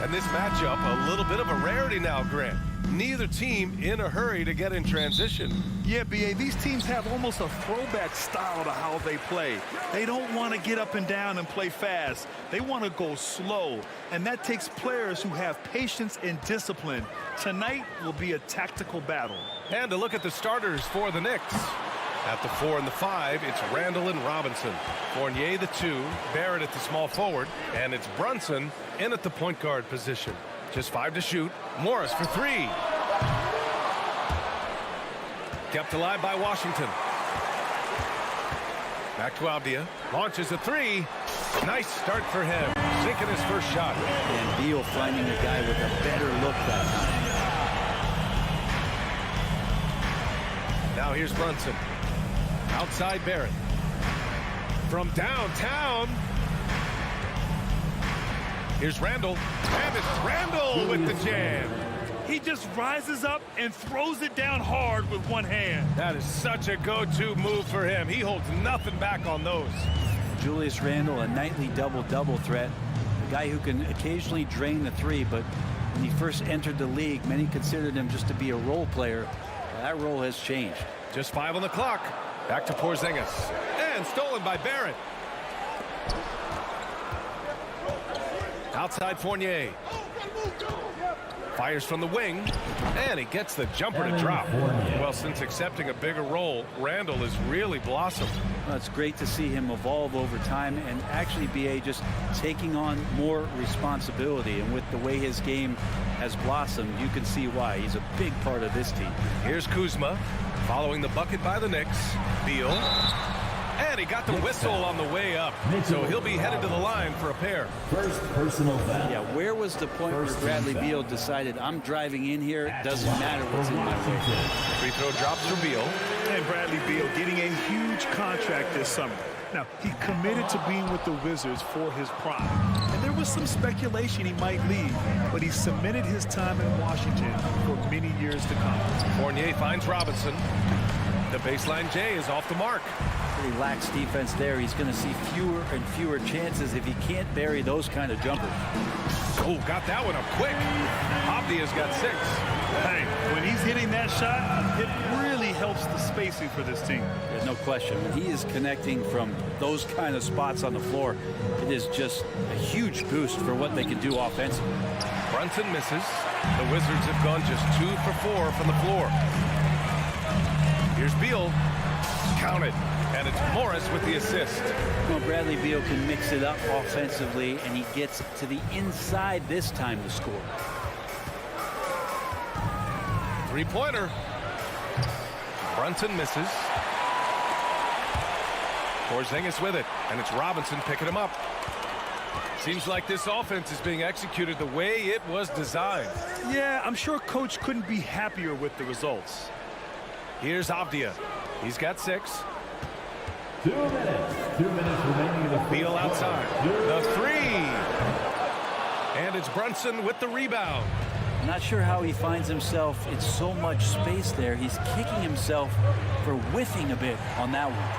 And this matchup, a little bit of a rarity now, Grant. Neither team in a hurry to get in transition. Yeah, B.A., these teams have almost a throwback style to how they play. They don't want to get up and down and play fast. They want to go slow, and that takes players who have patience and discipline. Tonight will be a tactical battle. And to look at the starters for the Knicks. At the 4 and the 5, it's Randall and Robinson. Fournier the 2, Barrett at the small forward, and it's Brunson in at the point guard position. Just 5 to shoot. Morris for 3. Kept alive by Washington. Back to Avdia. Launches a 3. Nice start for him. Sinking his first shot. And Beal finding the guy with a better look that time. Now here's Brunson. Outside Barrett. From downtown. Here's Randall. And it's Randall with the jam. He just rises up and throws it down hard with one hand. That is such a go-to move for him. He holds nothing back on those. Julius Randle, a nightly double-double threat. A guy who can occasionally drain the 3, but when he first entered the league, many considered him just to be a role player. Well, that role has changed. Just 5 on the clock. Back to Porzingis. And stolen by Barrett. Outside Fournier. Fires from the wing. And he gets the jumper to drop. Well, since accepting a bigger role, Randall has really blossomed. Well, it's great to see him evolve over time and actually be just taking on more responsibility. And with the way his game has blossomed, you can see why. He's a big part of this team. Here's Kuzma. Following the bucket by the Knicks. Beal. And he got the whistle on the way up. So he'll be headed to the line for a pair. First personal foul. Yeah, where was the point where Bradley Beal decided, I'm driving in here, it doesn't matter what's in my way? Free throw drops for Beal. And Bradley Beal getting a huge contract this summer. Now, he committed to being with the Wizards for his prime. And there was some speculation he might leave, but he cemented his time in Washington for many years to come. Fournier finds Robinson. The baseline J is off the mark. He lacks defense there. He's going to see fewer and fewer chances if he can't bury those kind of jumpers. Oh, got that one up quick. Avdia's got 6. Hey, when he's hitting that shot, it really helps the spacing for this team. There's no question. When he is connecting from those kind of spots on the floor, it is just a huge boost for what they can do offensively. Brunson misses. The Wizards have gone just 2 for 4 from the floor. Here's Beal. Counted. And it's Morris with the assist. Well, Bradley Beal can mix it up offensively, and he gets to the inside this time to score. Three-pointer. Brunson misses. Porzingis with it, and it's Robinson picking him up. Seems like this offense is being executed the way it was designed. Yeah, I'm sure Coach couldn't be happier with the results. Here's Avdia. He's got 6. 2 minutes. 2 minutes remaining in the Beal outside. The 3. And it's Brunson with the rebound. I'm not sure how he finds himself in so much space there. He's kicking himself for whiffing a bit on that one.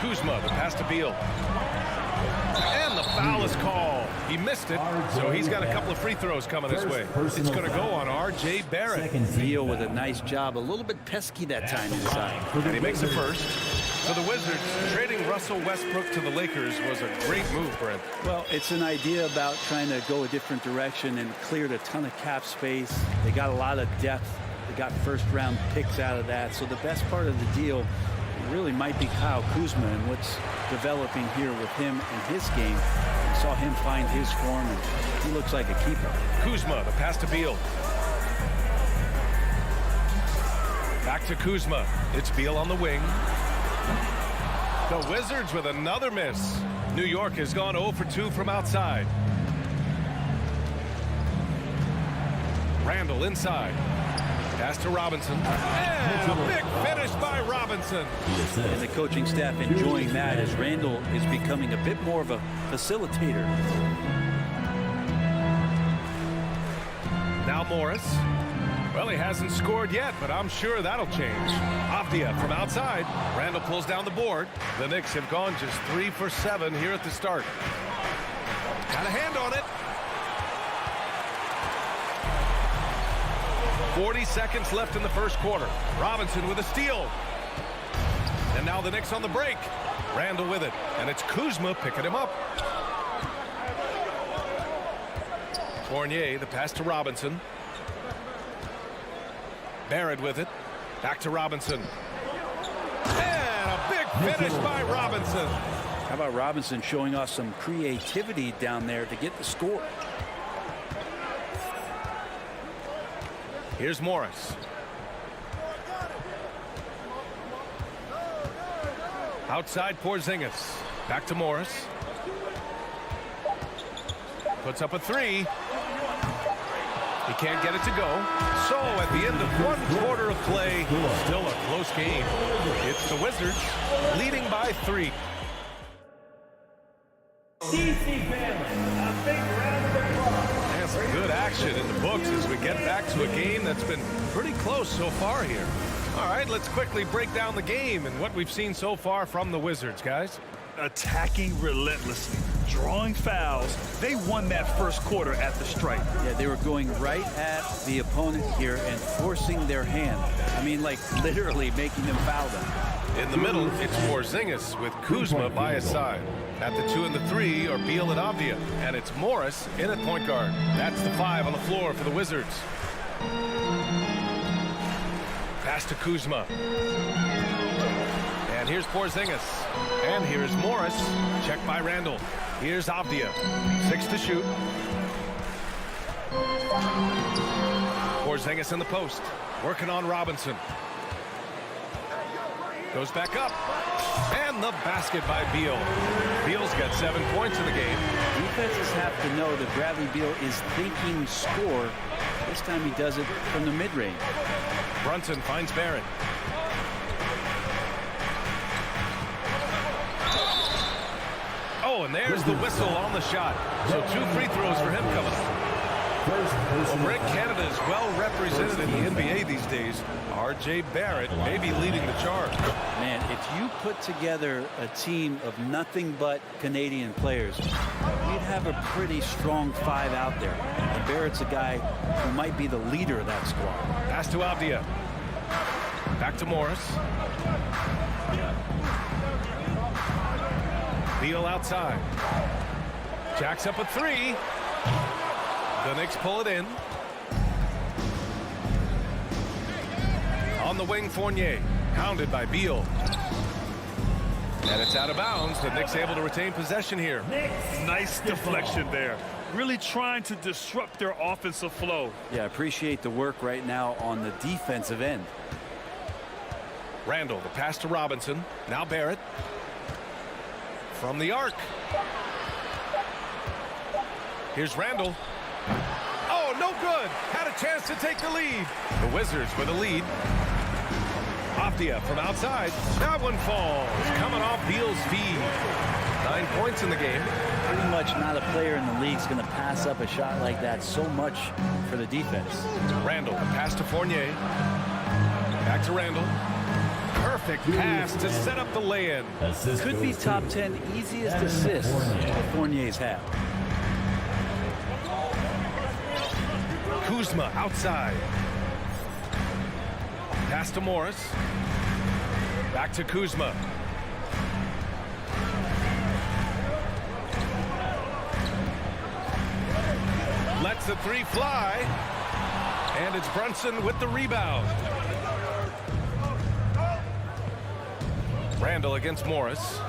Kuzma, the pass to Beal. And the foul is called. He missed it, so he's got a couple of free throws coming this way. It's going to go on R.J. Barrett. Beal with a nice job. A little bit pesky that time inside. And he makes the first. For the Wizards, trading Russell Westbrook to the Lakers was a great move, Brent. Well, it's an idea about trying to go a different direction and cleared a ton of cap space. They got a lot of depth. They got first-round picks out of that. So the best part of the deal really might be Kyle Kuzma and what's developing here with him and his game. We saw him find his form, and he looks like a keeper. Kuzma, the pass to Beal. Back to Kuzma. It's Beal on the wing. The Wizards with another miss. New York has gone 0 for 2 from outside. Randall inside. Pass to Robinson. And a big finish by Robinson. And the coaching staff enjoying that as Randall is becoming a bit more of a facilitator. Now Morris. Well, he hasn't scored yet, but I'm sure that'll change. Avdia from outside. Randall pulls down the board. The Knicks have gone just 3 for 7 here at the start. Got a hand on it. 40 seconds left in the first quarter. Robinson with a steal. And now the Knicks on the break. Randall with it. And it's Kuzma picking him up. Fournier, the pass to Robinson. Barrett with it. Back to Robinson. And a big finish by Robinson. How about Robinson showing us some creativity down there to get the score? Here's Morris. Outside Porzingis. Back to Morris. Puts up a three. He can't get it to go. So at the end of one quarter of play, still a close game. It's the Wizards leading by 3. And some good action in the books as we get back to a game that's been pretty close so far here. All right, let's quickly break down the game and what we've seen so far from the Wizards, guys. Attacking relentlessly, drawing fouls. They won that first quarter at the stripe. Yeah, they were going right at the opponent here and forcing their hand. I mean, like literally making them foul them. In the middle, it's Porzingis with Kuzma by his side. At the 2 and the 3 are Beal and Avdia. And it's Morris in at point guard. That's the 5 on the floor for the Wizards. Pass to Kuzma. And here's Porzingis. And here's Morris. Checked by Randall. Here's Avdia. 6 to shoot. Porzingis in the post. Working on Robinson. Goes back up. And the basket by Beal. Beal's got 7 points in the game. Defenses have to know that Bradley Beal is thinking score. This time he does it from the mid-range. Brunson finds Barrett. Oh, and there's the whistle on the shot. So 2 free throws for him coming up. Well, Brent Canada is well represented in the NBA these days. R.J. Barrett may be leading the charge. Man, if you put together a team of nothing but Canadian players, you'd have a pretty strong 5 out there. And Barrett's a guy who might be the leader of that squad. Pass to Avdia. Back to Morris. Beal outside. Jacks up a 3. The Knicks pull it in. On the wing, Fournier. Hounded by Beal. And it's out of bounds. The Knicks able to retain possession here. Nice deflection there. Really trying to disrupt their offensive flow. Yeah, appreciate the work right now on the defensive end. Randall, the pass to Robinson. Now Barrett. From the arc. Here's Randall. Oh, no good. Had a chance to take the lead. The Wizards with a lead. Avdia from outside. That one falls. Coming off Beal's feed. 9 points in the game. Pretty much not a player in the league is going to pass up a shot like that so much for the defense. Randall, the pass to Fournier. Back to Randall. Perfect pass to set up the lay-in. Could be top 10 easiest assists that Fournier's had. Kuzma outside. Pass to Morris. Back to Kuzma. Lets the 3 fly. And it's Brunson with the rebound. Randall against Morris.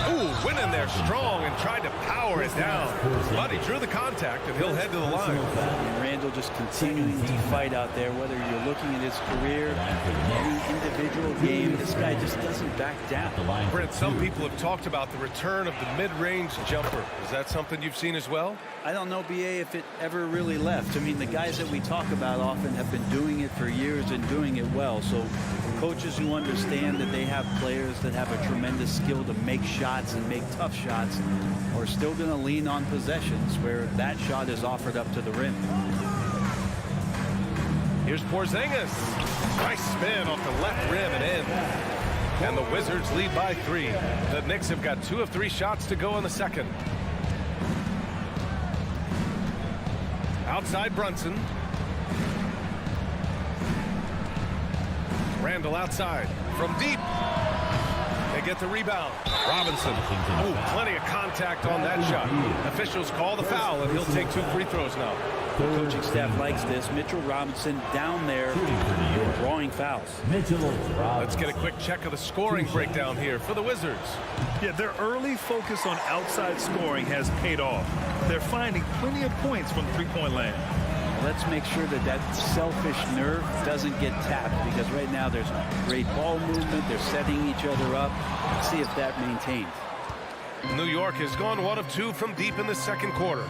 Ooh, went in there strong and tried to power it down. But he drew the contact, and he'll head to the line. And Randall just continuing to fight out there, whether you're looking at his career, any individual game, this guy just doesn't back down. Brent, some people have talked about the return of the mid-range jumper. Is that something you've seen as well? I don't know, BA, if it ever really left. I mean, the guys that we talk about often have been doing it for years and doing it well. So coaches who understand that they have players that have a tremendous skill to make shots and make tough shots are still going to lean on possessions where that shot is offered up to the rim. Here's Porzingis. Nice spin off the left rim and in. And the Wizards lead by 3. The Knicks have got 2 of 3 shots to go in the second. Outside Brunson. Randall outside from deep. They get the rebound. Robinson. Oh, plenty of contact on that shot. Officials call the foul, and he'll take 2 free throws now. The coaching staff likes this. Mitchell Robinson down there drawing fouls. Let's get a quick check of the scoring breakdown here for the Wizards. Yeah, their early focus on outside scoring has paid off. They're finding plenty of points from three-point land. Let's make sure that that selfish nerve doesn't get tapped, because right now there's great ball movement. They're setting each other up. Let's see if that maintains. New York has gone 1 of 2 from deep in the second quarter.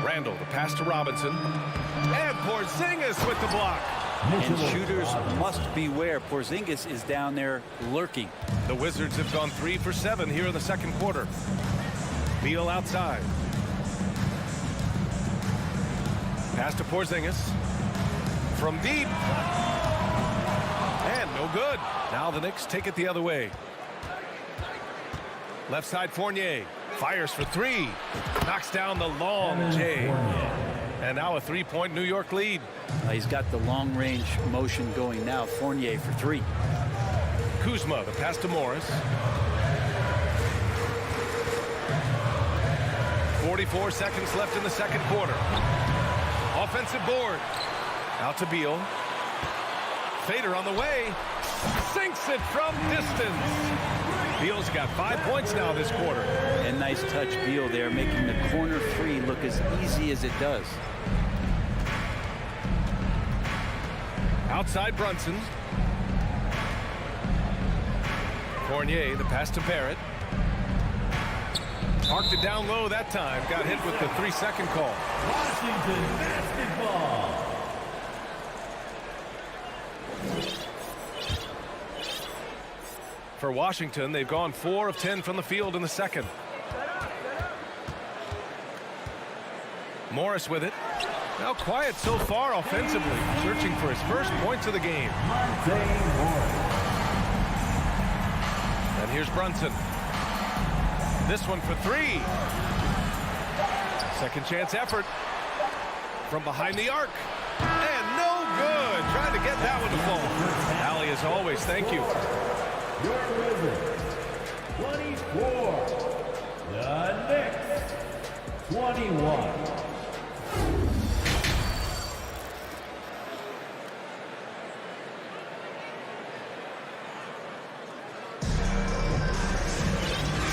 Randall, the pass to Robinson. And Porzingis with the block. And shooters must beware. Porzingis is down there lurking. The Wizards have gone 3 for 7 here in the second quarter. Beal outside. Pass to Porzingis. From deep. And no good. Now the Knicks take it the other way. Left side Fournier. Fires for 3. Knocks down the long J. And now a 3-point New York lead. He's got the long-range motion going now. Fournier for 3. Kuzma, the pass to Morris. 44 seconds left in the second quarter. Offensive board. Out to Beal. Fader on the way. Sinks it from distance. Beal's got 5 points now this quarter. And nice touch, Beal there, making the corner 3 look as easy as it does. Outside Brunson. Fournier, the pass to Barrett. Parked it down low that time. Got hit with the 3-second call. Washington basketball. For Washington, they've gone 4 of 10 from the field in the second. Morris with it. Now quiet so far offensively. Searching for his first points of the game. And here's Brunson. This one for 3. Second chance effort. From behind the arc. And no good. Trying to get that one to fall. Allie, as always, thank you. Your Wizards, 24. The Knicks, 21.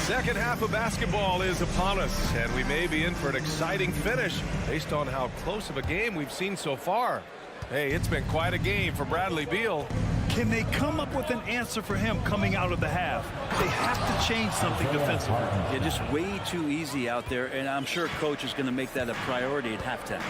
Second half of basketball is upon us, and we may be in for an exciting finish based on how close of a game we've seen so far. Hey, it's been quite a game for Bradley Beal. Can they come up with an answer for him coming out of the half? They have to change something defensively. Yeah, just way too easy out there, and I'm sure coach is going to make that a priority at halftime.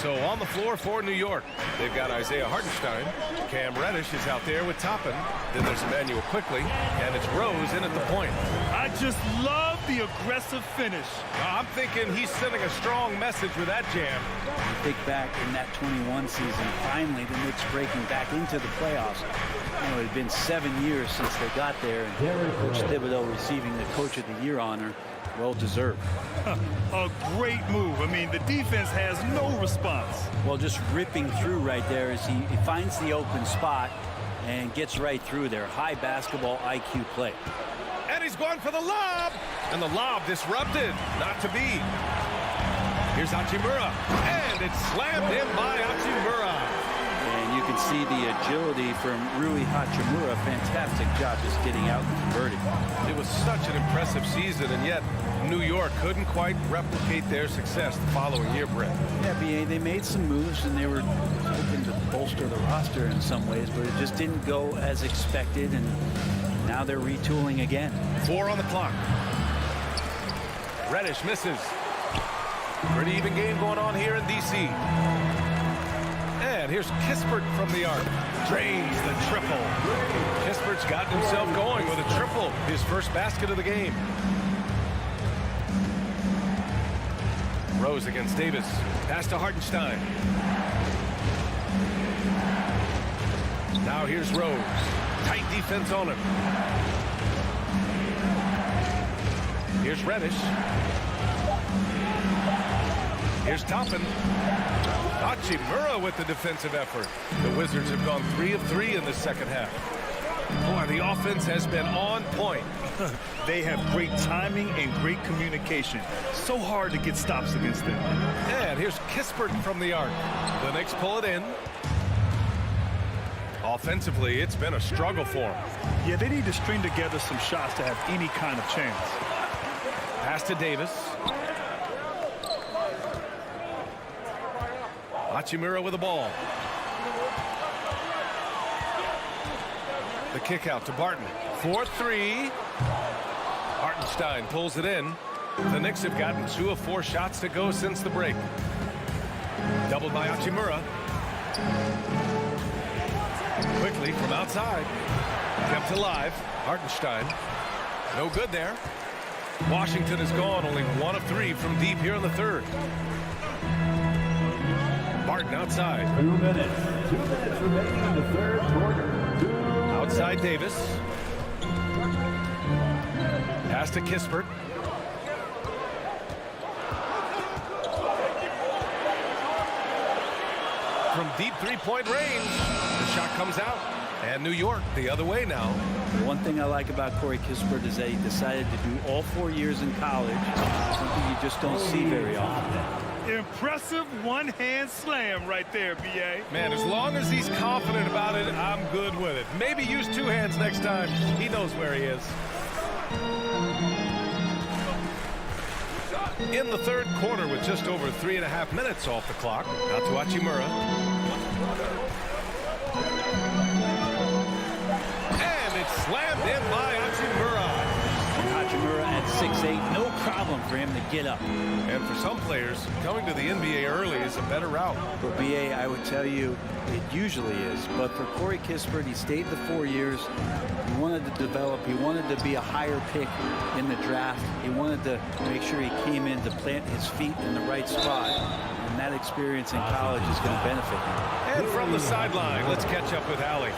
So on the floor for New York, they've got Isaiah Hartenstein. Cam Reddish is out there with Toppin. Then there's Emmanuel Quickly, and it's Rose in at the point. I just love the aggressive finish. I'm thinking he's sending a strong message with that jam. Think back in that 21 season, finally the Knicks breaking back into the playoffs. You know, it had been 7 years since they got there, and Coach Thibodeau receiving the Coach of the Year honor. Well deserved. A great move. I mean, the defense has no response. Well, just ripping through right there as he finds the open spot and gets right through there. High basketball IQ play. And he's going for the lob. And the lob disrupted. Not to be. Here's Hachimura. And it's slammed in by Hachimura. And you can see the agility from Rui Hachimura. Fantastic job just getting out and converting. It was such an impressive season, and yet New York couldn't quite replicate their success the following year, Brett. Yeah, BA, they made some moves, and they were hoping to bolster the roster in some ways, but it just didn't go as expected, and now they're retooling again. 4 on the clock. Reddish misses. Pretty even game going on here in D.C. And here's Kispert from the arc. Drains the triple. Kispert's gotten himself going with a triple. His first basket of the game. Rose against Davis. Pass to Hartenstein. Now here's Rose. Tight defense on him. Here's Reddish. Here's Toppin. Hachimura with the defensive effort. The Wizards have gone 3 of 3 in the second half. Boy, the offense has been on point. They have great timing and great communication. So hard to get stops against them. And here's Kispert from the arc. The Knicks pull it in. Offensively, it's been a struggle for them. Yeah, they need to string together some shots to have any kind of chance. Pass to Davis. Hachimura with the ball. The kick out to Barton. 4-3. Hartenstein pulls it in. The Knicks have gotten 2 of 4 shots to go since the break. Doubled by Hachimura. Quickly from outside. Kept alive. Hartenstein. No good there. Washington is gone. Only 1 of 3 from deep here in the third. Barton outside. 2 minutes. 2 minutes remaining in the third quarter. Outside Davis. Pass to Kispert. From deep three-point range. The shot comes out. And New York the other way now. One thing I like about Corey Kispert is that he decided to do all 4 years in college. Something you just don't see very often. Impressive one-hand slam right there, B.A. Man, as long as he's confident about it, I'm good with it. Maybe use 2 hands next time. He knows where he is. In the third quarter with just over 3.5 minutes off the clock. Out to Hachimura. And it's slammed in by Hachimura. Hachimura at 6'8", no problem for him to get up. And for some players, coming to the NBA early is a better route. For BA, I would tell you it usually is. But for Corey Kispert, he stayed the 4 years. He wanted to develop. He wanted to be a higher pick in the draft. He wanted to make sure he came in to plant his feet in the right spot. And that experience in college is going to benefit him. And from the sideline, let's catch up with Allie.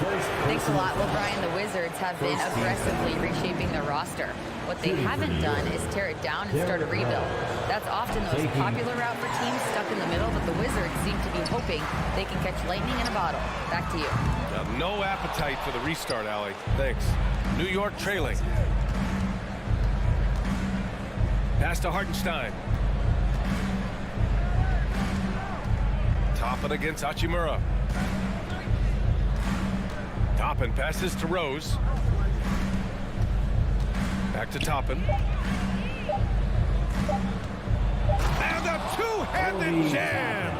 Thanks a lot. Well, Brian, the Wizards have been aggressively reshaping their roster. What they haven't done is tear it down and start a rebuild. That's often the most popular route for teams stuck in the middle, but the Wizards seem to be hoping they can catch lightning in a bottle. Back to you. No appetite for the restart, Allie. Thanks. New York trailing. Pass to Hartenstein. Toppin against Hachimura. Toppin passes to Rose. Back to Toppin. And a two-handed jam!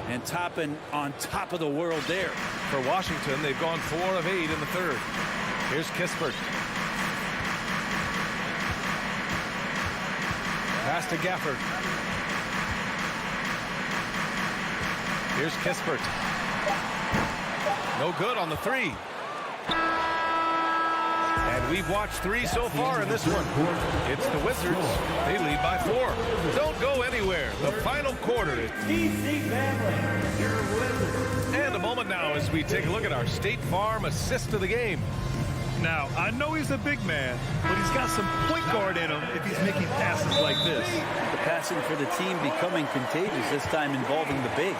And Toppin on top of the world there. For Washington, they've gone 4 of 8 in the third. Here's Kispert. Pass to Gafford. Here's Kispert. No good on the 3. And we've watched 3 so far in this one. It's the Wizards. They lead by 4. Don't go anywhere. The final quarter. And a moment now as we take a look at our State Farm assist of the game. Now, I know he's a big man, but he's got some point guard in him if he's making passes like this. The passing for the team becoming contagious, this time involving the big.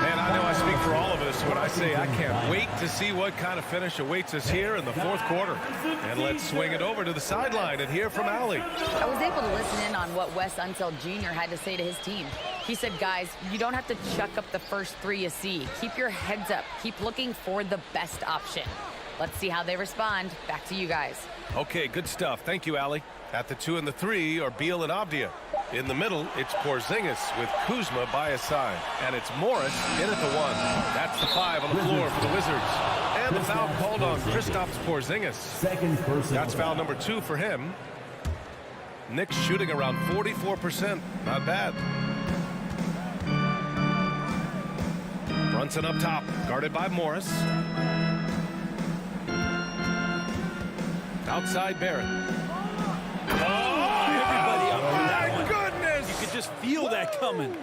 Man, I know I speak for all of us when I say I can't wait to see what kind of finish awaits us here in the fourth quarter. And let's swing it over to the sideline and hear from Allie. I was able to listen in on what Wes Unseld Jr. had to say to his team. He said, guys, you don't have to chuck up the first 3 you see. Keep your heads up. Keep looking for the best option. Let's see how they respond. Back to you guys. Okay, good stuff. Thank you, Allie. At the 2 and the 3 are Beal and Avdia. In the middle, it's Porzingis with Kuzma by his side. And it's Morris in at the 1. That's the 5 on the floor for the Wizards. And the foul called on Kristaps Porzingis. That's foul number 2 for him. Knicks shooting around 44%. Not bad. Brunson up top, guarded by Morris. Outside Barrett. Everybody up for that one. Goodness! You could just feel that coming.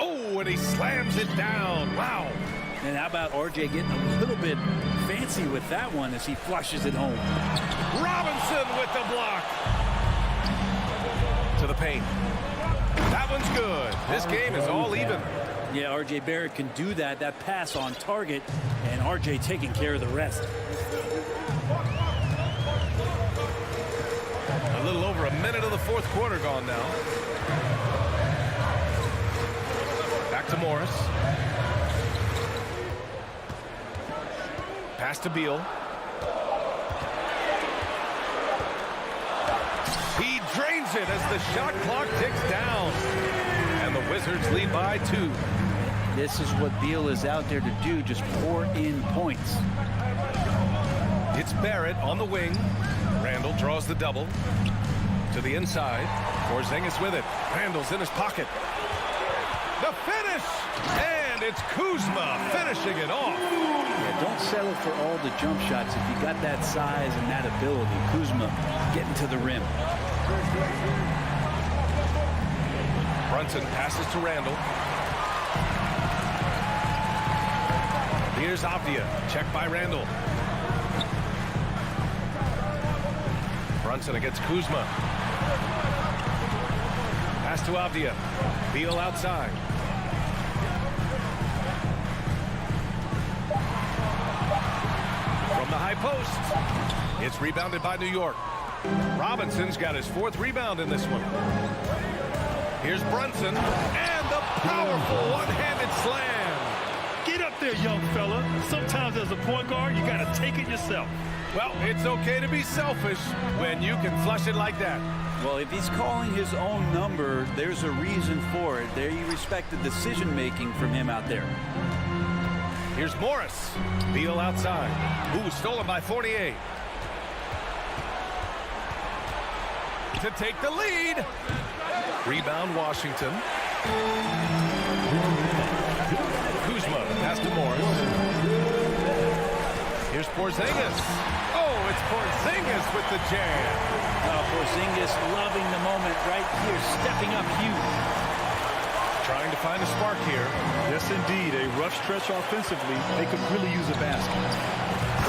Oh, and he slams it down. Wow. And how about RJ getting a little bit fancy with that one as he flushes it home. Robinson with the block. To the paint. That one's good. This game is all even. Yeah, R.J. Barrett can do that. That pass on target, and R.J. taking care of the rest. A little over a minute of the fourth quarter gone now. Back to Morris. Pass to Beal. He drains it as the shot clock ticks down. And the Wizards lead by 2. This is what Beal is out there to do, just pour in points. It's Barrett on the wing. Randall draws the double. To the inside. Porzingis with it. Randall's in his pocket. The finish! And it's Kuzma finishing it off. Yeah, don't settle for all the jump shots if you got that size and that ability. Kuzma getting to the rim. Brunson passes to Randall. Here's Avdia. Check by Randall. Brunson against Kuzma. Pass to Avdia. Beal outside. From the high post. It's rebounded by New York. Robinson's got his 4th rebound in this one. Here's Brunson. And the powerful one-handed slam. Get up there, young fella. Sometimes as a point guard, you got to take it yourself. Well, it's okay to be selfish when you can flush it like that. Well, if he's calling his own number, there's a reason for it. There you respect the decision-making from him out there. Here's Morris. Beal outside. Ooh, stolen by Fournier. To take the lead. Rebound, Washington. Kuzma, pass to Morris. Here's Porzingis. Oh, it's Porzingis with the jam. Porzingis loving the moment right here, stepping up huge. Trying to find a spark here. Yes, indeed. A rough stretch offensively. They could really use a basket.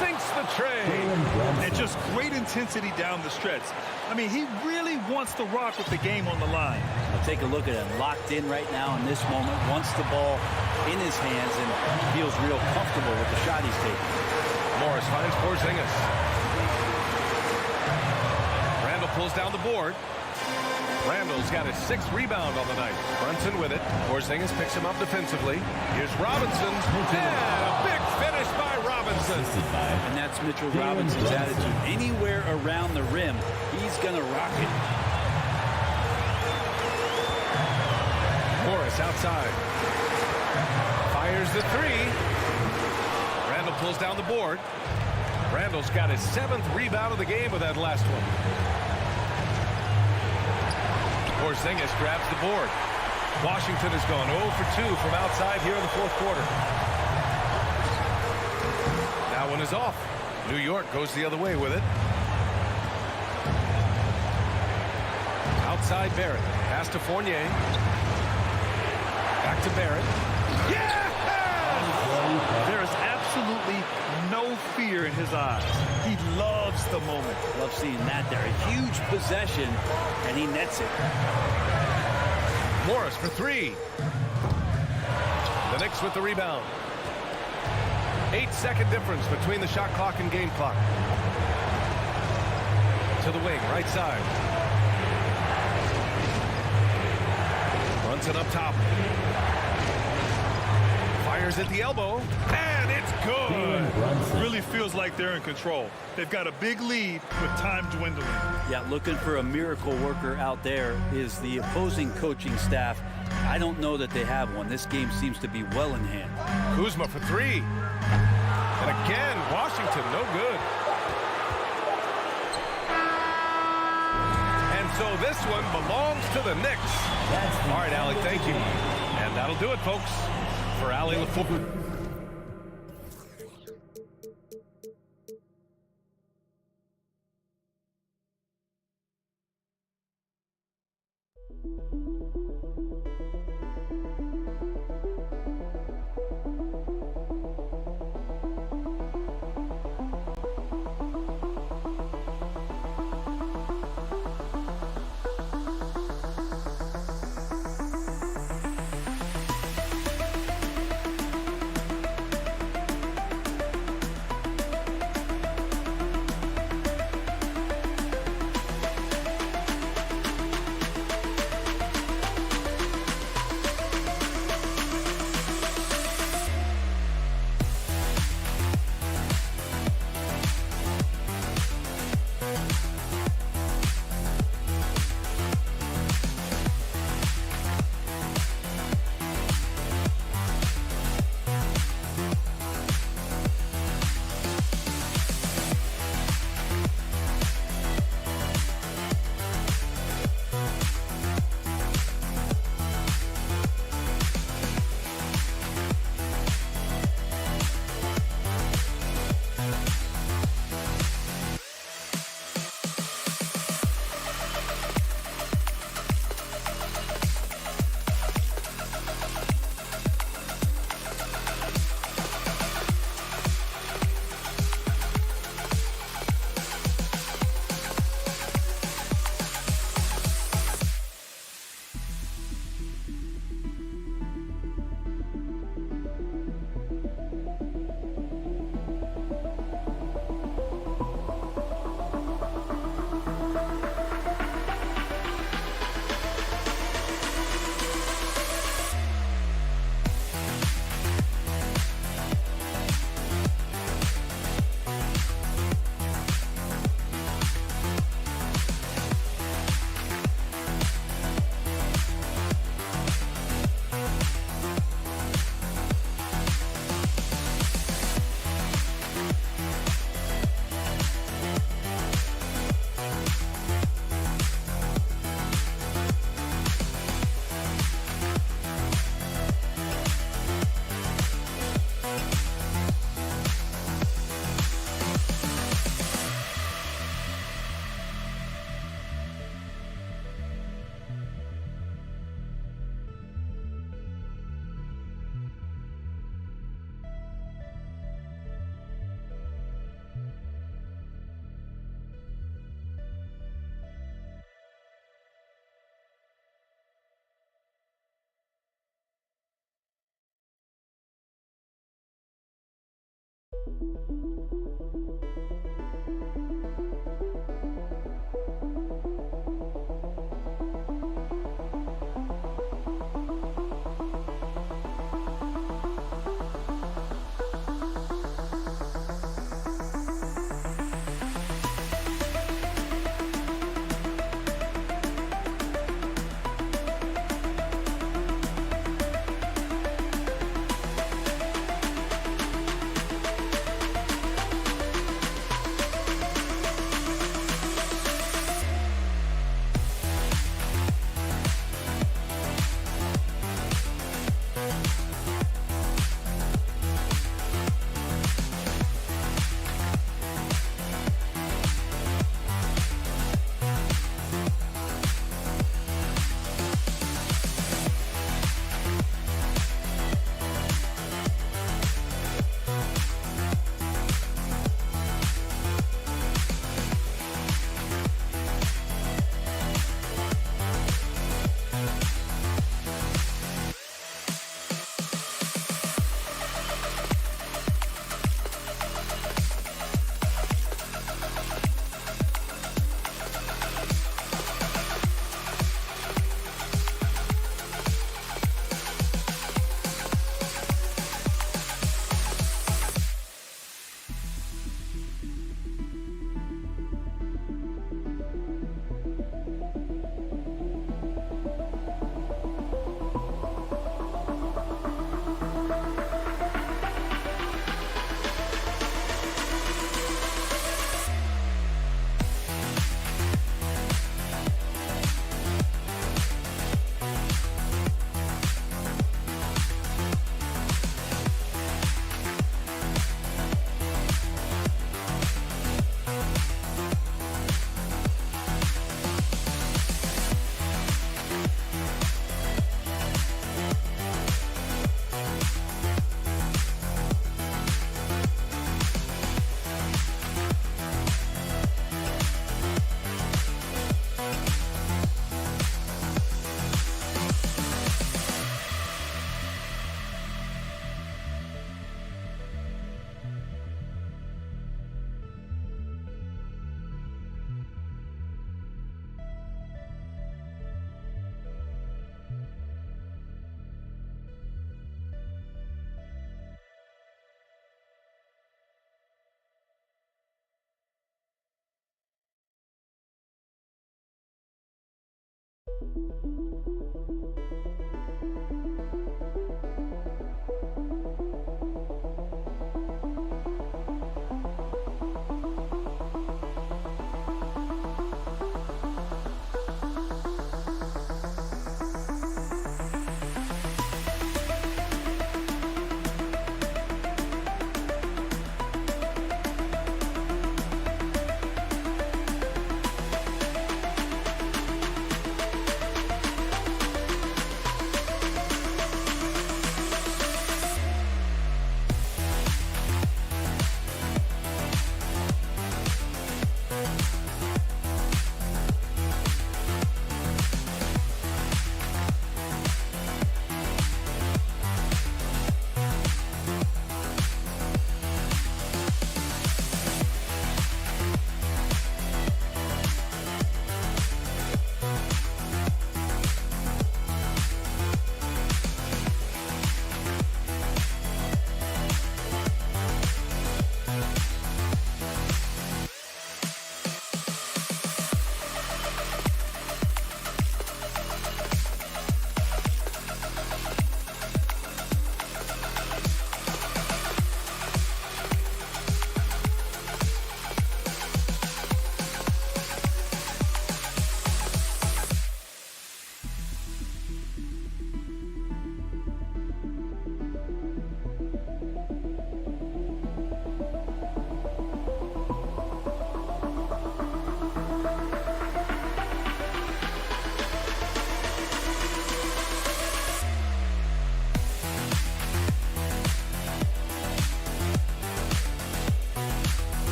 Sinks the tray. And just great intensity down the stretch. I mean, he really wants to rock with the game on the line. Now take a look at him, locked in right now in this moment, wants the ball in his hands and feels real comfortable with the shot he's taking. Morris finds Porzingis. Randall pulls down the board. Randall's got his 6th rebound on the night. Brunson with it. Porzingis picks him up defensively. Here's Robinson. And a big finish by Robinson. And that's Mitchell Robinson's attitude. Anywhere around the rim, he's going to rock it. Morris outside. Fires the 3. Randall pulls down the board. Randall's got his 7th rebound of the game with that last one. Porzingis grabs the board. Washington has gone 0 for 2 from outside here in the fourth quarter. That one is off. New York goes the other way with it. Outside Barrett. Pass to Fournier. Back to Barrett. Yeah! There is absolutely no fear in his eyes. He loves the moment. Love seeing that there. A huge possession, and he nets it. Morris for 3. The Knicks with the rebound. 8-second difference between the shot clock and game clock. To the wing, right side. Brunson up top. Fires at the elbow, and it's good. Really feels like they're in control. They've got a big lead with time dwindling. Yeah, looking for a miracle worker out there is the opposing coaching staff. I don't know that they have one. This game seems to be well in hand. Kuzma for 3. And again, Washington, no good. And so this one belongs to the Knicks. All right, Allie, thank you. And that'll do it, folks, for Allie LaFleur.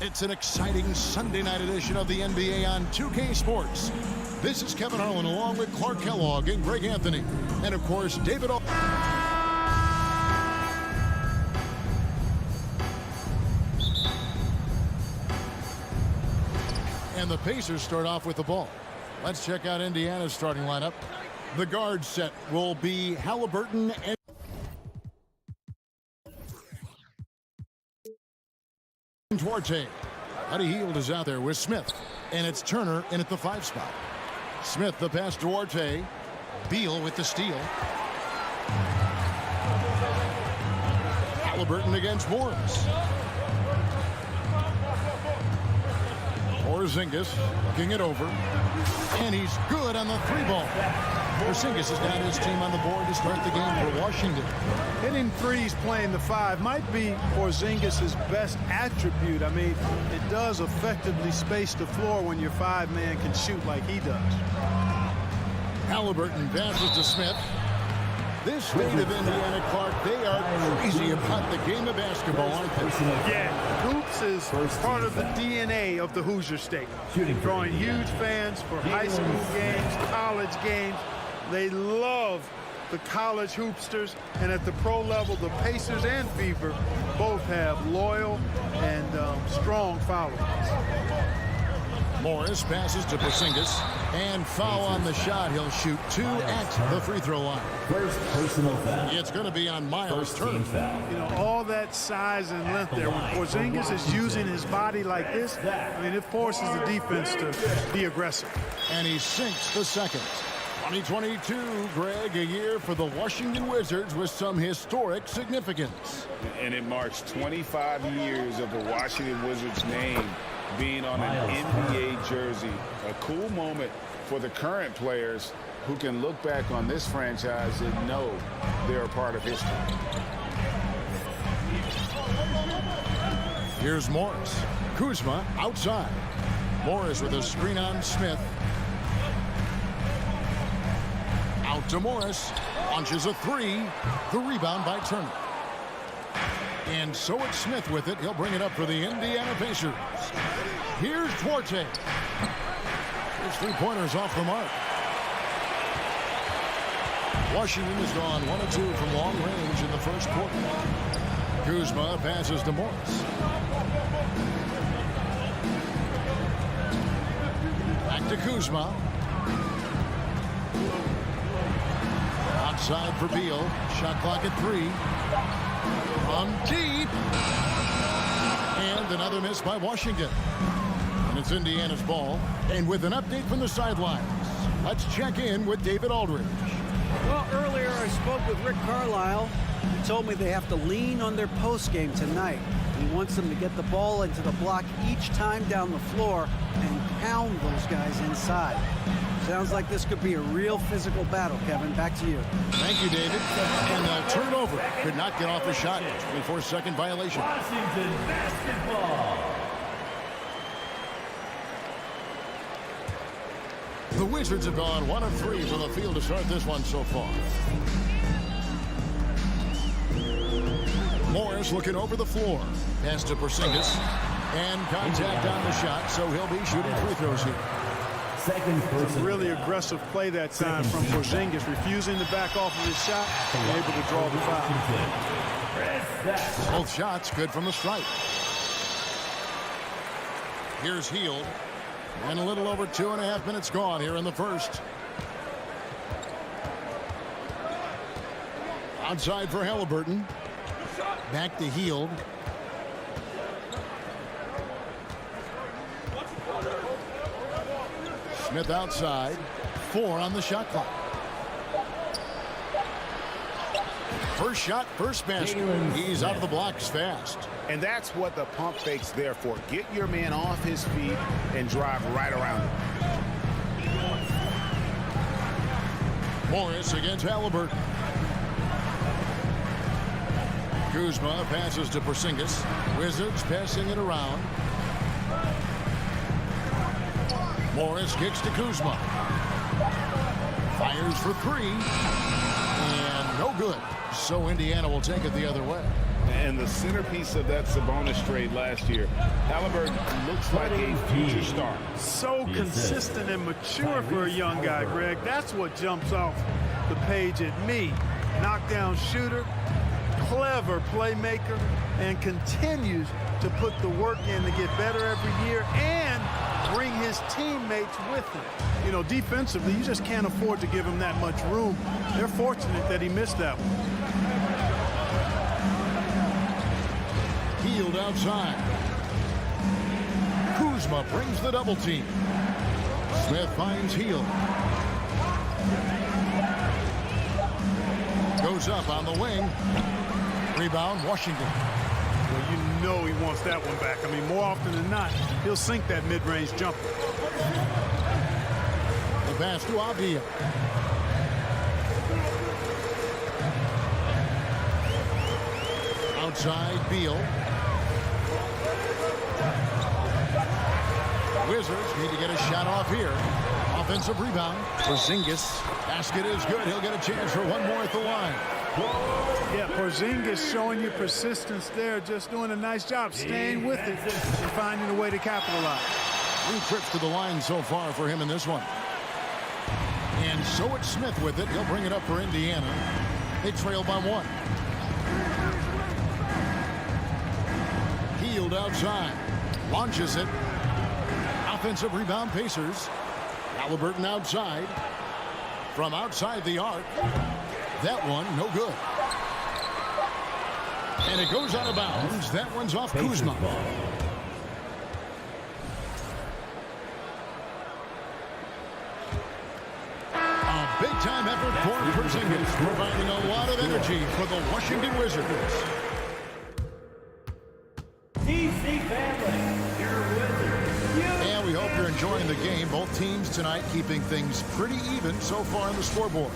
It's an exciting Sunday night edition of the NBA on 2K Sports. This is Kevin Harlan along with Clark Kellogg and Greg Anthony. And, of course, David And the Pacers start off with the ball. Let's check out Indiana's starting lineup. The guard set will be Halliburton and Duarte. Buddy Hield is out there with Smith. And it's Turner in at the 5 spot. Smith the pass to Duarte. Beal with the steal. Halliburton against Morris. Porzingis looking it over. And he's good on the 3-ball. Porzingis has got his team on the board to start the game for Washington. Hitting threes playing the 5 might be Porzingis' best attribute. I mean, it does effectively space the floor when your 5-man can shoot like he does. Halliburton passes to Smith. This state of Indiana, Clark, they are crazy about the game of basketball, aren't they? Yeah, hoops is part of the DNA of the Hoosier State. Drawing huge fans for high school games, college games. They love the college hoopsters, and at the pro level, the Pacers and Fever both have loyal and strong followers. Morris passes to Porzingis, and foul on the shot. He'll shoot 2 at the free throw line. First personal foul. It's going to be on Miles Turner. You know, all that size and length there. When Porzingis is using his body like this, I mean, it forces the defense to be aggressive. And he sinks the second. 2022, Greg, a year for the Washington Wizards with some historic significance. And it marks 25 years of the Washington Wizards name being on an NBA jersey. A cool moment for the current players who can look back on this franchise and know they're a part of history. Here's Morris. Kuzma outside. Morris with a screen on Smith. Out to Morris. Launches a 3. The rebound by Turner. And so it's Smith with it. He'll bring it up for the Indiana Pacers. Here's Duarte. His three-pointers off the mark. Washington has gone 1 of 2 from long range in the first quarter. Kuzma passes to Morris. Back to Kuzma. Outside for Beal. Shot clock at 3. From deep. And another miss by Washington. And it's Indiana's ball. And with an update from the sidelines, let's check in with David Aldridge. Well, earlier I spoke with Rick Carlisle. He told me they have to lean on their post game tonight. He wants them to get the ball into the block each time down the floor and pound those guys inside. Sounds like this could be a real physical battle, Kevin. Back to you. Thank you, David. And a turnover. Could not get off the shot. 24-second violation. Washington basketball. The Wizards have gone 1 of 3 from the field to start this one so far. Morris looking over the floor. Pass to Porzingis. And contact on the shot, so he'll be shooting free throws here. Second person. Really aggressive play that time from Porzingis, refusing to back off of his shot and able to draw the foul. Both shots good from the stripe. Here's Hield. And a little over 2.5 minutes gone here in the first. Outside for Halliburton. Back to Hield. Smith outside. 4 on the shot clock. First shot, first basket. He's out of the blocks fast. And that's what the pump fake's there for. Get your man off his feet and drive right around him. Morris against Halliburton. Kuzma passes to Porzingis. Wizards passing it around. Morris kicks to Kuzma. Fires for 3. And no good. So Indiana will take it the other way. And the centerpiece of that Sabonis trade last year, Halliburton looks like a future star. So consistent and mature for a young guy, Greg. That's what jumps off the page at me. Knockdown shooter, clever playmaker, and continues to put the work in to get better every year and bring his teammates with him. You know, defensively, you just can't afford to give him that much room. They're fortunate that he missed that one. Hield outside. Kuzma brings the double team. Smith finds Hield. Goes up on the wing. Rebound, Washington. Well, you know he wants that one back. I mean, more often than not, he'll sink that mid-range jumper. The pass to Avdia. Outside, Beal. Wizards need to get a shot off here. Offensive rebound. Porzingis. Basket is good. He'll get a chance for one more at the line. Yeah, Porzingis showing you persistence there, just doing a nice job staying with it and finding a way to capitalize. 3 trips to the line so far for him in this one. And so it's Smith with it. He'll bring it up for Indiana. They trail by 1. Hield outside. Launches it. Offensive rebound, Pacers. Halliburton outside. From outside the arc. That one, no good. And it goes out of bounds. That one's off Kuzma. A big-time effort for Porzingis, providing a lot of energy for the Washington Wizards. DC family, your Wizards. And we hope you're enjoying the game. Both teams tonight keeping things pretty even so far on the scoreboard.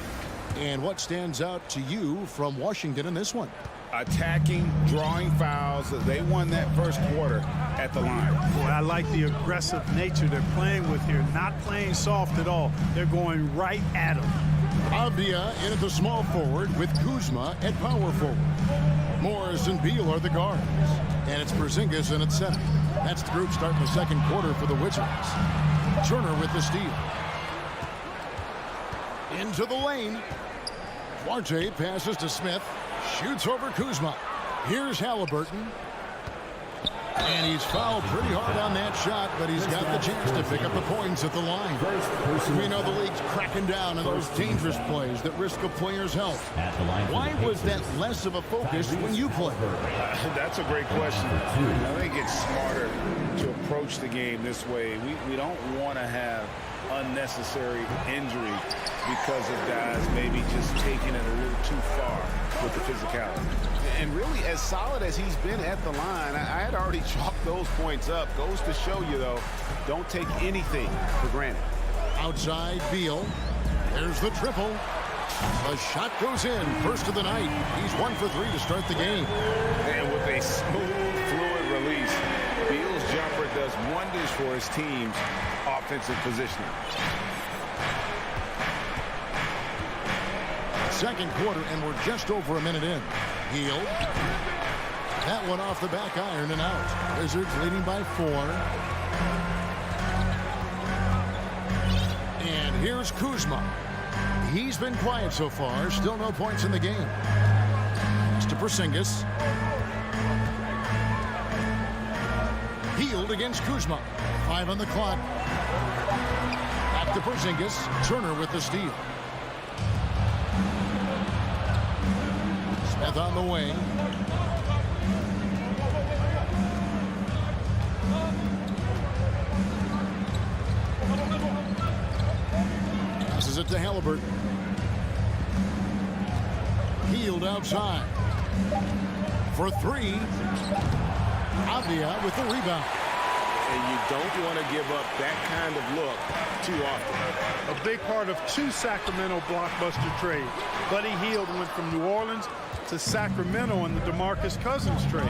And what stands out to you from Washington in this one? Attacking, drawing fouls. They won that first quarter at the line. Boy, I like the aggressive nature they're playing with here. Not playing soft at all. They're going right at him. Avdia in at the small forward with Kuzma at power forward. Morris and Beal are the guards. And it's Porzingis in at center. That's the group starting the second quarter for the Wizards. Turner with the steal. Into the lane. Duarte passes to Smith. Shoots over Kuzma. Here's Halliburton. And he's fouled pretty hard on that shot, but he's got the chance to pick up the points at the line. We know the league's cracking down on those dangerous plays that risk a player's health. Why was that less of a focus when you play? That's a great question. I think it's smarter to approach the game this way. We don't want to have unnecessary injury because of guys maybe just taking it a little too far with the physicality. And really, as solid as he's been at the line, I had already chalked those points up. Goes to show you, though, don't take anything for granted. Outside, Beal. There's the triple. The shot goes in. First of the night. He's 1 for 3 to start the game. And with a smooth, fluid release, Beal's jumper does wonders for his team's offensive positioning. Second quarter, and we're just over a minute in. Hield. That one off the back iron and out. Wizards leading by 4. And here's Kuzma. He's been quiet so far. Still no points in the game. It's to Porzingis. Hield against Kuzma. 5 on the clock. Back to Porzingis. Turner with the steal. Smith on the wing. Passes it to Halliburton. Hield outside. For 3. Avdia with the rebound. And you don't want to give up that kind of look too often. A big part of 2 Sacramento blockbuster trades. Buddy Hield went from New Orleans to Sacramento in the DeMarcus Cousins trade.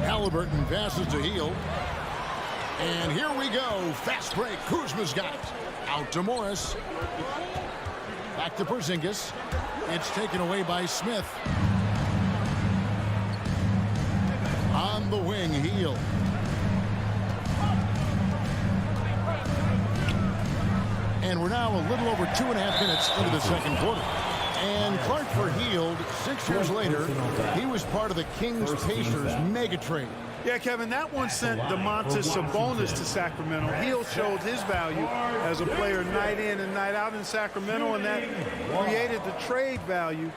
Halliburton passes to Hield. And here we go. Fast break. Kuzma's got it. Out to Morris. Back to Porzingis. It's taken away by Smith. On the wing, Hield. And we're now a little over 2.5 minutes into the second quarter. And Clark for Hield, 6 years later, he was part of the Kings-Pacers mega trade. Yeah, Kevin, that one sent Domantas Sabonis to Sacramento. Hield showed his value as a player night in and night out in Sacramento, and that created the trade value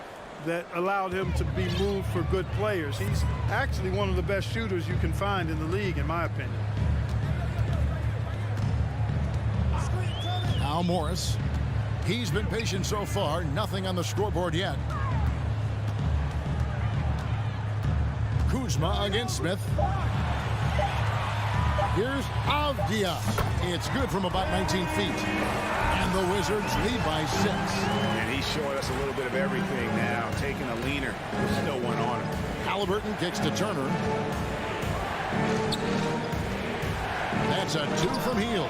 that allowed him to be moved for good players. He's actually one of the best shooters you can find in the league, in my opinion. Now Morris. He's been patient so far. Nothing on the scoreboard yet. Kuzma against Smith. Here's Avdia. It's good from about 19 feet. And the Wizards lead by 6. And he's showing us a little bit of everything now. Taking a leaner. There's no one on him. Halliburton kicks to Turner. That's a 2 from Hield.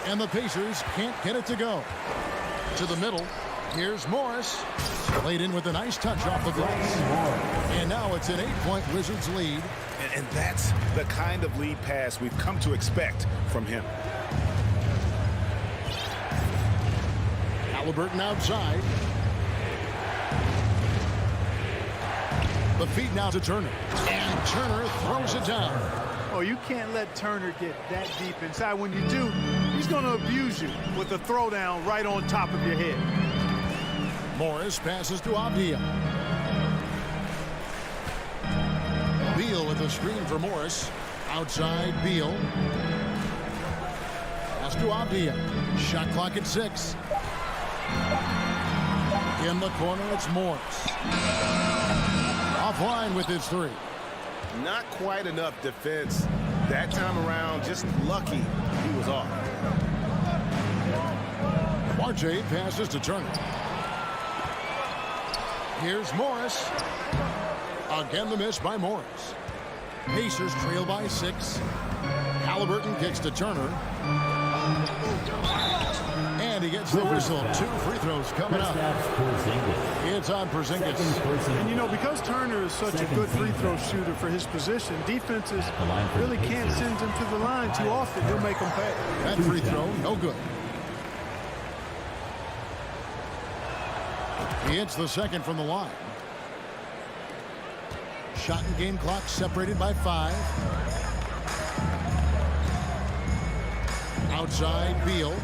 And the Pacers can't get it to go. To the middle. Here's Morris. Played in with a nice touch off the glass. And now it's an 8-point Wizards lead. And that's the kind of lead pass we've come to expect from him. Halliburton outside. The feed now to Turner. And Turner throws it down. Oh, you can't let Turner get that deep inside. When you do, he's going to abuse you with a throwdown right on top of your head. Morris passes to Avdia. Beal with a screen for Morris. Outside, Beal. Pass to Avdia. Shot clock at 6. In the corner, it's Morris. Offline with his 3. Not quite enough defense that time around. Just lucky he was off. Duarte passes to Turner. Here's Morris. Again, the miss by Morris. Pacers trail by 6. Halliburton kicks to Turner. And he gets the whistle. 2 free throws coming up. It's on Porzingis. And, you know, because Turner is such a good free throw shooter for his position, defenses really can't send him to the line too often. He'll make them pay. That free throw, no good. He hits the second from the line. Shot and game clock separated by 5. Outside, Beal.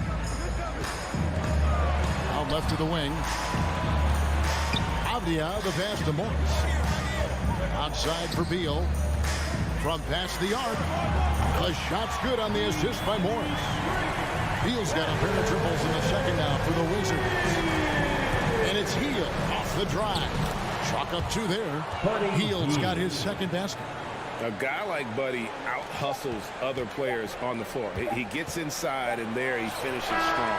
Out left to the wing. Avdia, the pass to Morris. Outside for Beal. From past the arc. The shot's good on the assist by Morris. Beal's got a pair of triples in the second now for the Wizards. And it's Hield off the drive. Chalk up 2 there. Hield's got his second basket. A guy like Buddy out-hustles other players on the floor. He gets inside, and there he finishes strong.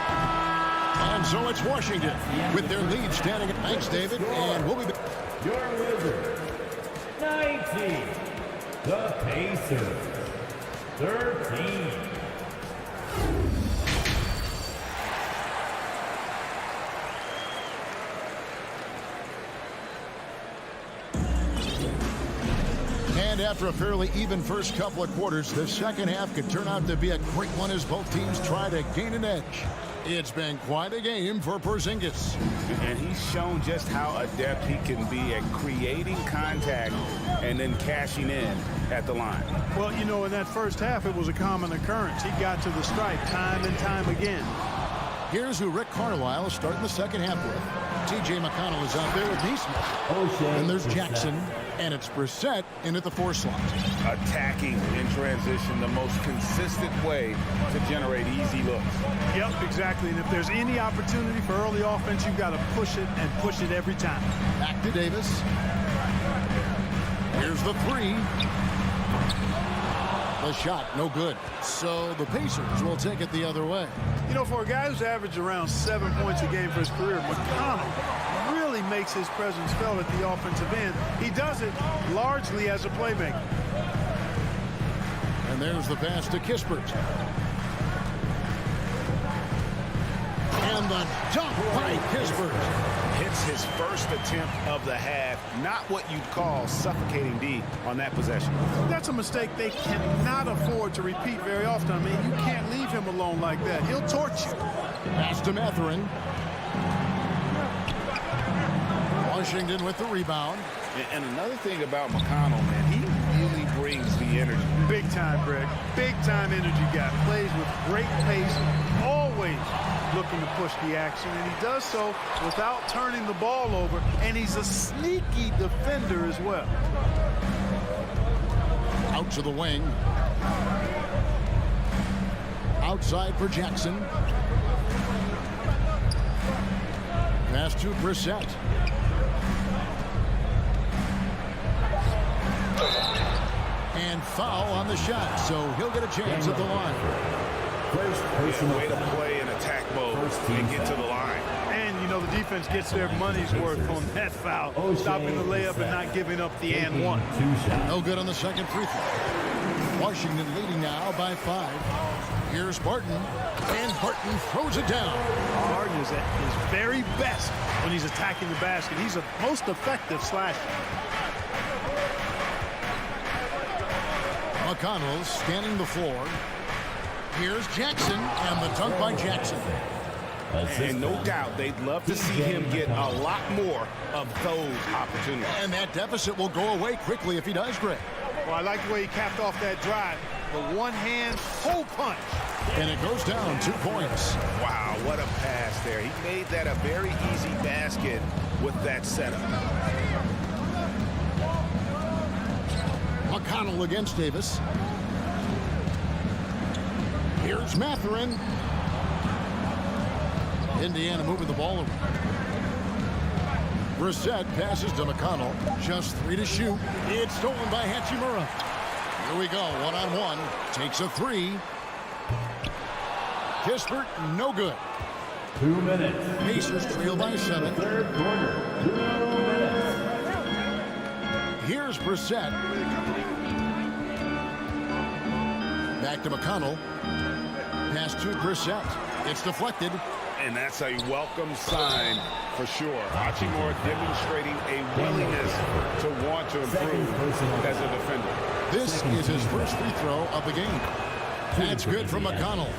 And so it's Washington with their lead standing at. Thanks, David. And we'll be back. Your Wizards, 19. The Pacers, 13. And after a fairly even first couple of quarters, the second half could turn out to be a great one as both teams try to gain an edge. It's been quite a game for Porzingis. And he's shown just how adept he can be at creating contact and then cashing in at the line. Well, you know, in that first half, it was a common occurrence. He got to the stripe time and time again. Here's who Rick Carlisle is starting the second half with. T.J. McConnell is out there with Neesmith. And there's Jackson. And it's Brissett in at the 4 slot. Attacking in transition, the most consistent way to generate easy looks. Yep, exactly. And if there's any opportunity for early offense, you've got to push it and push it every time. Back to Davis. Here's the 3. The shot, no good. So the Pacers will take it the other way. You know, for a guy who's averaged around 7 points a game for his career, McConnell really makes his presence felt at the offensive end. He does it largely as a playmaker. And there's the pass to Kispert. And the dunk by Kispert. Hits his first attempt of the half. Not what you'd call suffocating D on that possession. That's a mistake they cannot afford to repeat very often. I mean, you can't leave him alone like that. He'll torch you. Pass to Mathurin. Washington with the rebound. And another thing about McConnell, man, he really brings the energy. Big time, Greg. Big time energy guy. Plays with great pace. Always looking to push the action. And he does so without turning the ball over. And he's a sneaky defender as well. Out to the wing. Outside for Jackson. Pass to Brissett. And foul on the shot, so he'll get a chance at the line. Way to play in attack mode and get to the line. And, you know, the defense gets their money's worth on that foul. Stopping the layup and not giving up the and 1. No good on the second free throw. Washington leading now by 5. Here's Barton. And Barton throws it down. Barton is at his very best when he's attacking the basket. He's a most effective slasher. McConnell scanning the floor. Here's Jackson, and the dunk by Jackson. And no doubt they'd love to see him get a lot more of those opportunities. And that deficit will go away quickly if he does, Greg. Well, I like the way he capped off that drive. The one-hand hole punch. And it goes down 2 points. Wow, what a pass there. He made that a very easy basket with that setup. McConnell against Davis. Here's Mathurin. Indiana moving the ball around. Brissett passes to McConnell. Just 3 to shoot. It's stolen by Hachimura. Here we go, 1-on-1. Takes a 3. Kispert, no good. 2 minutes. Pacers trail by 7. Third quarter. 2 minutes. Here's Brissett. Back to McConnell. Pass to Brissett. It's deflected. And that's a welcome sign for sure. Hachimura demonstrating a willingness to want to improve as a defender. This is his first free throw of the game. That's good from McConnell.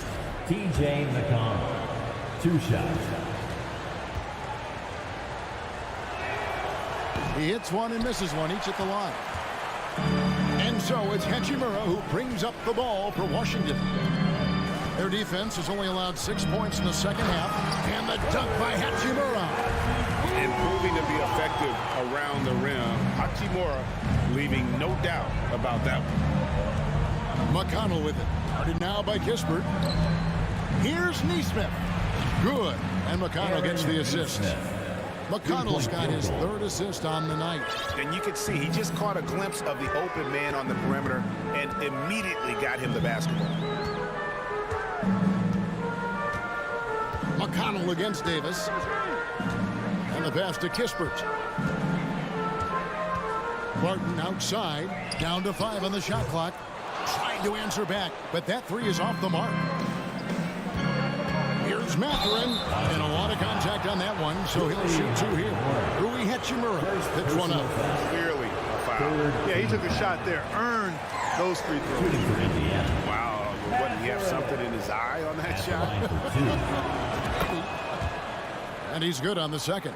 TJ McConnell. 2 shots. He hits one and misses one, each at the line. And so it's Hachimura who brings up the ball for Washington. Their defense has only allowed 6 points in the second half. And the dunk by Hachimura. And proving to be effective around the rim. Hachimura leaving no doubt about that one. McConnell with it. Guarded now by Kispert. Here's Neesmith. Good. And McConnell gets the assist. McConnell's got his 3rd assist on the night. And you can see he just caught a glimpse of the open man on the perimeter and immediately got him the basketball. McConnell against Davis. And the pass to Kispert. Barton outside. Down to 5 on the shot clock. Trying to answer back, but that 3 is off the mark. Here's Mathurin, and a lot of contact on that one, so he'll shoot 2 here. Rui Hachimura picks one up. Clearly a foul. Yeah, he took a shot there. Earned those free throws. Wow. Wouldn't he have something in his eye on that shot? And he's good on the second.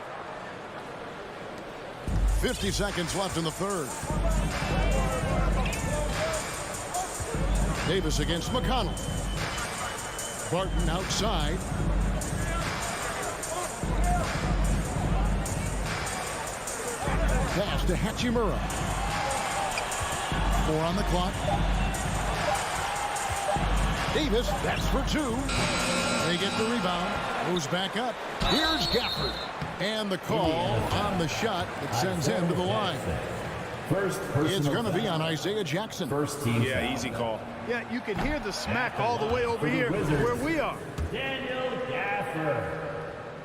50 seconds left in the 3rd. Davis against McConnell. Barton outside. Pass to Hachimura. 4 on the clock. Davis, that's for 2. They get the rebound. Moves back up. Here's Gafford. And the call on the shot that sends him to the line. It's going to be on Isaiah Jackson. First team. Yeah, easy call. Yeah, you can hear the smack all the way over here where we are. Daniel Gafford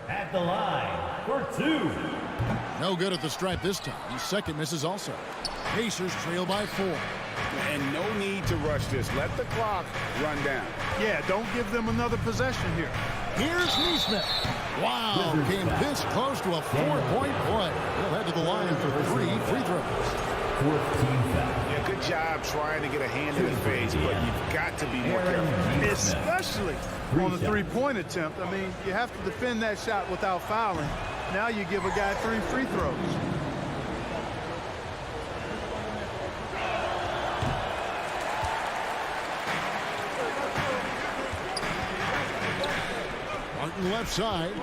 at the line for 2. No good at the stripe this time. His second misses also. Pacers trail by 4. And no need to rush this. Let the clock run down. Yeah, don't give them another possession here. Here's Neesmith. Wow, came this close to a 4-point play. He'll head to the line for 3 free throws. 14 foul. Yeah, good job trying to get a hand in the face, but you've got to be more careful. Especially on the 3-point attempt. I mean, you have to defend that shot without fouling. Now you give a guy 3 free throws. Martin left side.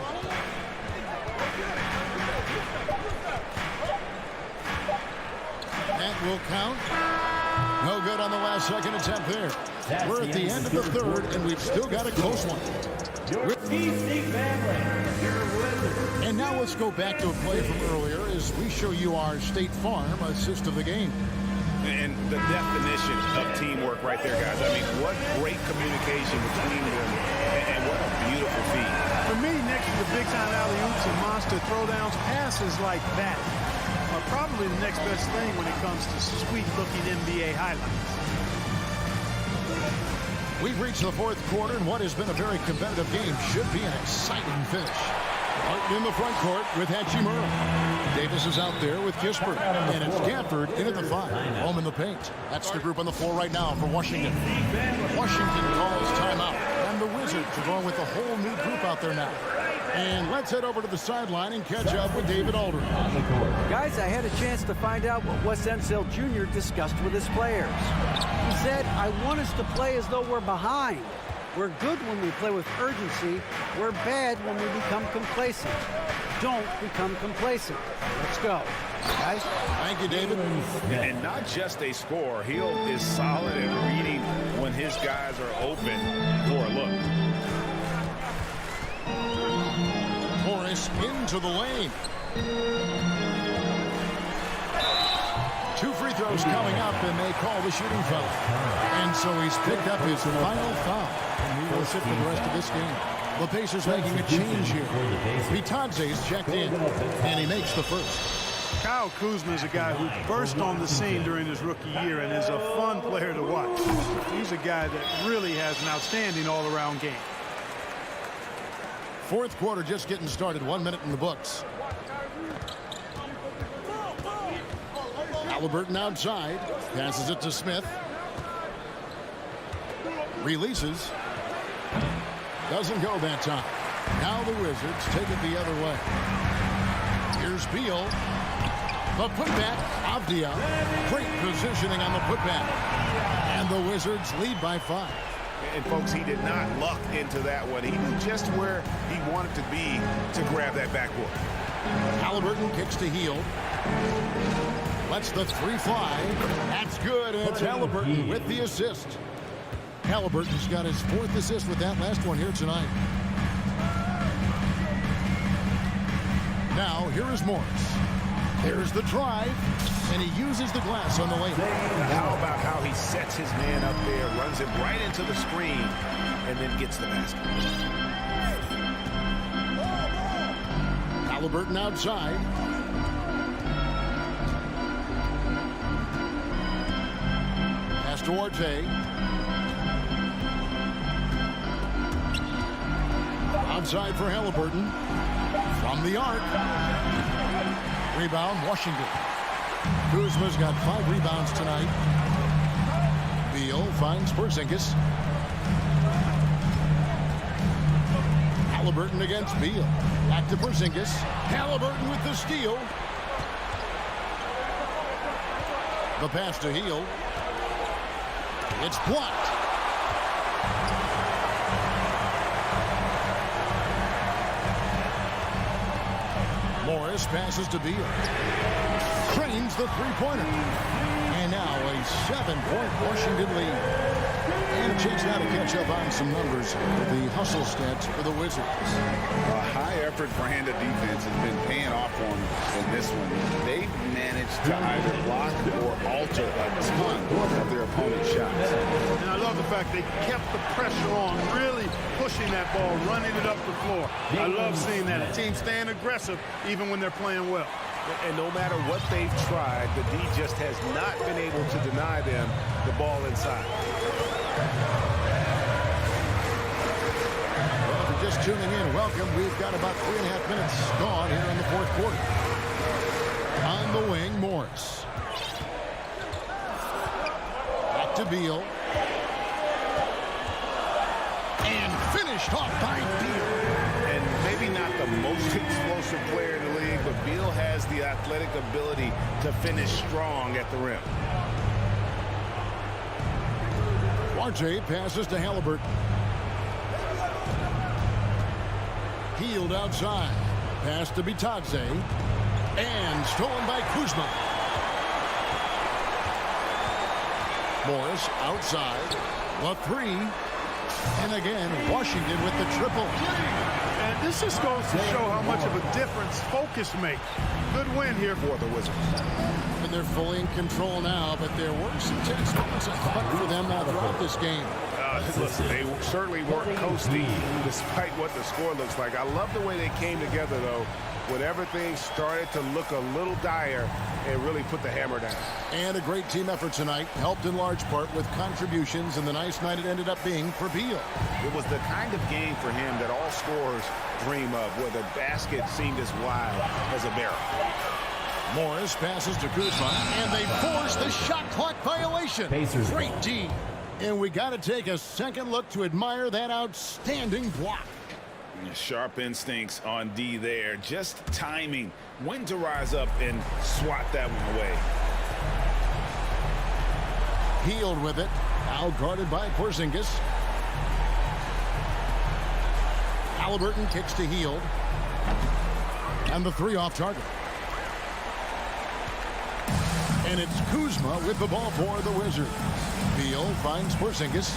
That will count. No good on the last second attempt there. We're at the end of the 3rd, and we've still got a close one. And now let's go back to a play from earlier as we show you our State Farm assist of the game. And the definition of teamwork right there, guys. I mean, what great communication between them, and what a beautiful feat. For me, next to the big-time alley-oops and monster throwdowns, passes like that are probably the next best thing when it comes to sweet-looking NBA highlights. We've reached the 4th quarter, and what has been a very competitive game should be an exciting finish. Martin in the front court with Hachimura. Davis is out there with Kispert. And it's Gafford in at the 5. Home in the paint. That's the group on the floor right now for Washington. Washington calls timeout. And the Wizards are going with a whole new group out there now. And let's head over to the sideline and catch up with David Aldridge. Guys, I had a chance to find out what Wes Unseld Jr. discussed with his players. He said, I want us to play as though we're behind. We're good when we play with urgency. We're bad when we become complacent. Don't become complacent. Let's go. Guys? Thank you, David. And not just a scorer. He is solid at reading when his guys are open for a look. Morris into the lane. 2 free throws coming up, and they call the shooting foul. And so he's picked up his final foul. And he will sit for the rest of this game. The Pacers making a change here. Vitadze's checked in, and he makes the first. Kyle Kuzma is a guy who burst on the scene during his rookie year and is a fun player to watch. He's a guy that really has an outstanding all-around game. Fourth quarter just getting started. 1 minute in the books. Halliburton outside. Passes it to Smith. Releases. Doesn't go that time. Now the Wizards take it the other way. Here's Beal. The putback. Avdia. Great positioning on the putback. And the Wizards lead by 5. And folks, he did not luck into that one. He knew just where he wanted to be to grab that backboard. Halliburton kicks to Hield. Lets the 3 fly. That's good, and it's Halliburton with the assist. Halliburton's got his 4th assist with that last one here tonight. Now, here is Morris. There's the drive, and he uses the glass on the layup. How about how he sets his man up there, runs it right into the screen, and then gets the basket. Halliburton outside. Pass to Orte. Outside for Halliburton. From the arc. Rebound, Washington. Kuzma's got 5 rebounds tonight. Beal finds Porzingis. Halliburton against Beal. Back to Porzingis. Halliburton with the steal. The pass to Hield. It's blocked. Morris passes to Beal. Cranes the three-pointer. And now a 7-point Washington lead. And a chance now to catch up on some numbers. The hustle stats for the Wizards. A high-effort brand of defense has been paying off for them in this one. They've managed to either block or alter a ton of their opponent's shots. And I love the fact they kept the pressure on, really pushing that ball, running it up the floor. I love seeing that. A team staying aggressive even when they're playing well. And no matter what they've tried, the D just has not been able to deny them the ball inside. Well, if you're just tuning in, welcome. We've got about 3.5 minutes gone here in the fourth quarter. On the wing, Morris. Back to Beal. And finished off by Beal. And maybe not the most explosive player in the league, but Beal has the athletic ability to finish strong at the rim. Duarte passes to Halliburton. Hield outside. Pass to Bitadze. And stolen by Kuzma. Morris outside. The 3. And again, Washington with the triple. And this just goes to show how much of a difference focus makes. Good win here for the Wizards. And they're fully in control now, but there were some tense moments, I thought, for them now throughout this game. Listen, they certainly weren't coasting despite what the score looks like. I love the way they came together, though, when everything started to look a little dire and really put the hammer down. And a great team effort tonight, helped in large part with contributions, and the nice night it ended up being for Beal. It was the kind of game for him that all scorers dream of, where the basket seemed as wide as a barrel. Morris passes to Kuzma, and they force the shot clock violation. Great D. And we got to take a second look to admire that outstanding block. Sharp instincts on D there. Just timing when to rise up and swat that one away. Hield with it. Now guarded by Porzingis. Halliburton kicks to Hield. And the 3 off target. And it's Kuzma with the ball for the Wizards. Beal finds Porzingis.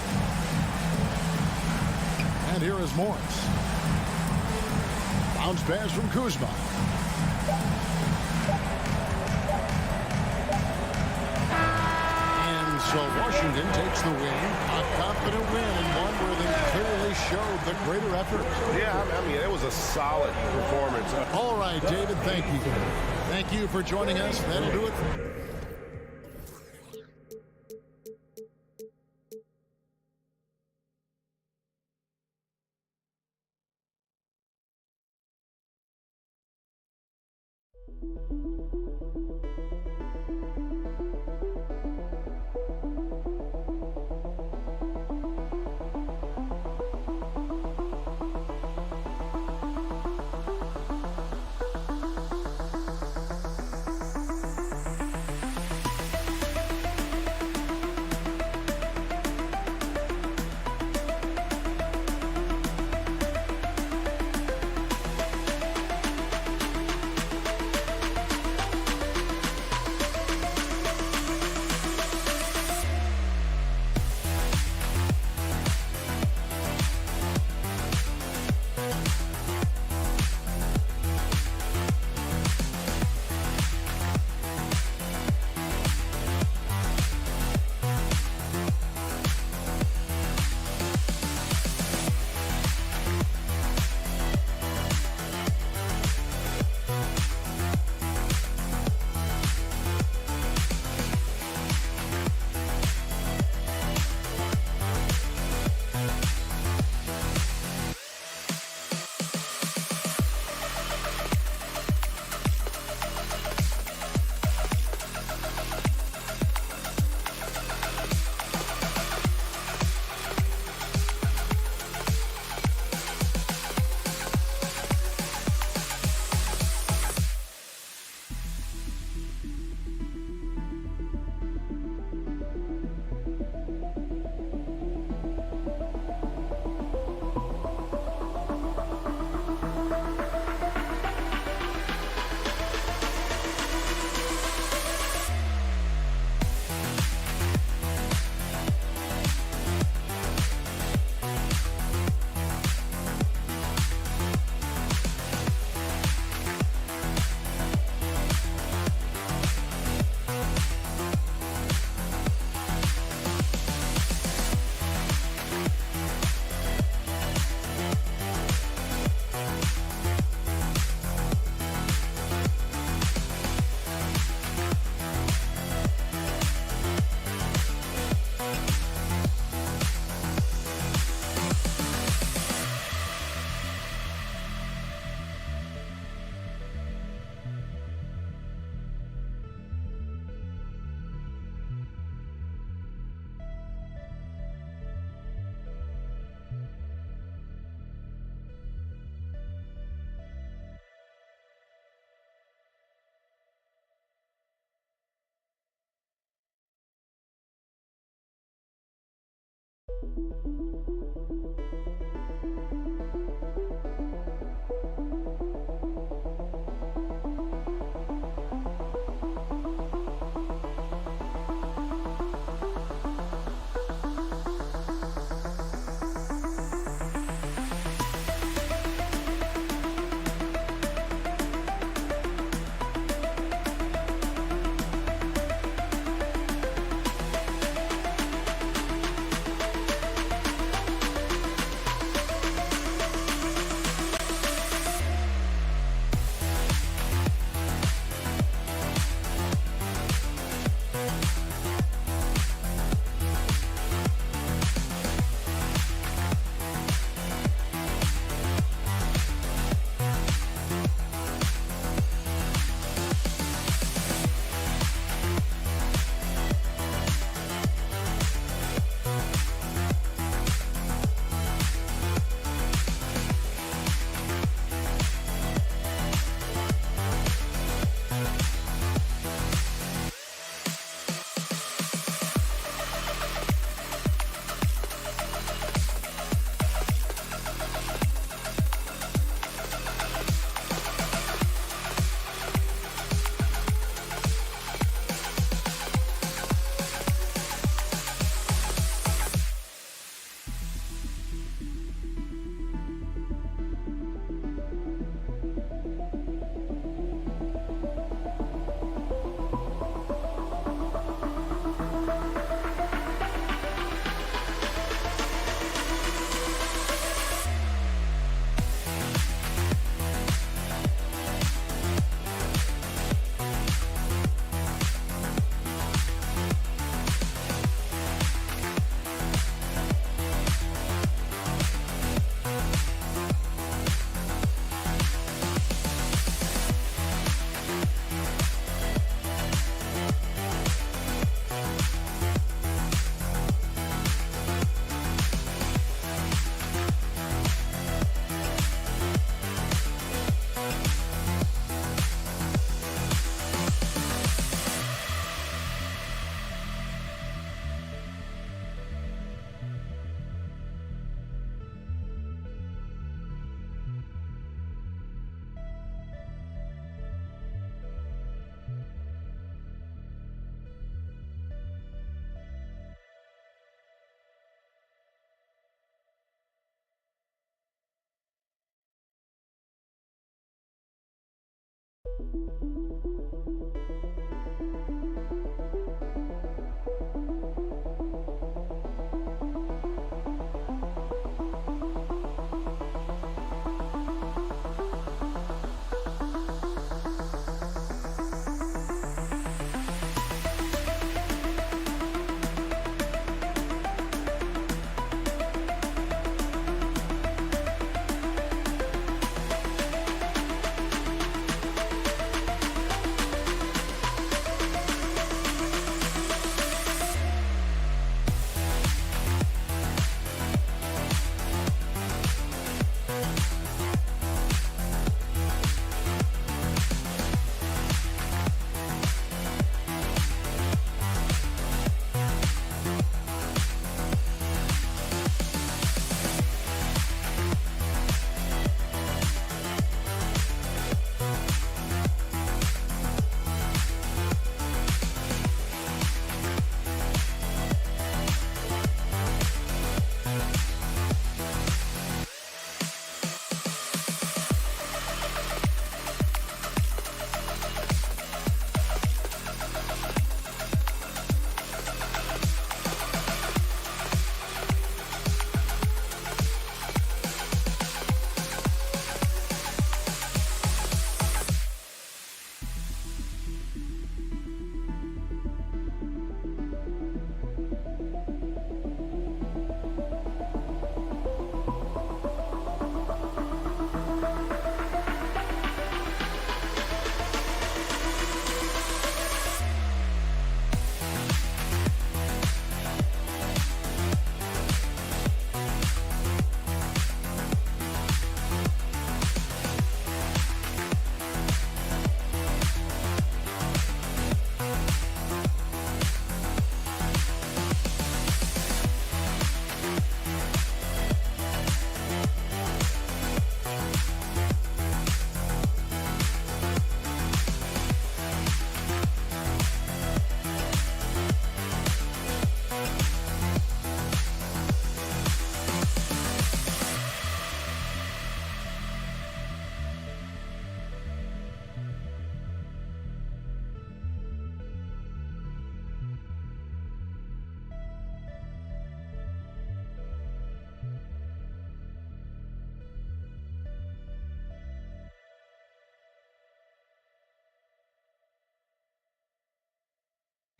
And here is Morris. Bounce pass from Kuzma. And so Washington takes the win. A confident win, and one where they clearly showed the greater effort. Yeah, I mean, it was a solid performance. All right, David, thank you. Thank you for joining us. That'll do it.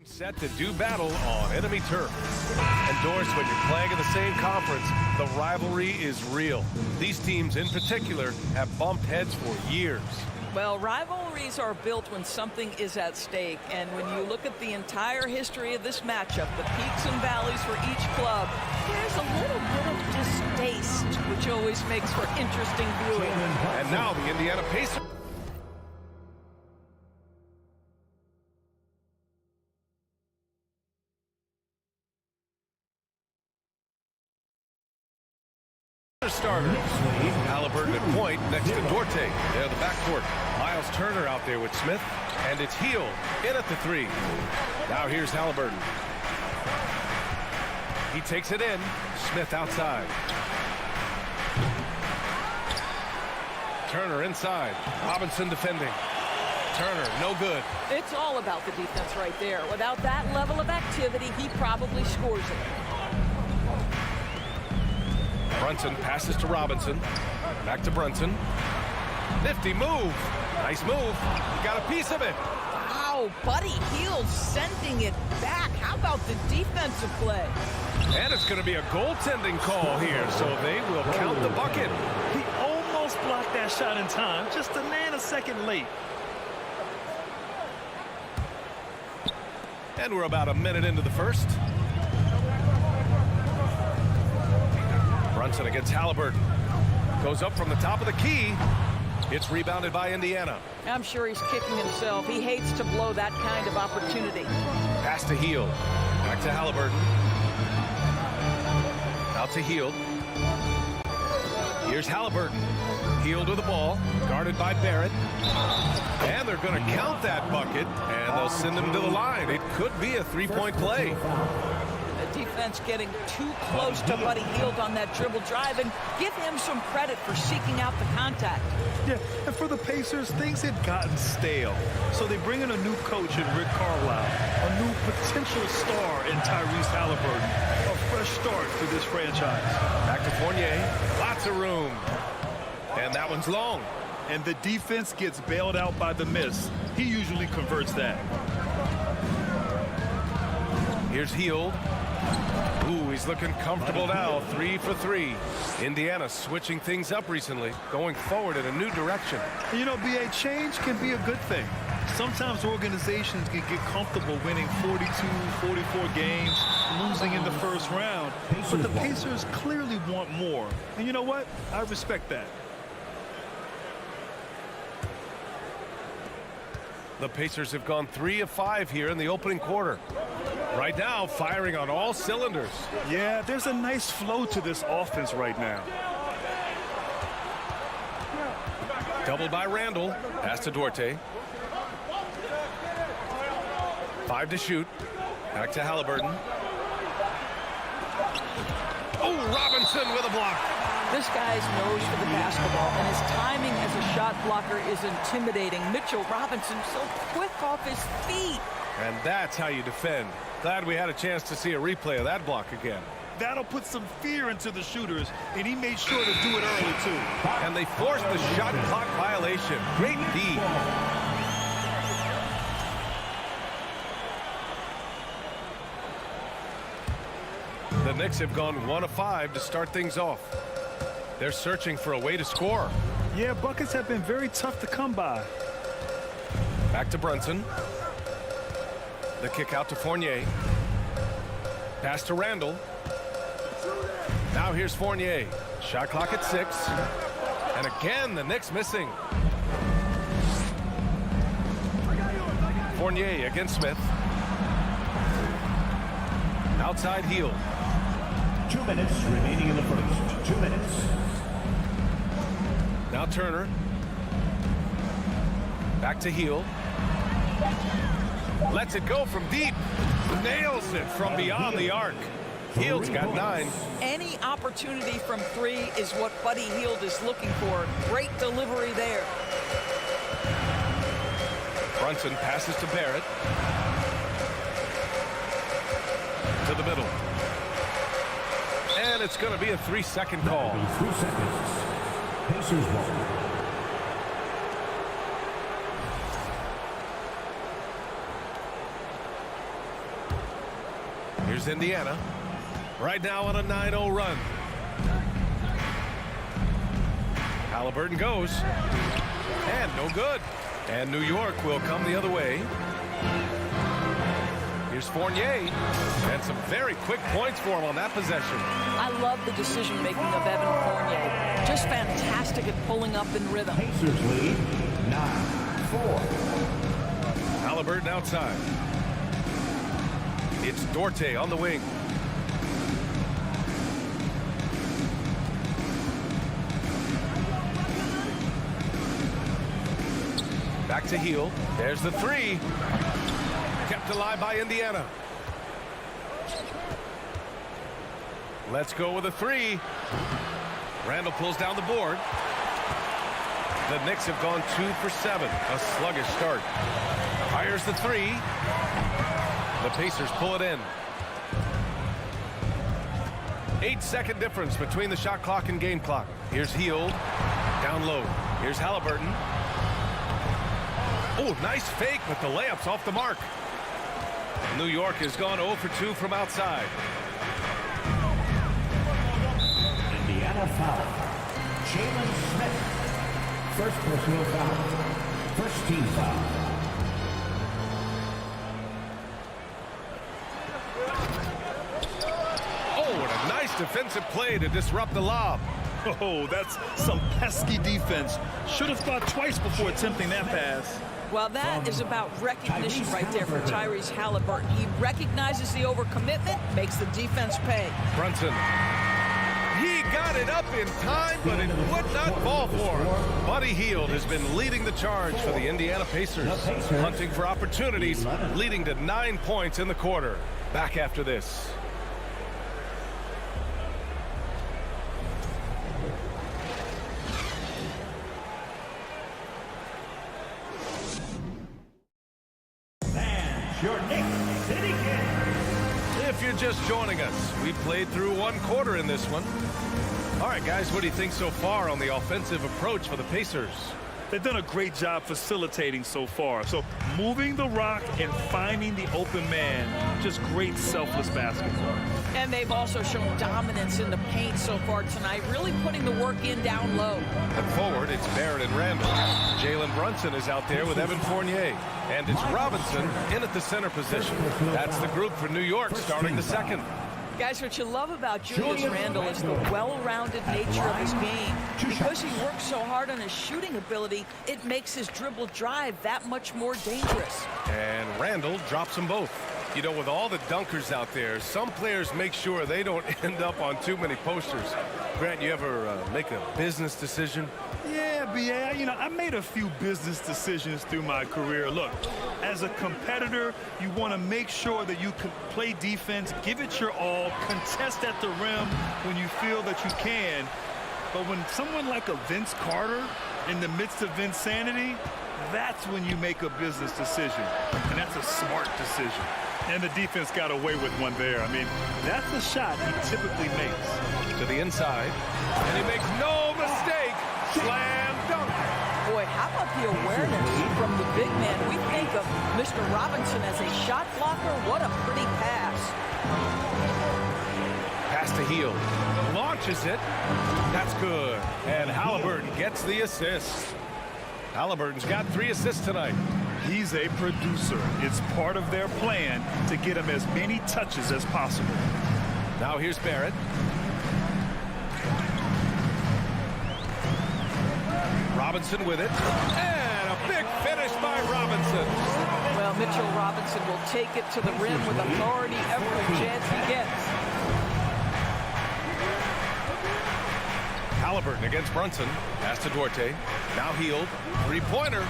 Set to do battle on enemy turf. Endorsed when you're playing in the same conference, the rivalry is real. These teams in particular have bumped heads for years. Well, rivalries are built when something is at stake, and when you look at the entire history of this matchup, the peaks and valleys for each club, there's a little bit of distaste, which always makes for interesting viewing. And now the Indiana Pacers starters. Halliburton at point next to Duarte. They're the backcourt. Miles Turner out there with Smith. And it's Hield in at the three. Now here's Halliburton. He takes it in. Smith outside. Turner inside. Robinson defending. Turner, no good. It's all about the defense right there. Without that level of activity, he probably scores it. Brunson passes to Robinson. Back to Brunson. Nifty move. Nice move. Got a piece of it. Wow, Buddy Hield sending it back. How about the defensive play? And it's going to be a goaltending call here, so they will count the bucket. He almost blocked that shot in time, just a nanosecond late. And we're about a minute into the first. Brunson against Halliburton. Goes up from the top of the key. It's rebounded by Indiana. I'm sure he's kicking himself. He hates to blow that kind of opportunity. Pass to Hield. Back to Halliburton. Out to Hield. Here's Halliburton. Hield with the ball. Guarded by Barrett. And they're going to count that bucket. And they'll send him to the line. It could be a three-point play. Defense getting too close to Buddy Hield on that dribble drive, and give him some credit for seeking out the contact. Yeah, and for the Pacers, things had gotten stale. So they bring in a new coach in Rick Carlisle, a new potential star in Tyrese Halliburton. A fresh start for this franchise. Back to Fournier. Lots of room. And that one's long. And the defense gets bailed out by the miss. He usually converts that. Here's Hield. Ooh, he's looking comfortable now. 3 for 3. Indiana switching things up recently, going forward in a new direction. You know, BA, change can be a good thing. Sometimes organizations can get comfortable winning 42, 44 games, losing in the first round. But the Pacers clearly want more. And you know what? I respect that. The Pacers have gone 3 of 5 here in the opening quarter. Right now, firing on all cylinders. Yeah, there's a nice flow to this offense right now. Doubled by Randall. Pass to Duarte. 5 to shoot. Back to Halliburton. Oh, Robinson with a block. This guy's nose for the basketball, and his timing as a shot blocker is intimidating. Mitchell Robinson so quick off his feet. And that's how you defend. Glad we had a chance to see a replay of that block again. That'll put some fear into the shooters, and he made sure to do it early, too. And they forced the shot clock violation. Great D. The Knicks have gone 1 of 5 to start things off. They're searching for a way to score. Yeah, buckets have been very tough to come by. Back to Brunson. The kick out to Fournier. Pass to Randall. Now here's Fournier. Shot clock at 6. And again, the Knicks missing. Fournier against Smith. Outside Hield. 2 minutes remaining in the first. 2 minutes. Now Turner. Back to Hield. Lets it go from deep. Nails it from beyond the arc. Hield's got 9. Any opportunity from 3 is what Buddy Hield is looking for. Great delivery there. Brunson passes to Barrett. To the middle. And it's going to be a 3-second call. 3 seconds. Pacers ball. Here's Indiana. Right now on a 9-0 run. Halliburton goes. And no good. And New York will come the other way. Here's Fournier. And some very quick points for him on that possession. I love the decision-making of Evan Fournier. Just fantastic at pulling up in rhythm. Pacers lead 9-4. Halliburton outside. It's Duarte on the wing. Back to Heel. There's the three. Kept alive by Indiana. Let's go with a three. Randall pulls down the board. The Knicks have gone 2 for 7. A sluggish start. Fires the three. The Pacers pull it in. 8-second difference between the shot clock and game clock. Here's Heel. Down low. Here's Halliburton. Oh, nice fake, but the layup's off the mark. New York has gone 0 for 2 from outside. Indiana foul. Jalen Smith. First personal foul. First team foul. Oh, and a nice defensive play to disrupt the lob. Oh, that's some pesky defense. Should have thought twice before attempting that pass. Well, that is about recognition right there for Tyrese Halliburton. He recognizes the overcommitment, makes the defense pay. Brunson. He got it up in time, but it would not fall for him. Buddy Hield has been leading the charge for the Indiana Pacers. Hunting for opportunities, leading to 9 points in the quarter. Back after this. Your Knicks City Kings. If you're just joining us, we played through 1 quarter in this one. All right, guys, what do you think so far on the offensive approach for the Pacers? They've done a great job facilitating so far. So moving the rock and finding the open man, just great selfless basketball. And they've also shown dominance in the paint so far tonight, really putting the work in down low. And forward, it's Barrett and Randall. Jalen Brunson is out there with Evan Fournier. And it's Robinson in at the center position. That's the group for New York starting the second. Guys, what you love about Julius Randle is the well-rounded nature of his game. Because he works so hard on his shooting ability, it makes his dribble drive that much more dangerous. And Randall drops them both. You know, with all the dunkers out there, some players make sure they don't end up on too many posters. Grant, you ever make a business decision? Yeah, B.A., you know, I made a few business decisions through my career. Look, as a competitor, you want to make sure that you can play defense, give it your all, contest at the rim when you feel that you can. But when someone like a Vince Carter in the midst of insanity, that's when you make a business decision. And that's a smart decision. And the defense got away with one there. I mean, that's the shot he typically makes. To the inside. And he makes no mistake. Slam dunk. Boy, how about the awareness from the big man? We think of Mr. Robinson as a shot blocker. What a pretty pass. Pass to Hield. Launches it. That's good. And Halliburton gets the assist. Halliburton's got 3 assists tonight. He's a producer. It's part of their plan to get him as many touches as possible. Now here's Barrett. Robinson with it. And a big finish by Robinson. Well, Mitchell Robinson will take it to the rim with authority every chance he gets. Halliburton against Brunson. Pass to Duarte. Now Hield. 3-pointer.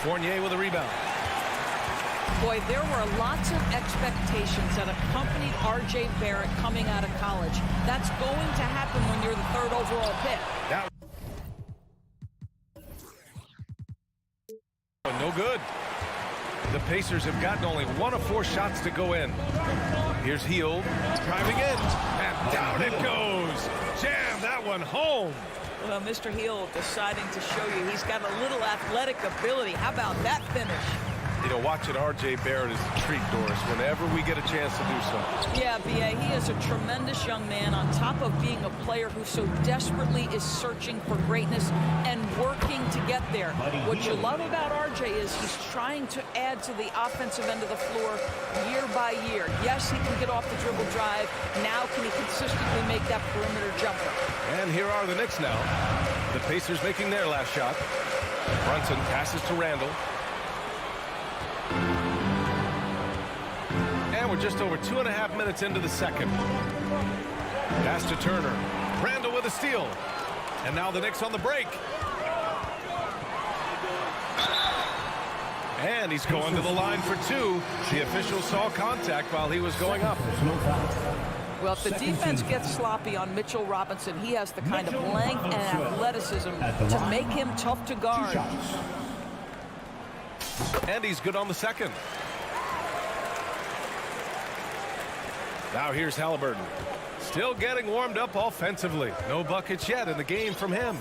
Fournier with a rebound. Boy, there were lots of expectations that accompanied R.J. Barrett coming out of college. That's going to happen when you're the 3rd overall pick. No good. The Pacers have gotten only 1 of 4 shots to go in. Here's Hield driving in, and down it goes. Jam that one home. Well, Mr. Hield deciding to show you he's got a little athletic ability. How about that finish? You know, watching R.J. Barrett is a treat, Doris, whenever we get a chance to do so. Yeah, B.A., he is a tremendous young man on top of being a player who so desperately is searching for greatness and working to get there. What you love about R.J. is he's trying to add to the offensive end of the floor year by year. Yes, he can get off the dribble drive. Now can he consistently make that perimeter jumper? And here are the Knicks now. The Pacers making their last shot. Brunson passes to Randall. And we're just over 2.5 minutes into the second. Pass to Turner. Randall with a steal. And now the Knicks on the break. And he's going to the line for two. The official saw contact while he was going up. Well, if the defense gets sloppy on Mitchell Robinson, he has the kind of length and athleticism to make him tough to guard. And he's good on the second. Now here's Halliburton. Still getting warmed up offensively. No buckets yet in the game from him.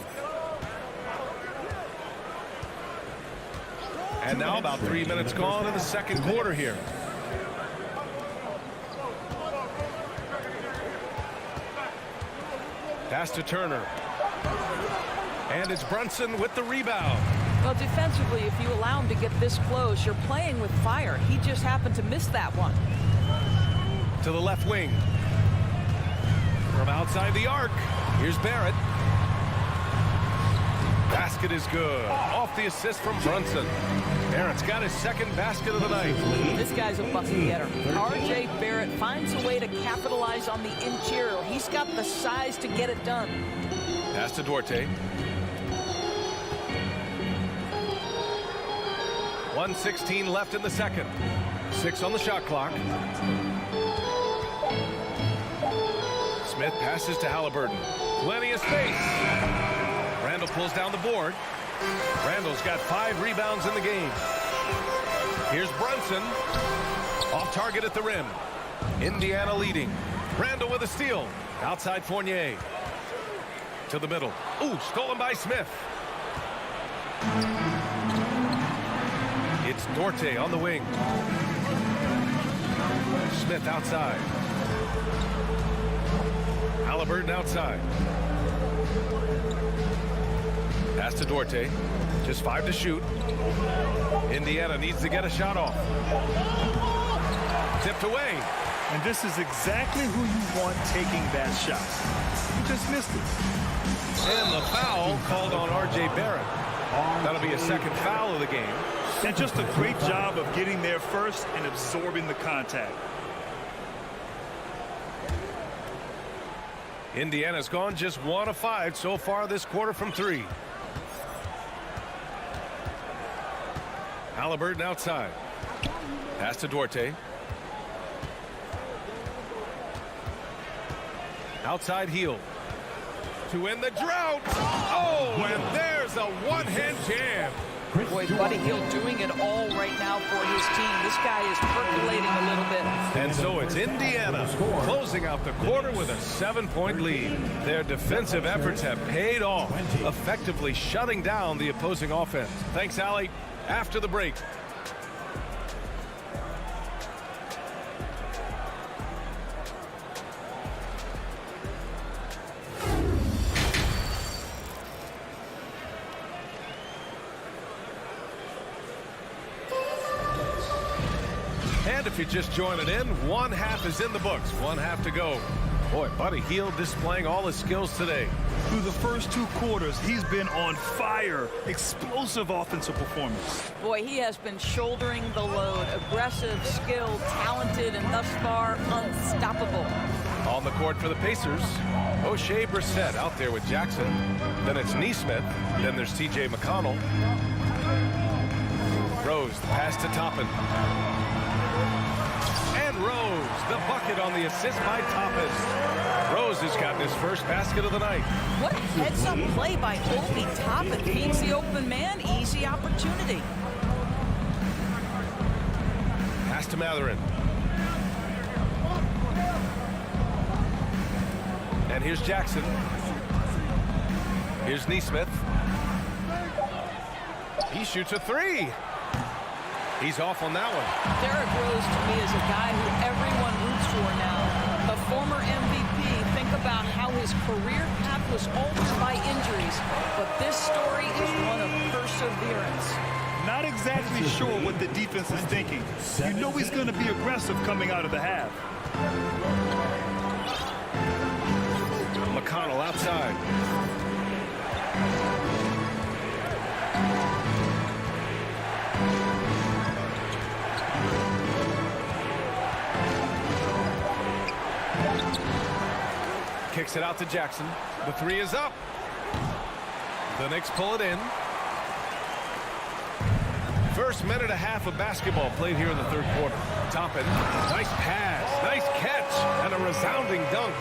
And now about 3 minutes gone in the second quarter here. Pass to Turner. And it's Brunson with the rebound. Well, defensively, if you allow him to get this close, you're playing with fire. He just happened to miss that one. To the left wing. From outside the arc, here's Barrett. Basket is good. Off the assist from Brunson. Barrett's got his second basket of the night. This guy's a bucket getter. R.J. Barrett finds a way to capitalize on the interior. He's got the size to get it done. Pass to Duarte. 1:16 left in the second. 6 on the shot clock. Smith passes to Halliburton. Plenty of space. Randall pulls down the board. Randall's got 5 rebounds in the game. Here's Brunson. Off target at the rim. Indiana leading. Randall with a steal. Outside Fournier. To the middle. Ooh, stolen by Smith. It's Duarte on the wing. Smith outside. Halliburton outside. Pass to Duarte. Just 5 to shoot. Indiana needs to get a shot off. Tipped away. And this is exactly who you want taking that shot. He just missed it. And the foul called on R.J. Barrett. That'll be a second foul of the game. And just a great job of getting there first and absorbing the contact. Indiana's gone just 1 of 5 so far this quarter from 3. Halliburton outside. Pass to Duarte. Outside heel. To end the drought. Oh, and there's a one-hand jam. Boy, Buddy Hield doing it all right now for his team. This guy is percolating a little bit. And so it's Indiana closing out the quarter with a 7-point lead. Their defensive efforts have paid off, effectively shutting down the opposing offense. Thanks, Allie. After the break. And if you're just joining in, 1 half is in the books. 1 half to go. Boy, Buddy Hield displaying all his skills today. Through the first 2 quarters, he's been on fire. Explosive offensive performance. Boy, he has been shouldering the load. Aggressive, skilled, talented, and thus far unstoppable. On the court for the Pacers, O'Shea Brissett out there with Jackson. Then it's Nesmith. Then there's T.J. McConnell. Rose, the pass to Toppin. And Rose, the bucket on the assist by Toppin. Rose has gotten his first basket of the night. What a heads-up play by Obi Toppin. Feeds the open man, easy opportunity. Pass to Matherin. And here's Jackson. Here's Nesmith. He shoots a 3. He's off on that one. Derrick Rose, to me, is a guy who everyone roots for now. The former MVP, think about how his career path was altered by injuries. But this story is one of perseverance. Not exactly sure what the defense is thinking. You know he's going to be aggressive coming out of the half. McConnell outside. Kicks it out to Jackson. The three is up. The Knicks pull it in. First minute and a half of basketball played here in the third quarter. Toppin, nice pass, nice catch, and a resounding dunk.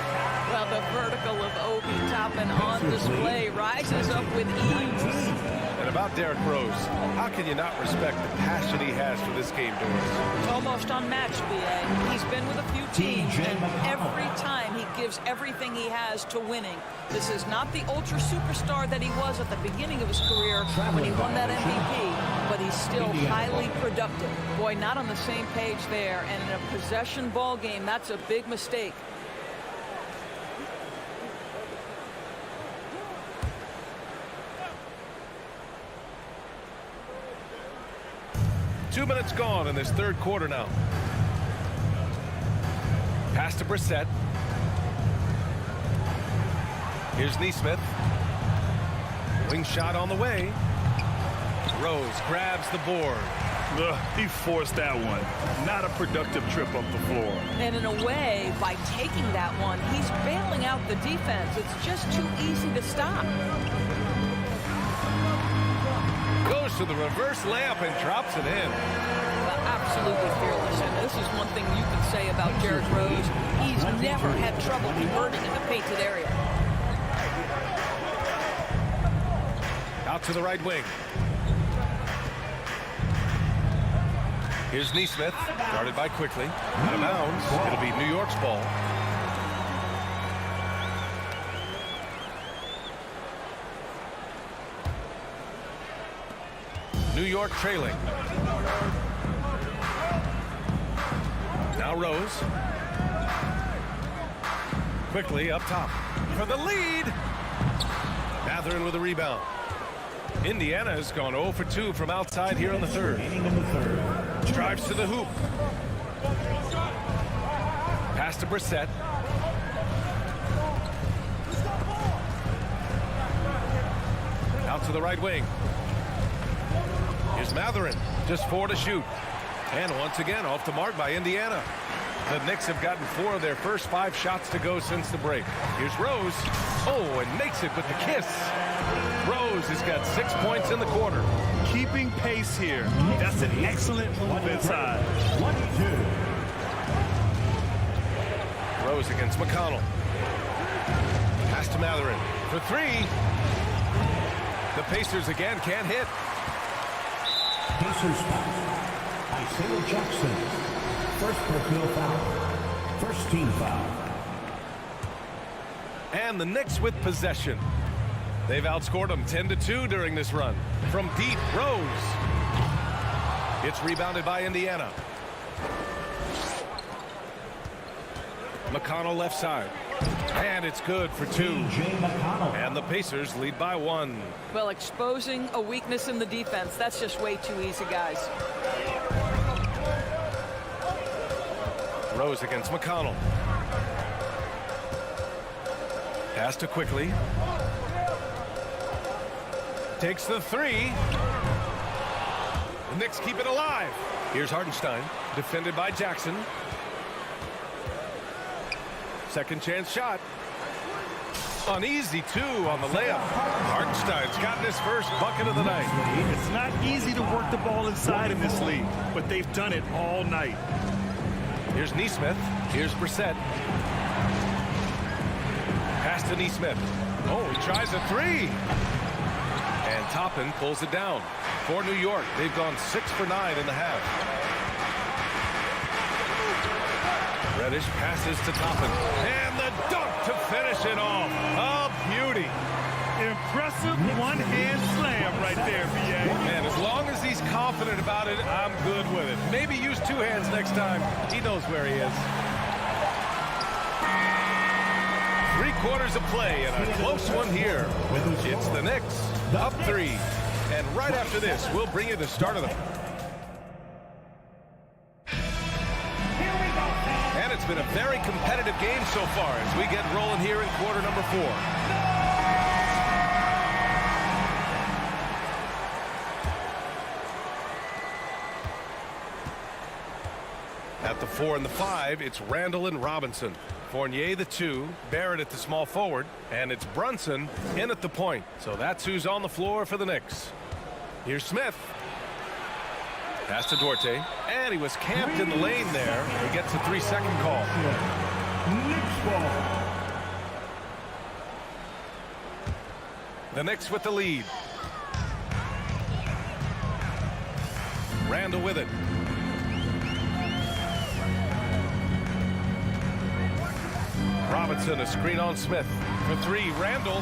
Well, the vertical of Obi Toppin on display rises up with ease. And about Derrick Rose, how can you not respect the passion he has for this game, Doris? It's almost unmatched, B.A. He's been with a few teams, and every time he gives everything he has to winning. This is not the ultra superstar that he was at the beginning of his career when he won that MVP, but he's still highly productive. Boy, not on the same page there, and in a possession ball game, that's a big mistake. Two minutes gone in this third quarter now. Pass to Brissett. Here's Nesmith. Wing shot on the way. Rose grabs the board. He forced that one. Not a productive trip up the floor. And in a way, by taking that one, he's bailing out the defense. It's just too easy to stop. Goes to the reverse layup and drops it in. Absolutely fearless. And this is one thing you can say about Derrick Rose. He's never had trouble converting in the painted area. Out to the right wing. Here's Nesmith, guarded by Quickly. Out of bounds. It'll be New York's ball. New York trailing. Now Rose. Quickly up top for the lead. Mathurin with a rebound. Indiana has gone 0 for 2 from outside here in the third. Drives to the hoop. Pass to Brissett. Out to the right wing. Here's Mathurin. Just 4 to shoot. And once again off the mark by Indiana. The Knicks have gotten 4 of their first 5 shots to go since the break. Here's Rose. Oh, and makes it with the kiss. Rose has got 6 points in the quarter. Keeping pace here. That's an excellent move inside. Rose against McConnell. Pass to Mathurin for 3. The Pacers again can't hit. Pacers foul. Isaiah Jackson. First personal foul. First team foul. And the Knicks with possession. They've outscored them 10-2 during this run. From deep, Rose. It's rebounded by Indiana. McConnell left side. And it's good for 2. And the Pacers lead by 1. Well, exposing a weakness in the defense, that's just way too easy, guys. Rose against McConnell. Pass to Quickly. Takes the 3. The Knicks keep it alive. Here's Hartenstein, defended by Jackson. Second chance shot. Uneasy, too, on the layup. Hartenstein's gotten his first bucket of the night. It's not easy to work the ball inside in this league, but they've done it all night. Here's Nesmith. Here's Brissett. Pass to Nesmith. Oh, he tries a 3. And Toppin pulls it down. For New York, they've gone 6 for 9 in the half. Reddish passes to Toppin. And the dunk to finish it off. A beauty. Impressive Massive one-hand slam right there, B.A. Man, as long as he's confident about it, I'm good with it. Maybe use two hands next time. He knows where he is. 3/4 of play and a close one here. It's the Knicks up 3. And right after this, we'll bring you the start of the... And it's been a very competitive game so far as we get rolling here in quarter number 4. At the 4 and the 5, it's Randall and Robinson. Fournier the 2, Barrett at the small forward, and it's Brunson in at the point. So that's who's on the floor for the Knicks. Here's Smith. Pass to Duarte, and he was camped in the lane there. He gets a 3-second call. Knicks ball. The Knicks with the lead. Randall with it. Robinson, a screen on Smith. For 3, Randall.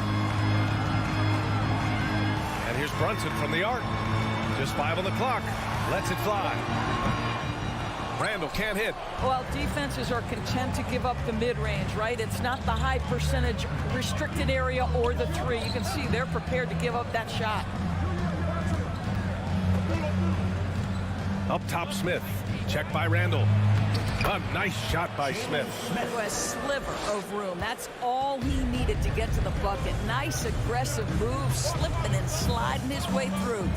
And here's Brunson from the arc. Just 5 on the clock. Lets it fly. Randall can't hit. Well, defenses are content to give up the mid-range, right? It's not the high percentage restricted area or the 3. You can see they're prepared to give up that shot. Up top, Smith. Check by Randall. A nice shot by Smith. A sliver of room. That's all he needed to get to the bucket. Nice aggressive move, slipping and sliding his way through.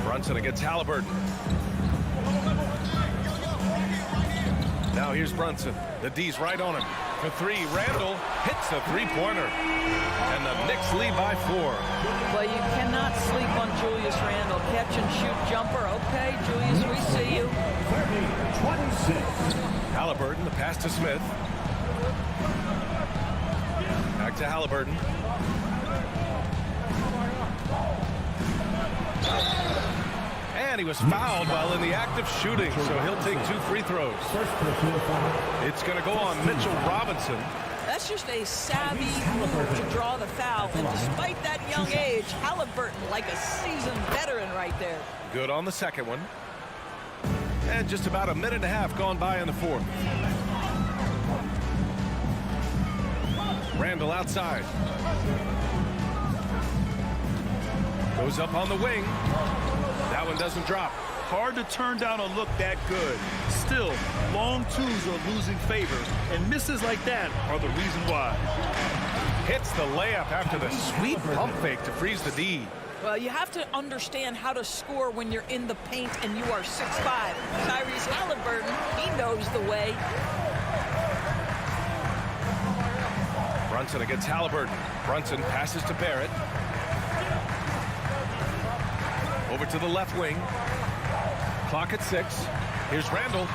Brunson against Halliburton. Now here's Brunson. The D's right on him. For 3, Randall hits a 3-pointer. And the Knicks lead by 4. Well, you cannot sleep on Julius Randall. Catch and shoot jumper. Okay, Julius, we see you. 30-26. Halliburton, the pass to Smith. Back to Halliburton. And he was fouled while in the act of shooting, so he'll take 2 free throws. It's going to go on Mitchell Robinson. That's just a savvy move to draw the foul. And despite that young age, Halliburton like a seasoned veteran right there. Good on the second one. And just about a minute and a half gone by in the 4th. Randall outside. Goes up on the wing. That one doesn't drop. Hard to turn down a look that good. Still, long twos are losing favor, and misses like that are the reason why. Hits the layup after the sweet pump fake to freeze the D. Well, you have to understand how to score when you're in the paint and you are 6'5". Tyrese Halliburton, he knows the way. Brunson against Halliburton. Brunson passes to Barrett. Over to the left wing. Clock at 6. Here's Randall.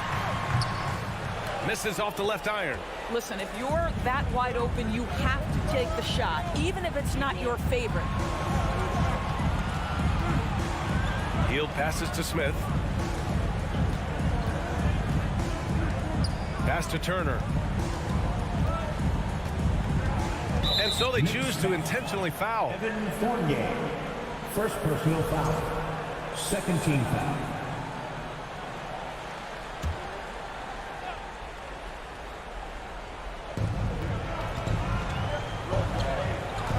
Misses off the left iron. Listen, if you're that wide open, you have to take the shot, even if it's not your favorite. Hield passes to Smith. Pass to Turner. And so they choose to intentionally foul. Evan Fournier. First personal foul. Second team foul.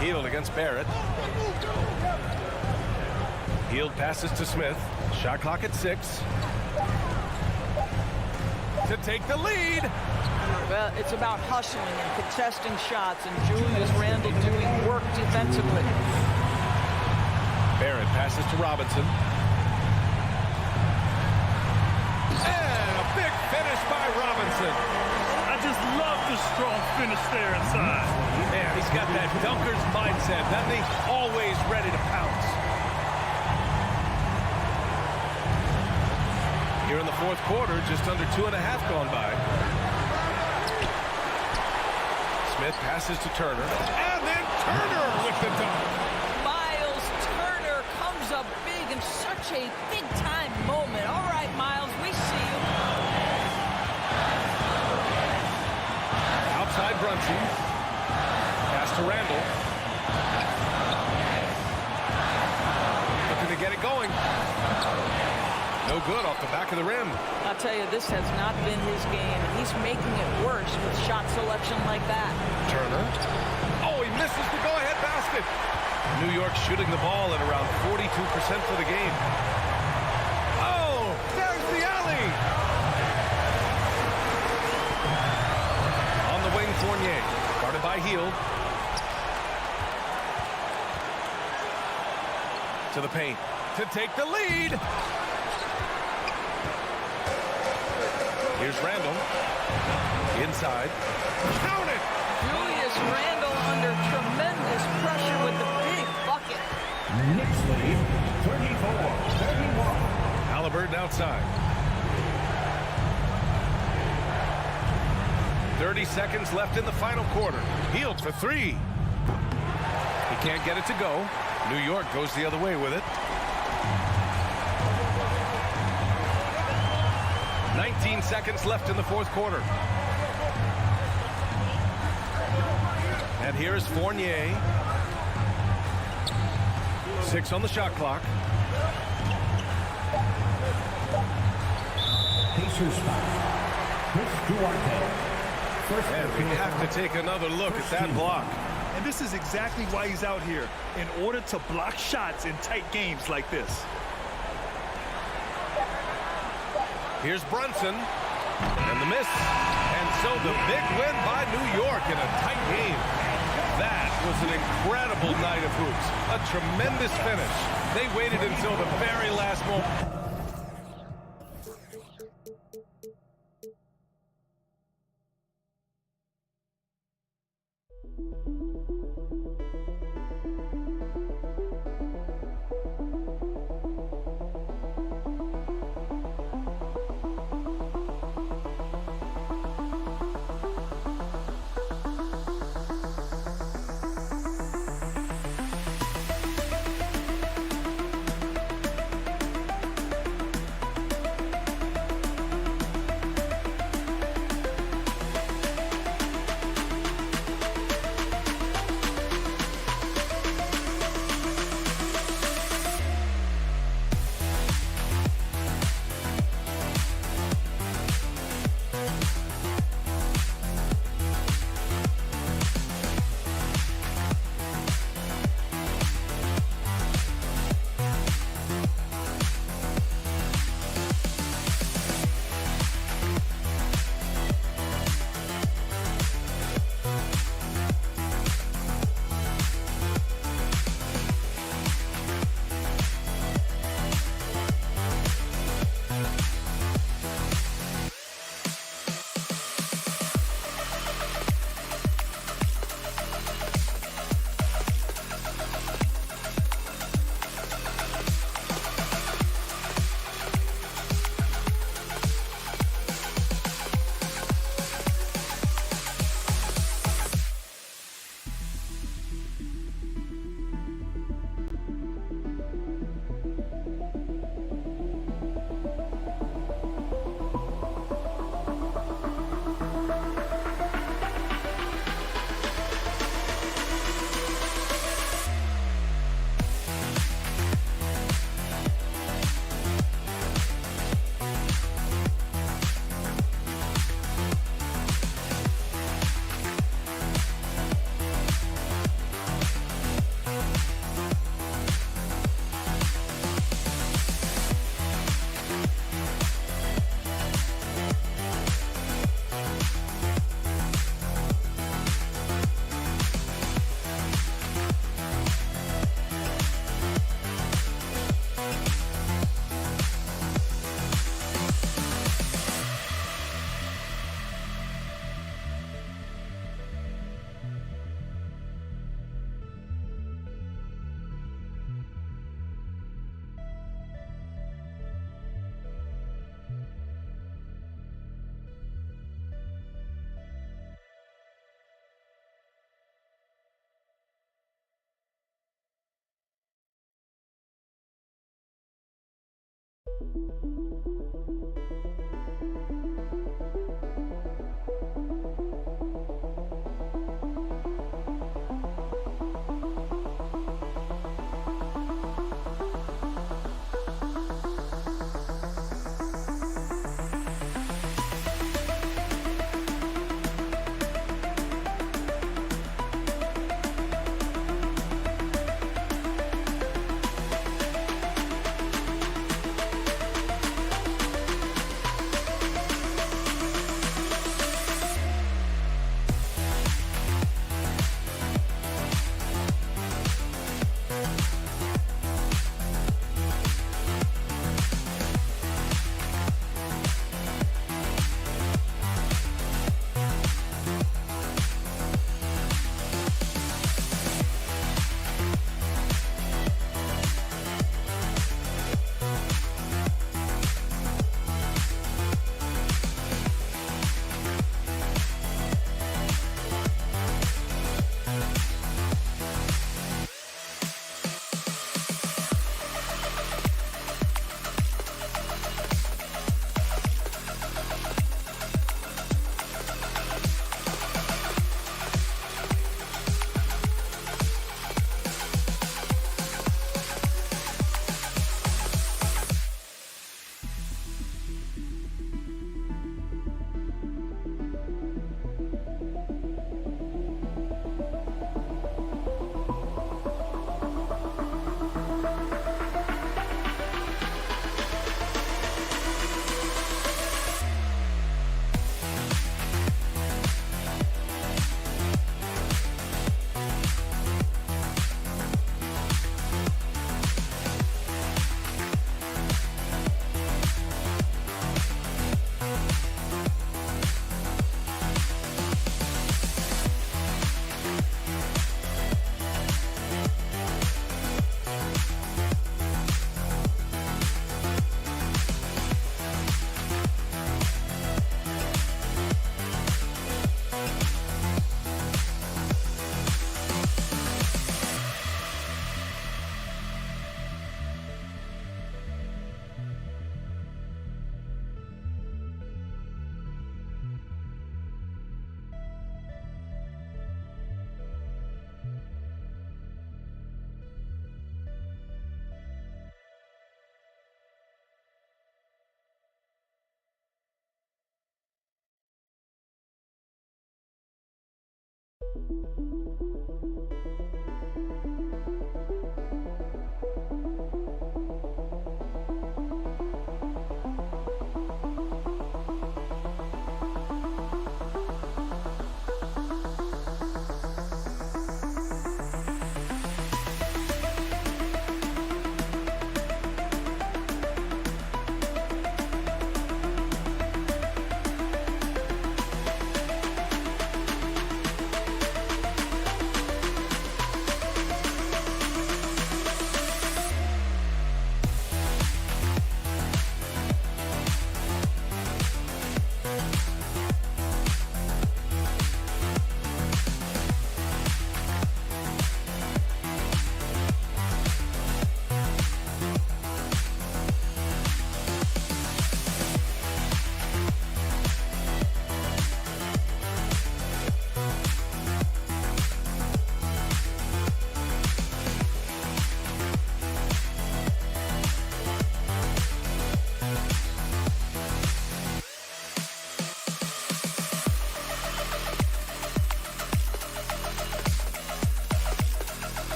Hield against Barrett. Hield passes to Smith. Shot clock at 6. To take the lead. Well, it's about hustling and contesting shots, and Julius Randall doing work defensively. Barrett passes to Robinson. And a big finish by Robinson. I just love the strong finish there inside. Man, he's got that dunker's mindset, doesn't he? Always ready to pounce. Here in the 4th quarter, just under 2.5 gone by. Smith passes to Turner. And then Turner with the dunk. Miles Turner comes up big in such a big-time moment. All right, Miles, we see you. Outside Brunson. to Randall. Looking to get it going. No good off the back of the rim. I'll tell you, this has not been his game. He's making it worse with shot selection like that. Turner. Oh, he misses the go-ahead basket. New York shooting the ball at around 42% for the game. Oh, there's the alley. On the wing, Fournier. Guarded by Hield. To the paint. To take the lead. Here's Randall. Inside. Count it! Julius Randle under tremendous pressure with the big bucket. Knicks lead 34-31. Halliburton outside. 30 seconds left in the final quarter. Hield for three. He can't get it to go. New York goes the other way with it. 19 seconds left in the fourth quarter. And here's Fournier. 6 on the shot clock. Pacers foul. Chris Duarte. And we have to take another look at that block. And this is exactly why he's out here, in order to block shots in tight games like this. Here's Brunson. And the miss. And so the big win by New York in a tight game. That was an incredible night of hoops. A tremendous finish. They waited until the very last moment.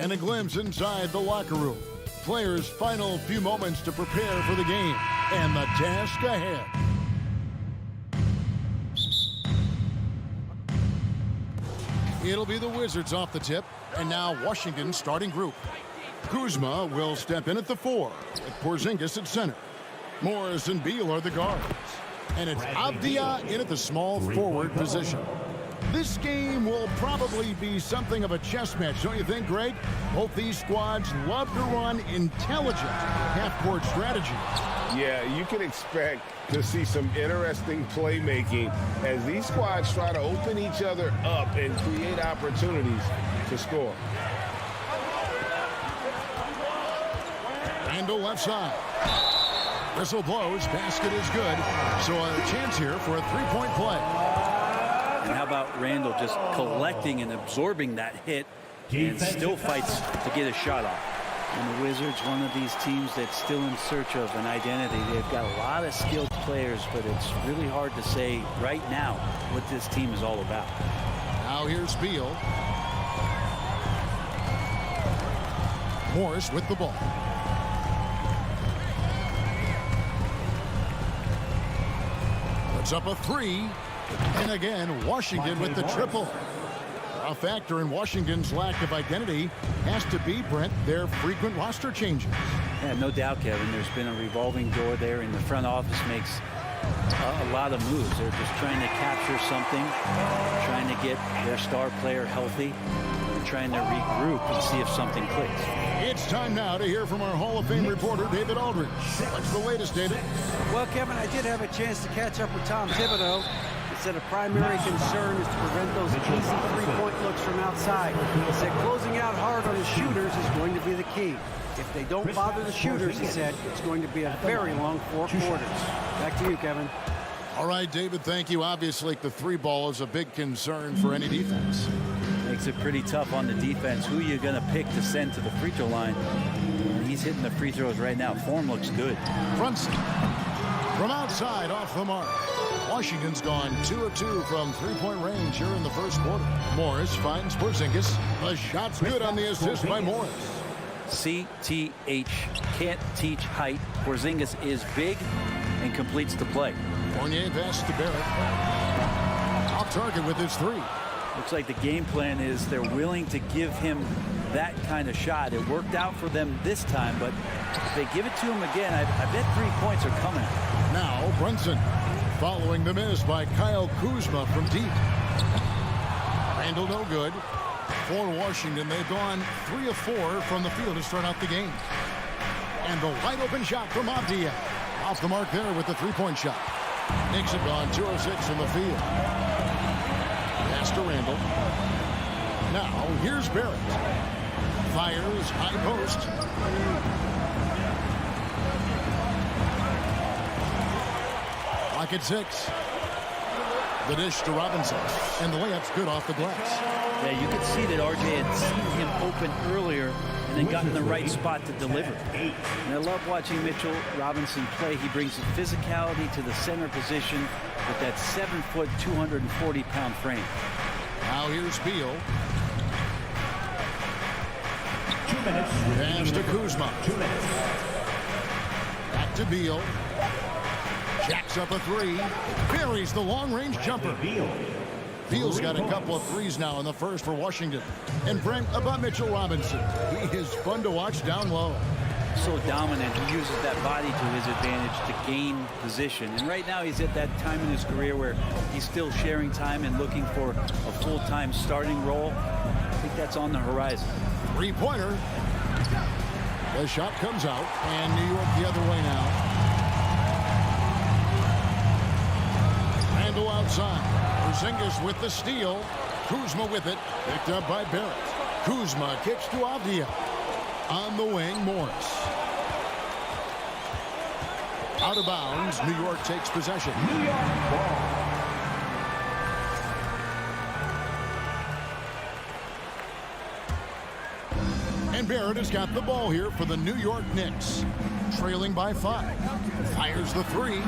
And a glimpse inside the locker room. Players' final few moments to prepare for the game and the task ahead. It'll be the Wizards off the tip, and now Washington's starting group. Kuzma will step in at the 4, with Porzingis at center. Morris and Beal are the guards. And it's Avdia in at the small forward position. This game will probably be something of a chess match, don't you think, Greg? Both these squads love to run intelligent half-court strategy. Yeah, you can expect to see some interesting playmaking as these squads try to open each other up and create opportunities to score. Randall left side. Whistle blows, basket is good. So a chance here for a three-point play. And how about Randall just collecting and absorbing that hit and still fights to get a shot off. And the Wizards, one of these teams that's still in search of an identity. They've got a lot of skilled players, but it's really hard to say right now what this team is all about. Now here's Beal. Morris with the ball. Puts up a 3. And again, Washington with the triple. A factor in Washington's lack of identity has to be, Brent, their frequent roster changes. Yeah, no doubt, Kevin. There's been a revolving door there, and the front office makes a lot of moves. They're just trying to capture something, trying to get their star player healthy, and trying to regroup and see if something clicks. It's time now to hear from our Hall of Fame reporter, David Aldridge. What's the latest, David? Well, Kevin, I did have a chance to catch up with Tom Thibodeau. He said a primary concern is to prevent those easy three-point looks from outside. He said closing out hard on the shooters is going to be the key. If they don't bother the shooters, he said, it's going to be a very long 4 quarters. Back to you, Kevin. All right, David, thank you. Obviously, the three ball is a big concern for any defense. Makes it pretty tough on the defense. Who are you going to pick to send to the free throw line? He's hitting the free throws right now. Form looks good. Brunson from outside off the mark. Washington's gone 2 of 2 from three-point range here in the first quarter. Morris finds Porzingis. The shot's good on the assist by Morris. CTH, can't teach height. Porzingis is big and completes the play. Fournier pass to Barrett. Off target with his three. Looks like the game plan is they're willing to give him that kind of shot. It worked out for them this time, but if they give it to him again, I bet 3 points are coming. Now Brunson following the miss by Kyle Kuzma from deep. Randall no good. For Washington, they've gone 3 of 4 from the field to start out the game. And the wide open shot from Avdia. Off the mark there with the three-point shot. Knicks have gone 2 of 6 from the field. Pass to Randall. Now here's Barrett. Fires high post. Clock at 6. The dish to Robinson. And the layup's good off the glass. Yeah, you could see that RJ had seen him open earlier and then got in the right spot to deliver. And I love watching Mitchell Robinson play. He brings the physicality to the center position with that 7-foot, 240-pound frame. Now here's Beal. 2 minutes. Pass to Kuzma. 2 minutes. Back to Beal. Jacks up a three. Buries the long-range jumper. Beal's got a couple of threes now in the first for Washington. And Brent, about Mitchell Robinson. He is fun to watch down low. So dominant. He uses that body to his advantage to gain position. And right now he's at that time in his career where he's still sharing time and looking for a full-time starting role. I think that's on the horizon. Three-pointer. The shot comes out, and New York the other way now. Randall outside. Porzingis with the steal. Kuzma with it. Picked up by Barrett. Kuzma kicks to Avdia. On the wing, Morris. Out of bounds. New York takes possession. New York ball. And Barrett has got the ball here for the New York Knicks. Trailing by 5. Fires the three.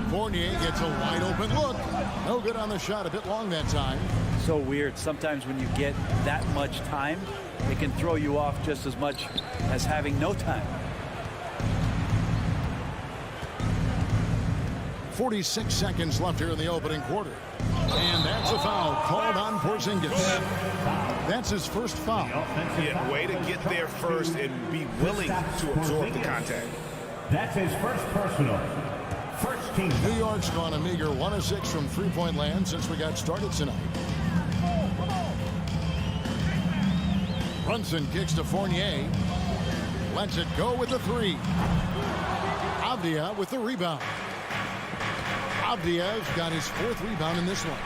Fournier gets a wide open look. No good on the shot. A bit long that time. So weird. Sometimes when you get that much time, it can throw you off just as much as having no time. 46 seconds left here in the opening quarter. And that's a foul called on Porzingis. That's his first foul. Yeah, way to get there first and be willing to absorb the contact. That's his first personal. First team. New York's gone a meager 1 of 6 from three-point land since we got started tonight. Brunson kicks to Fournier. Lets it go with the three. Avdia with the rebound. Avdia's got his 4th rebound in this one.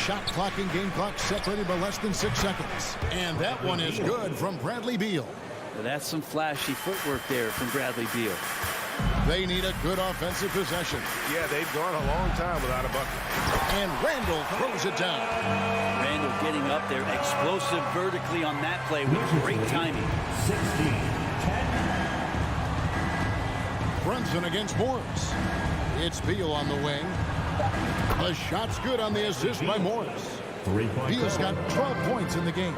Shot clock and game clock separated by less than 6 seconds. And that one is good from Bradley Beal. Well, that's some flashy footwork there from Bradley Beal. They need a good offensive possession. Yeah, they've gone a long time without a bucket. And Randall throws it down. Randall getting up there, explosive vertically on that play with great timing. 16-10. Brunson against Morris. It's Beal on the wing. The shot's good on the assist by Morris. Beal's got 12 points in the game.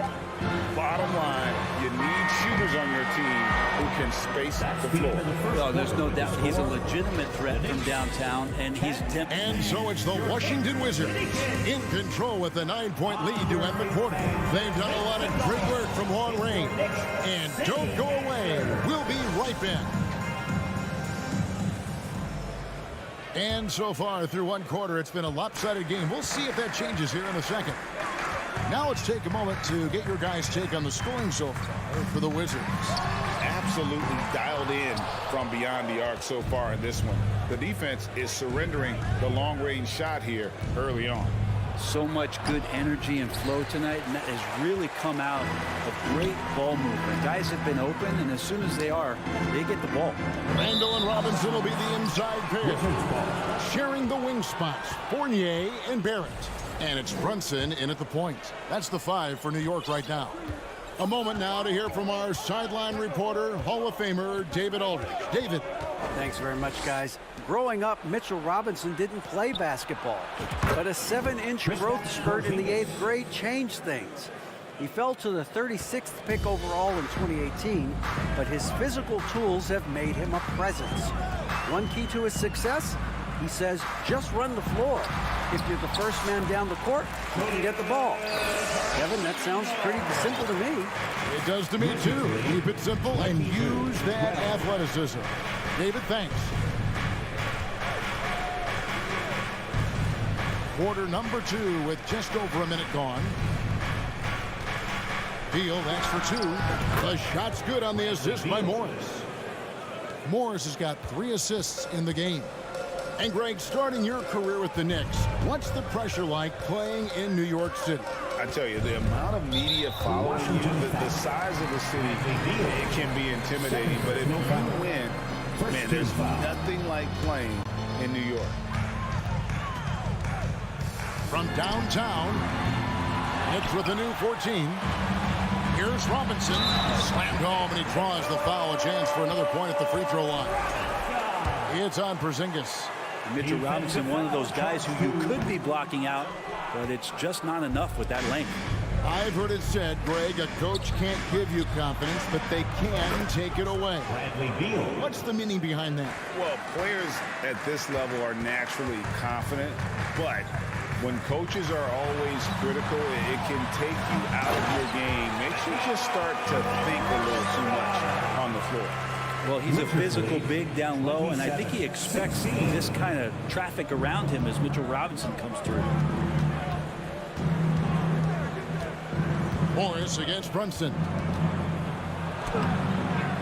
Bottom line, you need shooters on your team who can space the floor. Well, there's no doubt he's a legitimate threat from downtown, and he's And so it's the Washington Wizards in control with a 9-point lead to end the quarter. They've done a lot of great work from long range. And don't go away. We'll be right back. And so far through one quarter, it's been a lopsided game. We'll see if that changes here in a second. Now let's take a moment to get your guys' take on the scoring so far for the Wizards. Absolutely dialed in from beyond the arc so far in this one. The defense is surrendering the long-range shot here early on. so much good energy and flow tonight, and that has really come out of great ball movement. Guys have been open, and as soon as they are, they get the ball. Randall and Robinson will be the inside pair, sharing the wing spots, Fournier and Barrett. And it's Brunson in at the point. That's the 5 for New York right now. A moment now to hear from our sideline reporter, Hall of Famer David Aldridge. David. Thanks very much, guys. Growing up, Mitchell Robinson didn't play basketball, but a 7-inch growth spurt in the 8th grade changed things. He fell to the 36th pick overall in 2018, but his physical tools have made him a presence. One key to his success, he says, just run the floor. If you're the first man down the court, you can get the ball. Kevin, that sounds pretty simple to me. It does to me, too. Keep it simple and use that athleticism. David, thanks. Quarter number 2 with just over a minute gone. Beal, that's for 2. The shot's good on the assist by Morris. Morris has got 3 assists in the game. And Greg, starting your career with the Knicks, what's the pressure like playing in New York City? I tell you, the amount of media following you, the size of the city, it can be intimidating. But if you win, man, there's nothing like playing in New York. From downtown, Knicks with a new 14. Here's Robinson, slammed home, and he draws the foul. A chance for another point at the free throw line. It's on Porzingis. Mitchell Robinson, one of those guys who you could be blocking out, but it's just not enough with that length. I've heard it said, Greg, a coach can't give you confidence, but they can take it away. What's the meaning behind that? Well, players at this level are naturally confident, but when coaches are always critical, it can take you out of your game. Makes you just start to think a little too much on the floor. Well, he's a physical big down low, and I think he expects this kind of traffic around him as Mitchell Robinson comes through. Morris against Brunson.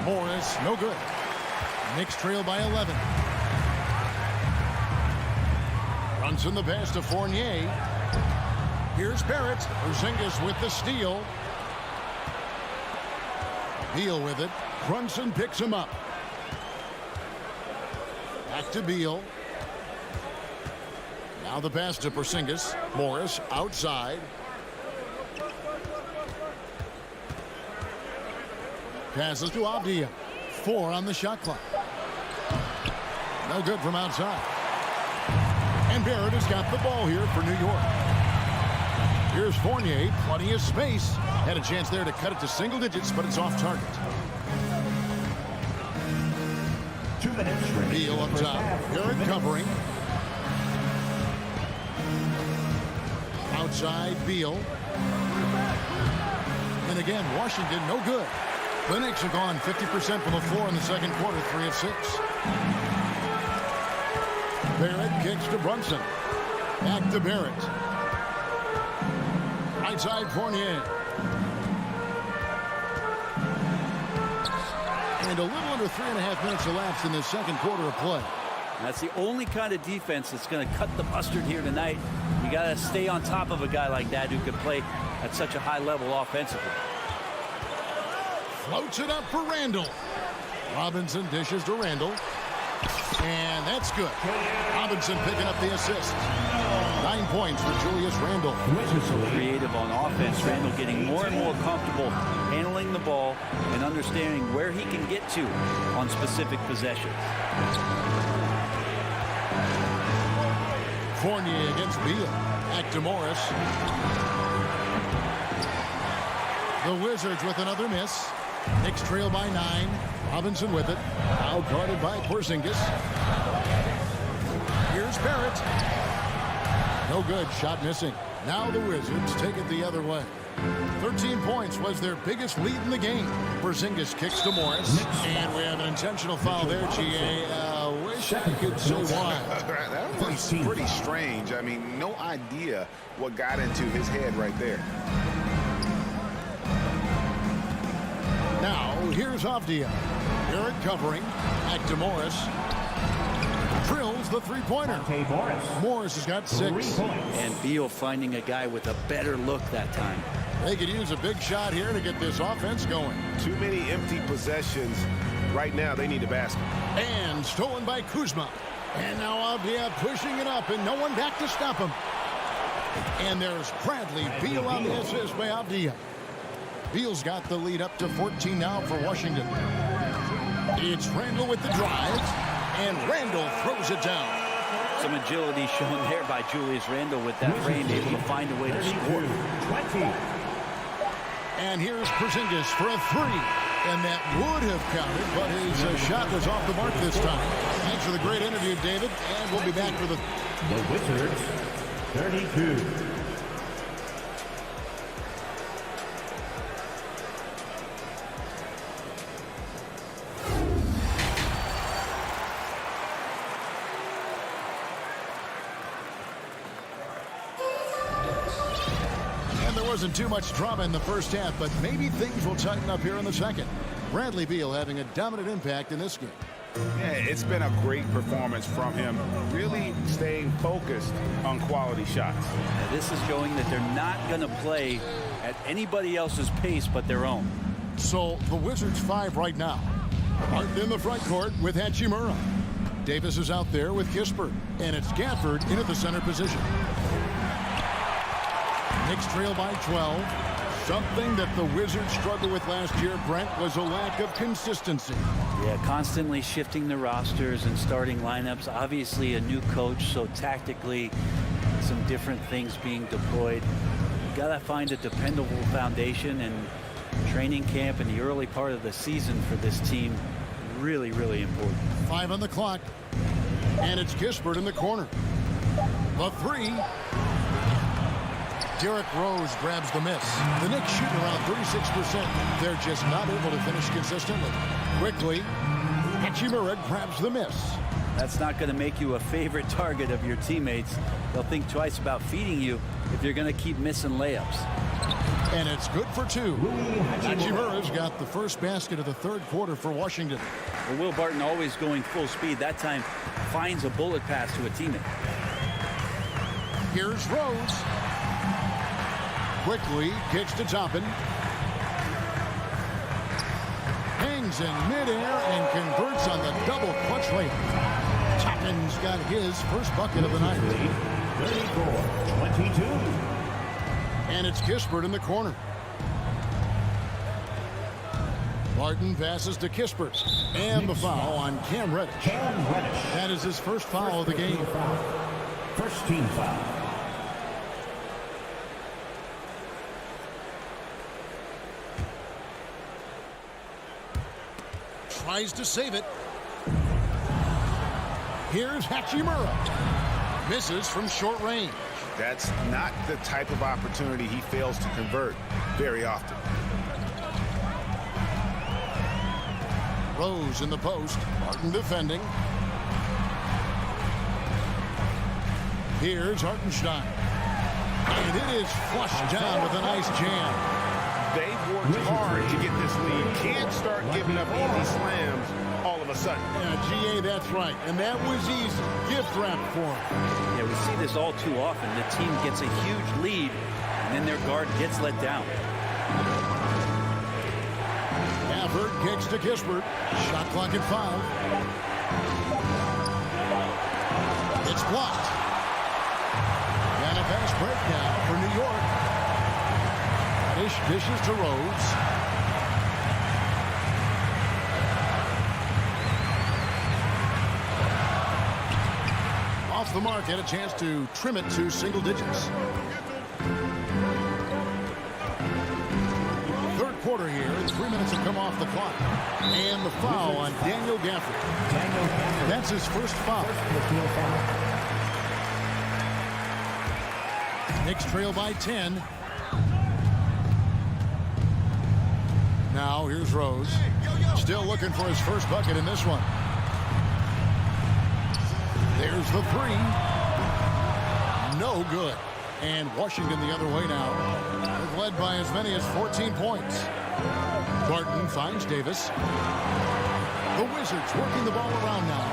Morris, no good. Knicks trail by 11. Brunson the pass to Fournier. Here's Barrett. Porzingis with the steal. Beal with it. Brunson picks him up. Back to Beal. Now the pass to Porzingis. Morris outside. Passes to Abdia. 4 on the shot clock. No good from outside. And Barrett has got the ball here for New York. Here's Fournier. Plenty of space. Had a chance there to cut it to single digits, but it's off target. 2 minutes. Beal up top. Barrett covering. Outside Beal. And again, Washington no good. The Knicks have gone 50% from the floor in the second quarter, 3 of 6. Barrett kicks to Brunson. Back to Barrett. Right side Fournier. And a little under 3.5 minutes elapsed in the second quarter of play. That's the only kind of defense that's going to cut the mustard here tonight. You got to stay on top of a guy like that who can play at such a high level offensively. Floats it up for Randall. Robinson dishes to Randall. And that's good. Robinson picking up the assist. 9 points for Julius Randall. Creative on offense. Randall getting more and more comfortable handling the ball and understanding where he can get to on specific possessions. Fournier against Beal. Back to Morris. The Wizards with another miss. Knicks trail by 9. Robinson with it. Now guarded by Porzingis. Here's Barrett. No good. Shot missing. Now the Wizards take it the other way. 13 points was their biggest lead in the game. Porzingis kicks to Morris. And we have an intentional foul there, G.A. Wish I could say why. That was pretty strange. I mean, no idea what got into his head right there. Now, here's Avdia. Barrett covering. Back to Morris. Drills the three-pointer. Morris has got 6. And Beal finding a guy with a better look that time. They could use a big shot here to get this offense going. Too many empty possessions. Right now, they need a basket. And stolen by Kuzma. And now Avdia pushing it up, and no one back to stop him. And there's Bradley Beal on the assist by Avdia. Beal's got the lead up to 14 now for Washington. It's Randall with the drive, and Randall throws it down. Some agility shown there by Julius Randle with that frame, able to find a way to score. And here's Porzingis for a 3. And that would have counted, but his shot was off the mark this time. Thanks for the great interview, David. And we'll be back for the Wizards, 32. Wasn't too much drama in the first half, but maybe things will tighten up here in the second. Bradley Beal having a dominant impact in this game. Yeah, it's been a great performance from him, really staying focused on quality shots. Now, this is showing that they're not going to play at anybody else's pace but their own. So the Wizards 5 right now. Martin in the front court with Hachimura. Davis is out there with Kispert, and it's Gafford in at the center position. Knicks trail by 12. Something that the Wizards struggled with last year, Brent, was a lack of consistency. Yeah, constantly shifting the rosters and starting lineups. Obviously a new coach, so tactically some different things being deployed. You gotta find a dependable foundation, and training camp in the early part of the season for this team, really, really important. 5 on the clock. And it's Kispert in the corner. The 3. Derrick Rose grabs the miss. The Knicks shooting around 36%. They're just not able to finish consistently. Quickly, Hachimura grabs the miss. That's not going to make you a favorite target of your teammates. They'll think twice about feeding you if you're going to keep missing layups. And it's good for 2. Hachimura's got the first basket of the third quarter for Washington. Well, Will Barton always going full speed. That time finds a bullet pass to a teammate. Here's Rose. Quickly kicks to Toppin. Hangs in midair and converts on the double clutch layup. Toppin's got his first bucket of the night. 34-22. And it's Kispert in the corner. Barton passes to Kispert. And the foul on Cam Reddish. That is his first foul of the game. First team foul. Tries to save it. Here's Hachimura. Misses from short range. That's not the type of opportunity he fails to convert very often. Rose in the post. Martin defending. Here's Hartenstein. And it is flushed down with a nice jam. They've worked hard to get this lead. Can't start giving up easy slams all of a sudden. Yeah, GA, that's right. And that was easy. Gift wrap for him. Yeah, we see this all too often. The team gets a huge lead, and then their guard gets let down. Gafford kicks to Kispert. Shot clock at 5. It's blocked. And a fast break now for New York. Dishes to Rose. Off the mark, had a chance to trim it to single digits. Third quarter here, and 3 minutes have come off the clock. And the foul on Daniel Gafford. That's his first foul. Knicks trail by 10. Now here's Rose. Still looking for his first bucket in this one. There's the three. No good. And Washington the other way now. They've led by as many as 14 points. Barton finds Davis. The Wizards working the ball around now.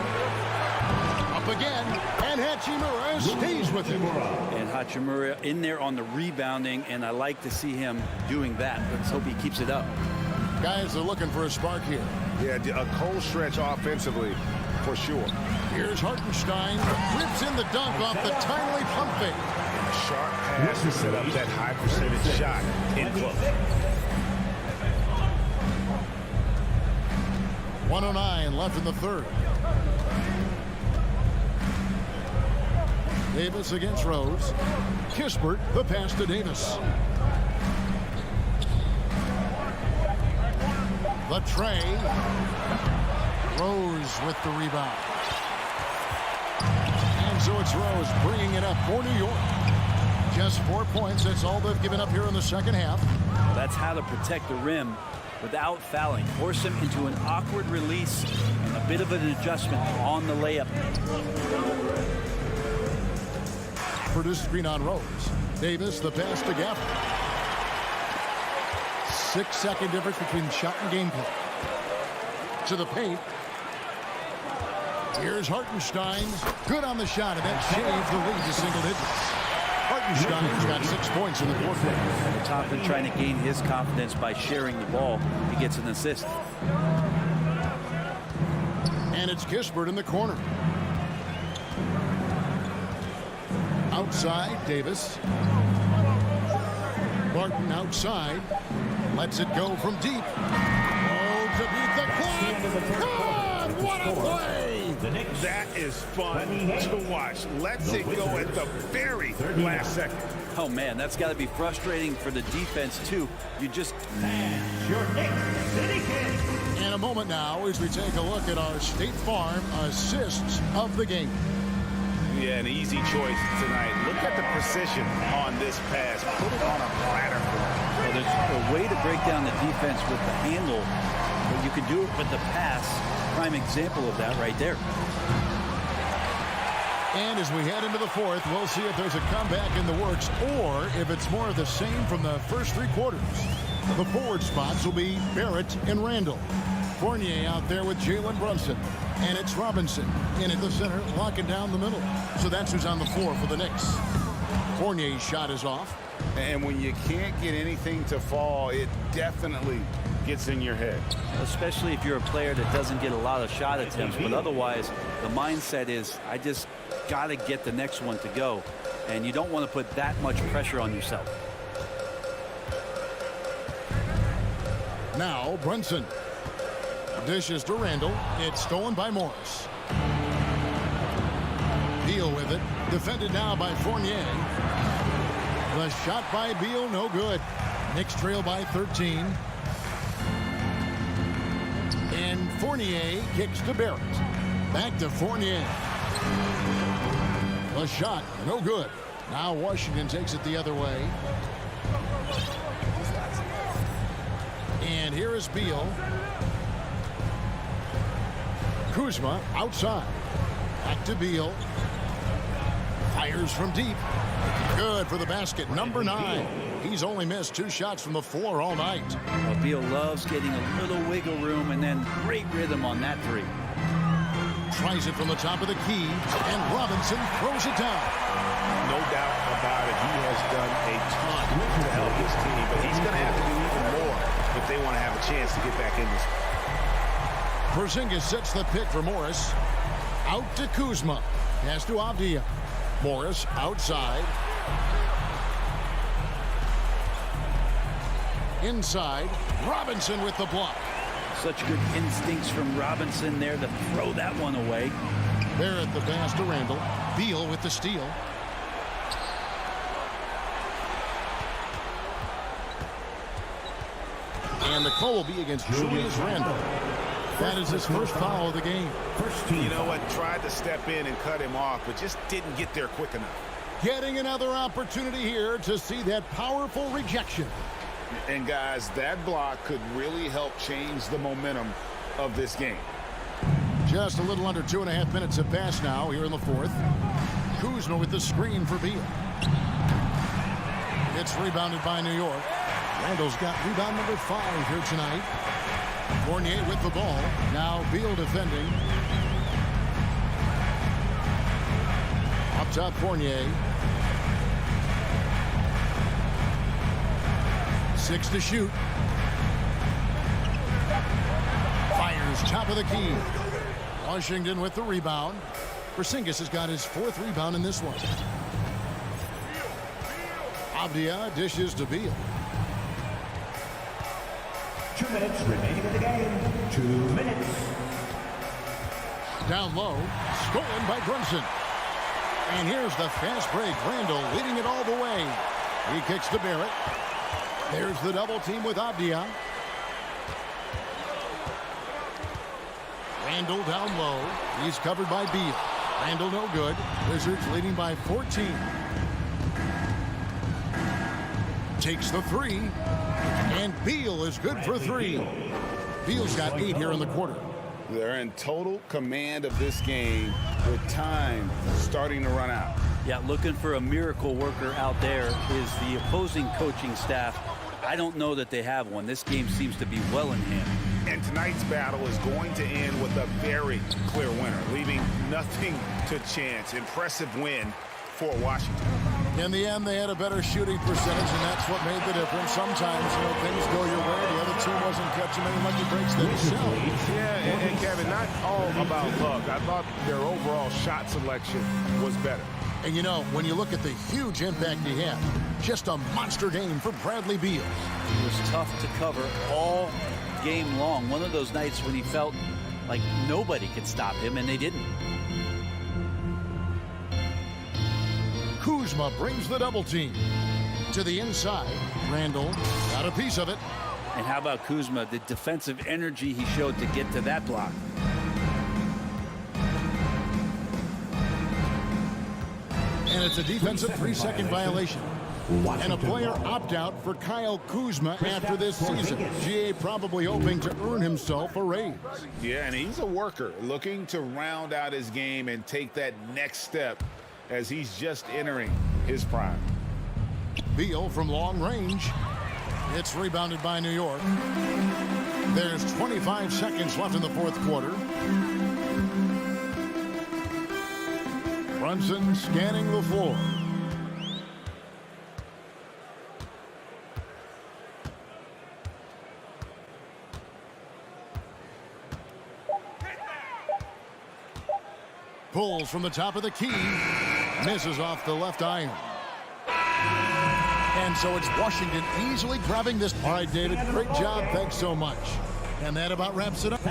Up again. And Hachimura stays with him. And Hachimura in there on the rebounding, and I like to see him doing that. Let's hope he keeps it up. Guys are looking for a spark here. Yeah, a cold stretch offensively, for sure. Here's Hartenstein. Rips in the dunk off the timely pump fake. Sharp pass to set up that high percentage shot in close. 1:09 left in the third. Davis against Rose. Kispert, the pass to Davis. The tray. Rose with the rebound. And so it's Rose bringing it up for New York. Just 4 points. That's all they've given up here in the second half. That's how to protect the rim without fouling. Force him into an awkward release and a bit of an adjustment on the layup. Produced screen on Rose. Davis, the pass to Gafford. 6-second difference between shot and gameplay. To the paint. Here's Hartenstein. Good on the shot, and that shaves the lead to single digits. Hartenstein's got 6 points in the quarter. Toppin trying to gain his confidence by sharing the ball. He gets an assist. And it's Kispert in the corner. Outside, Davis. Barton outside. Lets it go from deep. Oh, to beat the clock. God, what a play! That is fun to watch. Lets it go at the very last second. Oh, man, that's got to be frustrating for the defense, too. You just... In a moment now as we take a look at our State Farm assists of the game. Yeah, an easy choice tonight. Look at the precision on this pass. Put it on a platter. Well, there's a way to break down the defense with the handle, but you can do it with the pass. Prime example of that right there. And as we head into the fourth, we'll see if there's a comeback in the works or if it's more of the same from the first 3 quarters. The forward spots will be Barrett and Randall. Fournier out there with Jalen Brunson. And it's Robinson in at the center, locking down the middle. So that's who's on the floor for the Knicks. Fournier's shot is off. And when you can't get anything to fall, it definitely gets in your head. Especially if you're a player that doesn't get a lot of shot attempts. But otherwise, the mindset is, I just got to get the next one to go. And you don't want to put that much pressure on yourself. Now, Brunson. Dishes to Randall. It's stolen by Morris. Beal with it. Defended now by Fournier. The shot by Beal, no good. Knicks trail by 13. And Fournier kicks to Barrett. Back to Fournier. The shot, no good. Now Washington takes it the other way. And here is Beal. Kuzma outside. Back to Beal. Fires from deep. Good for the basket. Number 9. He's only missed 2 shots from the floor all night. Well, Beal loves getting a little wiggle room and then great rhythm on that 3. Tries it from the top of the key. And Robinson throws it down. No doubt about it. He has done a ton to help his team, but he's going to have to do even more if they want to have a chance to get back in this. Porzingis sets the pick for Morris. Out to Kuzma. Pass to Avdia. Morris outside. Inside. Robinson with the block. Such good instincts from Robinson there to throw that one away. Barrett the pass to Randall. Beal with the steal. And the call will be against Julius Randall. That is his first foul of the game. You know what? Tried to step in and cut him off, but just didn't get there quick enough. Getting another opportunity here to see that powerful rejection. And guys, that block could really help change the momentum of this game. Just a little under 2.5 minutes have passed now here in the fourth. Kuzma with the screen for Beal. It's rebounded by New York. Randall's got rebound number 5 here tonight. Fournier with the ball. Now Beal defending. Up top Fournier. 6 to shoot. Fires top of the key. Washington with the rebound. Porzingis has got his 4th rebound in this one. Avdia dishes to Beal. 2 minutes remaining in the game. 2 minutes. Down low. Stolen by Brunson. And here's the fast break. Randall leading it all the way. He kicks to Barrett. There's the double team with Avdia. Randall down low. He's covered by Beal. Randall no good. Wizards leading by 14. Takes the 3. And Beal is good for 3. Beal's got 8 here in the quarter. They're in total command of this game with time starting to run out. Yeah, looking for a miracle worker out there is the opposing coaching staff. I don't know that they have one. This game seems to be well in hand. And tonight's battle is going to end with a very clear winner, leaving nothing to chance. Impressive win for Washington. In the end, they had a better shooting percentage, and that's what made the difference. Sometimes, things go your way. The other team wasn't catching any lucky breaks themselves. Yeah, and Kevin, not all about luck. I thought their overall shot selection was better. And when you look at the huge impact he had, just a monster game for Bradley Beal. It was tough to cover all game long. One of those nights when he felt like nobody could stop him, and they didn't. Kuzma brings the double team to the inside. Randall got a piece of it. And how about Kuzma, the defensive energy he showed to get to that block. And it's a defensive 3-second violation. And a player opt-out for Kyle Kuzma after this season. GA probably hoping to earn himself a raise. Yeah, and he's a worker looking to round out his game and take that next step as he's just entering his prime. Beal from long range. It's rebounded by New York. There's 25 seconds left in the fourth quarter. Brunson scanning the floor. Pulls from the top of the key. Misses off the left iron. And so it's Washington easily grabbing this. All right, David, great job. Thanks so much. And that about wraps it up.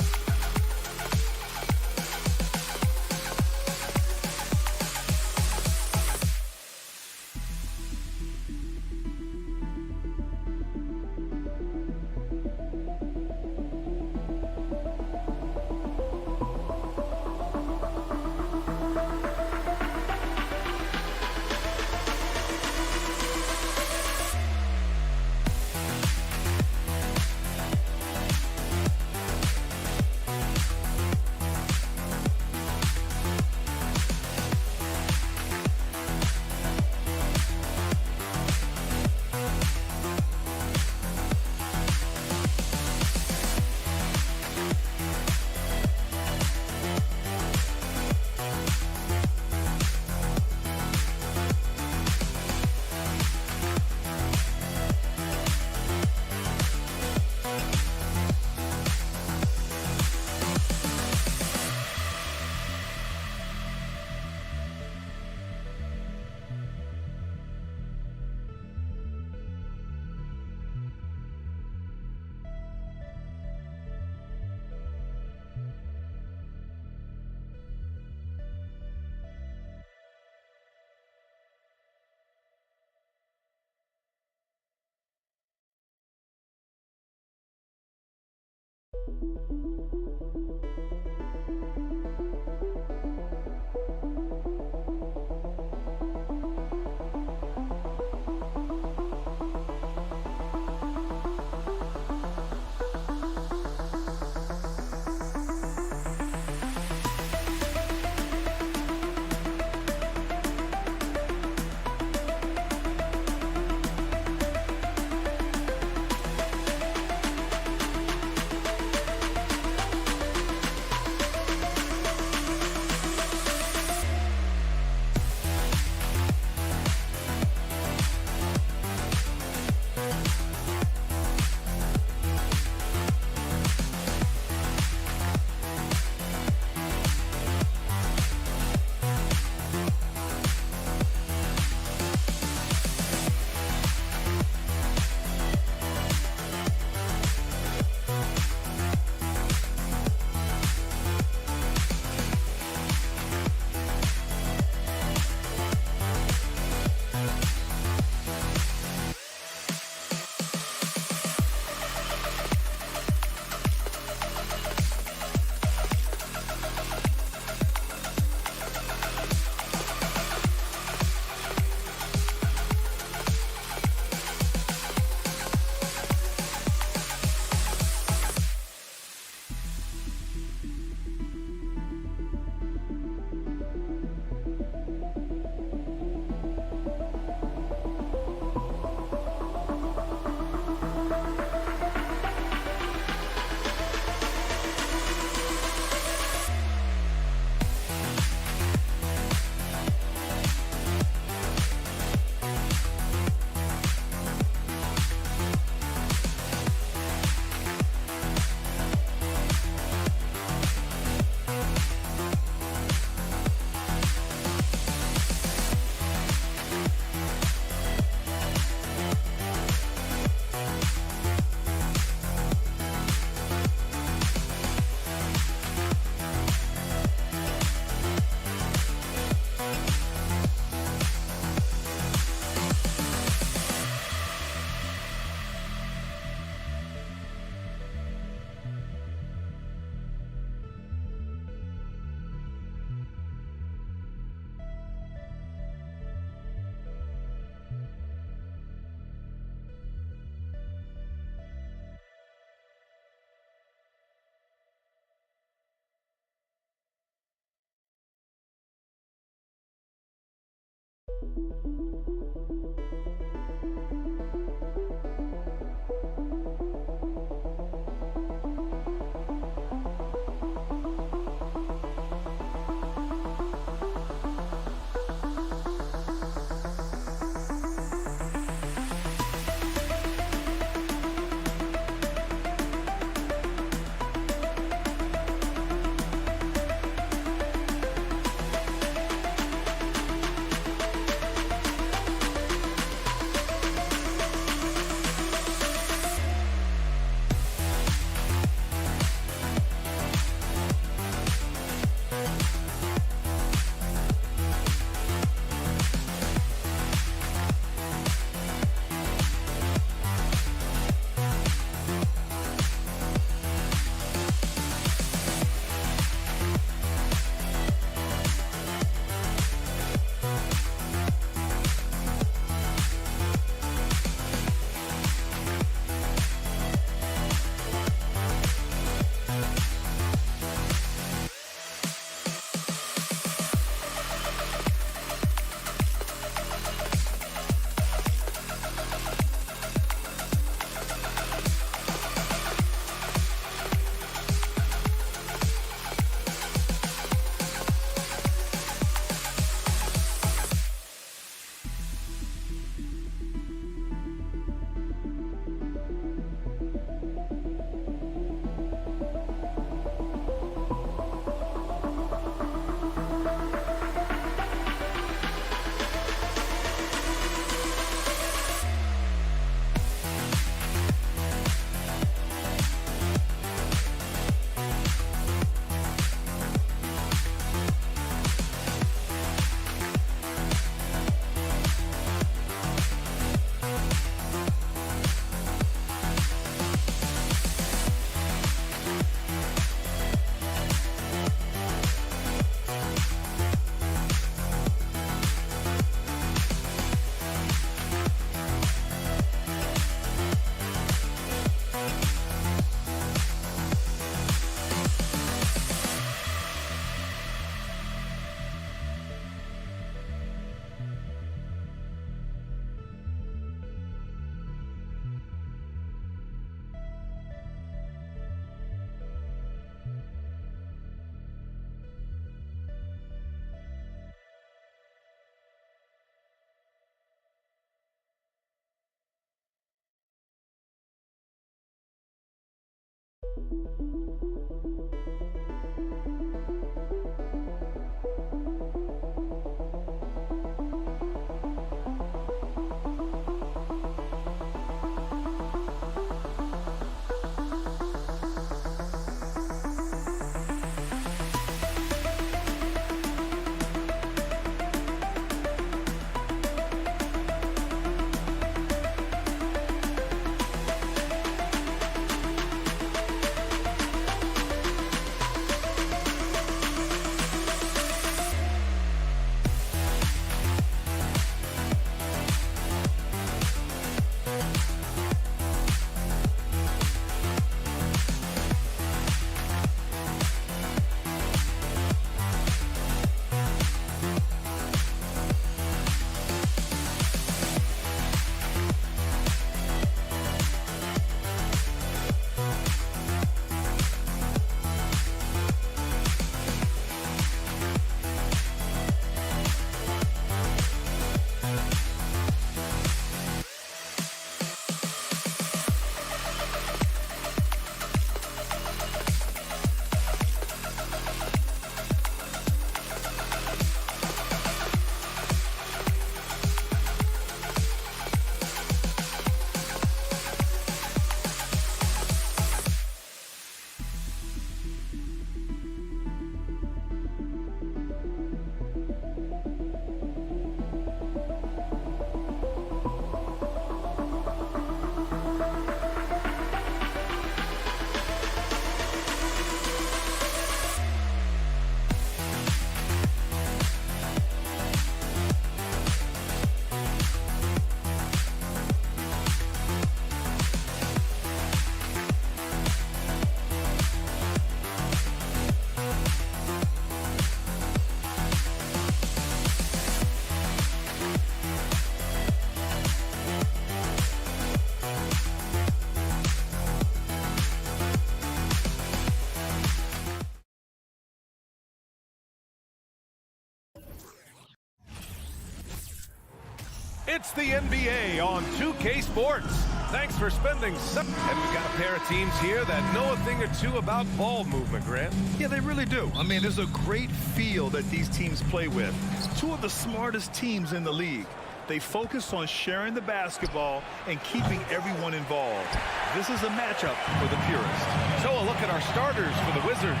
It's the NBA on 2K Sports. Thanks for spending some. And we've got a pair of teams here that know a thing or two about ball movement, Grant. Yeah, they really do. I mean, there's a great feel that these teams play with. Two of the smartest teams in the league. They focus on sharing the basketball and keeping everyone involved. This is a matchup for the purists. So a look at our starters for the Wizards.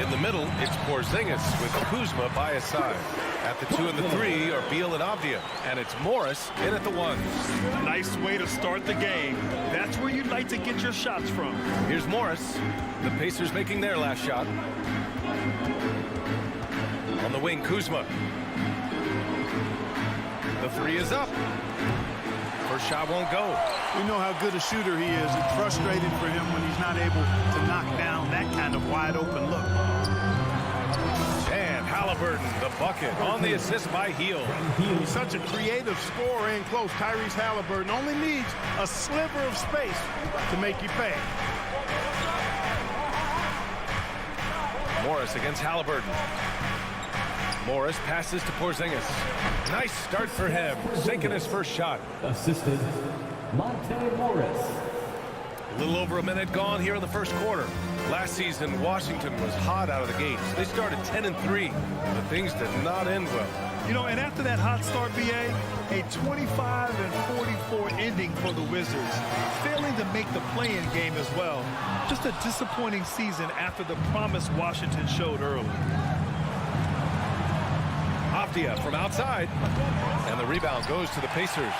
In the middle, it's Porzingis with Kuzma by his side. At the 2 and the 3 are Beal and Avdia. And it's Morris in at the 1. Nice way to start the game. That's where you'd like to get your shots from. Here's Morris. The Pacers making their last shot. On the wing, Kuzma. The 3 is up. First shot won't go. We know how good a shooter he is. It's frustrating for him when he's not able to knock down that kind of wide open look. And Halliburton, the bucket, on the assist by Heel. He's such a creative scorer in close. Tyrese Halliburton only needs a sliver of space to make you pay. Morris against Halliburton. Morris passes to Porzingis. Nice start for him, sinking his first shot. Assistant, Monte Morris. A little over a minute gone here in the first quarter. Last season, Washington was hot out of the gates. They started 10 and 3, but things did not end well. You know, and after that hot start, BA, a 25 and 44 ending for the Wizards, failing to make the play-in game as well. Just a disappointing season after the promise Washington showed early. Avdia from outside, and the rebound goes to the Pacers.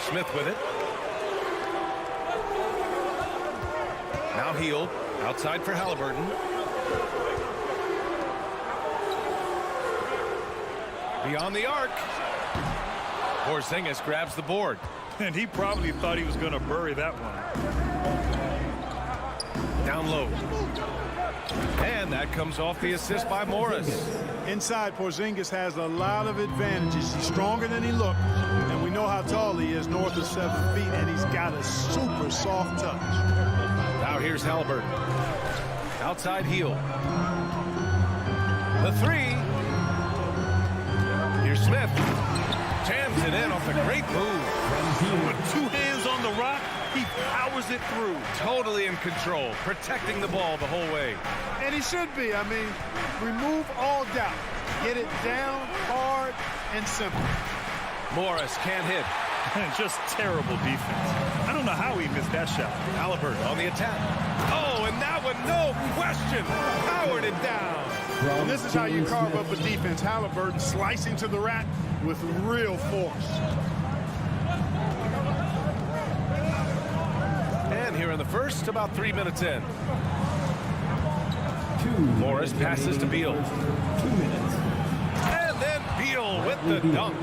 Smith with it. Now Heel, outside for Halliburton. Beyond the arc. Porzingis grabs the board. And he probably thought he was going to bury that one. Down low. And that comes off the assist by Morris. Inside, Porzingis has a lot of advantages. He's stronger than he looked, and we know how tall he is, north of 7 feet, and he's got a super soft touch. Now here's Halliburton. Outside Heel. The 3. Here's Smith. Jams it in off a great move. With 2 hands on the rock, He powers it through. Totally in control, protecting the ball the whole way. And he should be. I mean, remove all doubt. Get it down, hard, and simple. Morris can't hit. Just terrible defense. I don't know how he missed that shot. Halliburton on the attack. Oh, and that one, no question, powered it down. And this is how you carve up a defense. Halliburton slicing to the rack with real force. And here in the first, about 3 minutes in. Morris passes to Beal. 2 minutes. And then Beal with the dunk.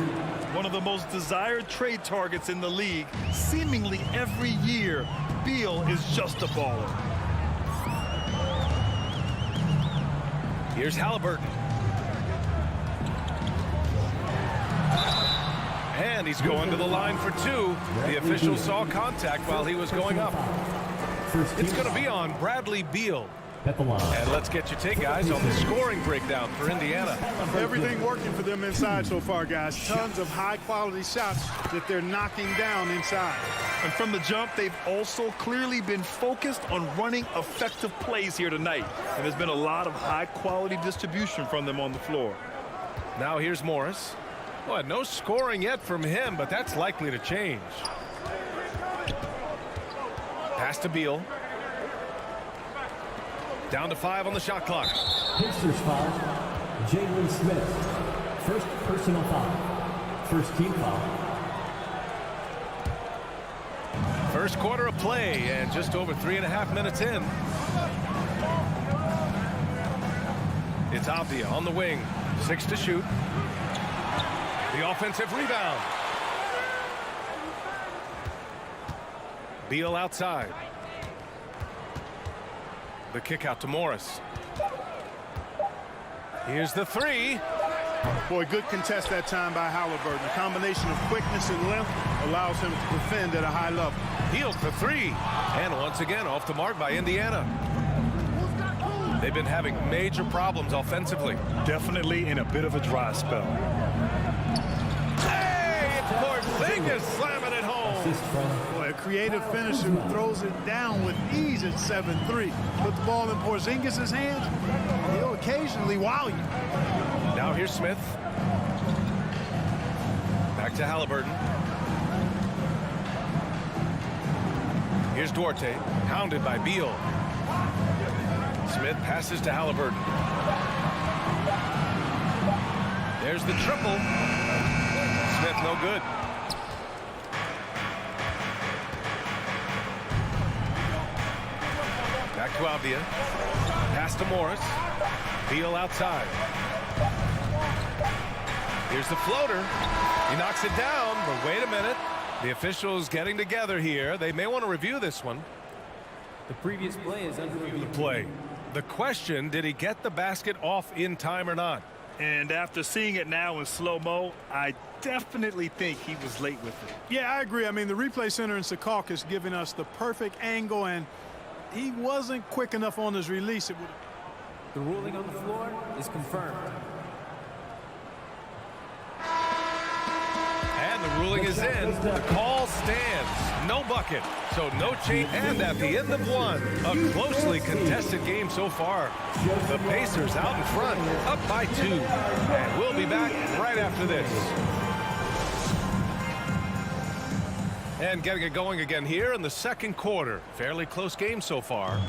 One of the most desired trade targets in the league. Seemingly every year, Beal is just a baller. Here's Halliburton. And he's going to the line for two. The official saw contact while he was going up. It's going to be on Bradley Beal. At the line. And let's get your take, guys, on the scoring breakdown for Indiana. Everything working for them inside so far, guys. Tons of high-quality shots that they're knocking down inside. And from the jump, they've also clearly been focused on running effective plays here tonight. And there's been a lot of high-quality distribution from them on the floor. Now here's Morris. Well, no scoring yet from him, but that's likely to change. Pass to Beal. Down to 5 on the shot clock. Pacers foul. Jalen Smith. First personal foul. First team foul. First quarter of play and just over 3.5 minutes in. It's Avdia on the wing. 6 to shoot. The offensive rebound. Beal outside. The kick out to Morris. Here's the three. Boy, good contest that time by Halliburton. A combination of quickness and length allows him to defend at a high level. Heels the three. And once again, off the mark by Indiana. They've been having major problems offensively. Definitely in a bit of a dry spell. Hey, it's Porzingis slamming it home. Boy, a creative finisher who throws it down with ease at 7-3. Put the ball in Porzingis' hands, he'll occasionally wow you. Now here's Smith. Back to Halliburton. Here's Duarte, hounded by Beal. Smith passes to Halliburton. There's the triple. Smith no good. Back to Avdia. Pass to Morris. Beal outside. Here's the floater. He knocks it down, but wait a minute. The officials getting together here. They may want to review this one. The previous play is under review. The play. The question, did he get the basket off in time or not? And after seeing it now in slow-mo, I definitely think he was late with it. Yeah, I agree. I mean, the replay center in Secaucus is giving us the perfect angle, and he wasn't quick enough on his release. The ruling on the floor is confirmed. And the ruling is in. The call stands. No bucket. So no change. And at the end of one, a closely contested game so far. The Pacers out in front, up by 2. And we'll be back right after this. And getting it going again here in the second quarter. Fairly close game so far.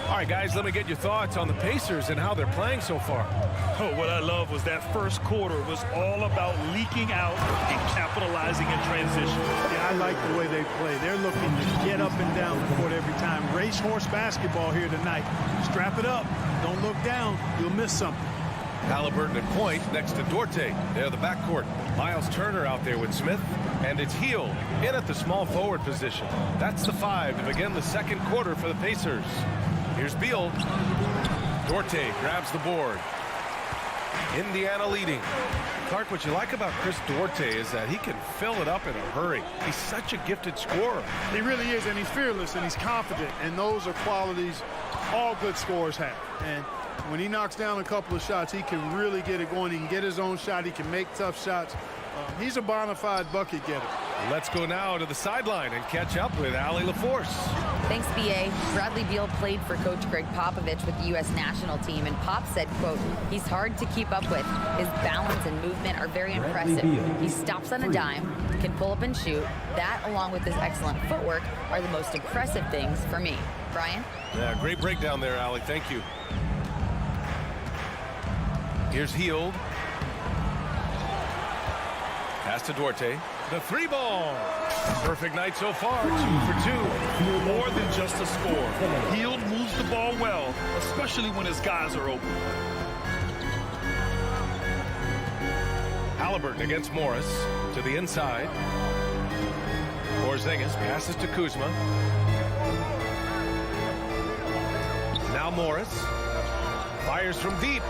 All right, guys, let me get your thoughts on the Pacers and how they're playing so far. Oh, what I love was that first quarter was all about leaking out and capitalizing in transition. Yeah, I like the way they play. They're looking to get up and down the court every time. Racehorse basketball here tonight. Strap it up. Don't look down. You'll miss something. Halliburton at point next to Duarte. They're the backcourt. Miles Turner out there with Smith. And it's Hield in at the small forward position. That's the 5 to begin the second quarter for the Pacers. Here's Beal. Duarte grabs the board. Indiana leading. Clark, what you like about Chris Duarte is that he can fill it up in a hurry. He's such a gifted scorer. He really is, and he's fearless, and he's confident, and those are qualities all good scorers have. And when he knocks down a couple of shots, he can really get it going. He can get his own shot. He can make tough shots. He's a bona fide bucket getter. Let's go now to the sideline and catch up with Allie LaForce. Thanks, B.A. Bradley Beal played for Coach Greg Popovich with the U.S. national team, and Pop said, quote, he's hard to keep up with. His balance and movement are very impressive. He stops on a dime, can pull up and shoot. That, along with his excellent footwork, are the most impressive things for me. Brian? Yeah, great breakdown there, Allie. Thank you. Here's Hield. Pass to Duarte. The 3-ball. Perfect night so far. 2 for 2. More than just a score. Hield moves the ball well, especially when his guys are open. Halliburton against Morris to the inside. Porzingis passes to Kuzma. Now Morris fires from deep.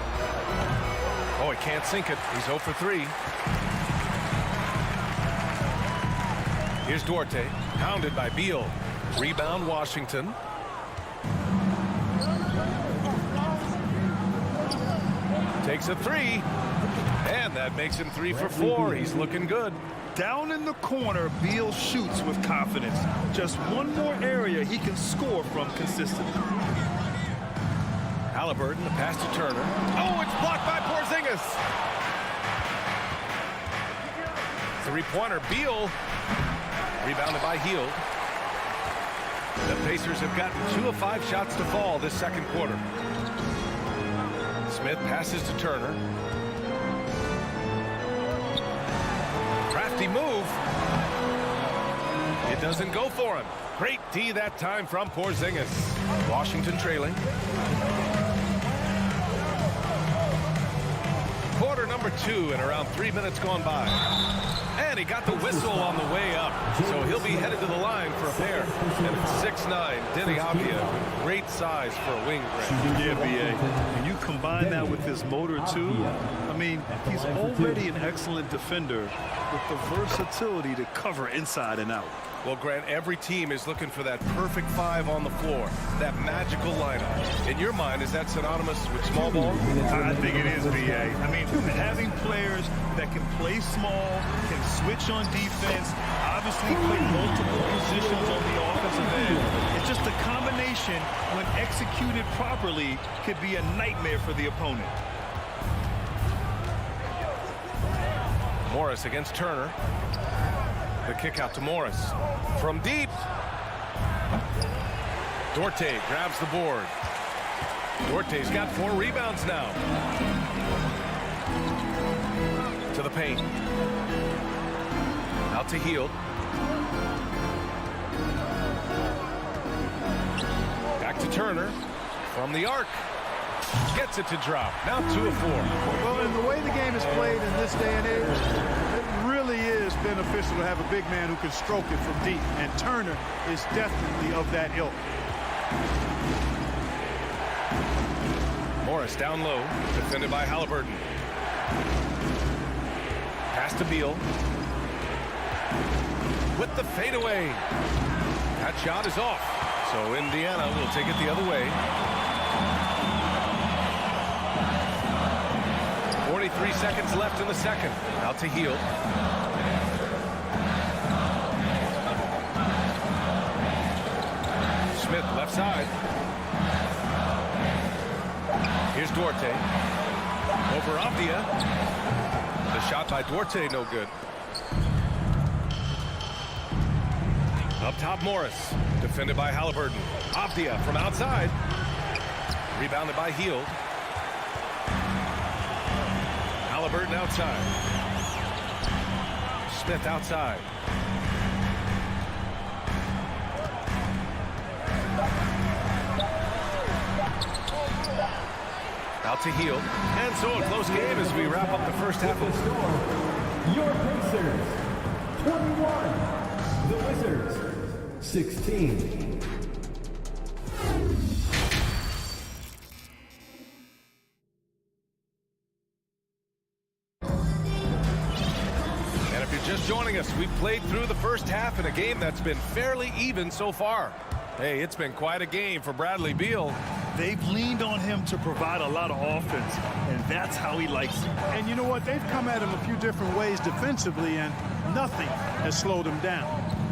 Oh, he can't sink it. He's 0 for 3. Here's Duarte, pounded by Beal. Rebound, Washington. Takes a 3. And that makes him 3 for 4. He's looking good. Down in the corner, Beal shoots with confidence. Just one more area he can score from consistently. Halliburton, the pass to Turner. Oh, it's blocked by Porzingis. 3-pointer, Beal. Rebounded by Hield. The Pacers have gotten 2 of 5 shots to fall this second quarter. Smith passes to Turner. Crafty move. It doesn't go for him. Great D that time from Porzingis. Washington trailing. Quarter number 2 and around 3 minutes gone by. And he got the whistle on the way up. So he'll be headed to the line for a pair. And it's 6'9", Denny Avdia. Great size for a wing. Yeah, B.A. And you combine that with his motor, too. I mean, he's already an excellent defender with the versatility to cover inside and out. Well, Grant, every team is looking for that perfect 5 on the floor, that magical lineup. In your mind, is that synonymous with small ball? I think it is, B.A. I mean, having players that can play small, can switch on defense, obviously play multiple positions on the offensive end. It's just a combination, when executed properly, could be a nightmare for the opponent. Morris against Turner. The kick out to Morris. From deep. Duarte grabs the board. Duarte's got 4 rebounds now. To the paint. Out to Hield. Back to Turner. From the arc. Gets it to drop. Now 2 of 4. Well, in the way the game is played in this day and age, it really is beneficial to have a big man who can stroke it from deep. And Turner is definitely of that ilk. Morris down low. Defended by Halliburton. Pass to Beal. With the fadeaway. That shot is off. So Indiana will take it the other way. 43 seconds left in the second. Out to Hield. Smith left side. Here's Duarte. Over Avdia. The shot by Duarte, no good. Up top, Morris. Defended by Halliburton. Avdia from outside. Rebounded by Hield. Halliburton outside. Smith outside. Out to Hield. And so a close game as we wrap up the first half of the score. Your Pacers, 21. The Wizards, 16. And if you're just joining us, we've played through the first half in a game that's been fairly even so far. Hey, it's been quite a game for Bradley Beal. They've leaned on him to provide a lot of offense, and that's how he likes it. And you know what? They've come at him a few different ways defensively, and Nothing has slowed him down.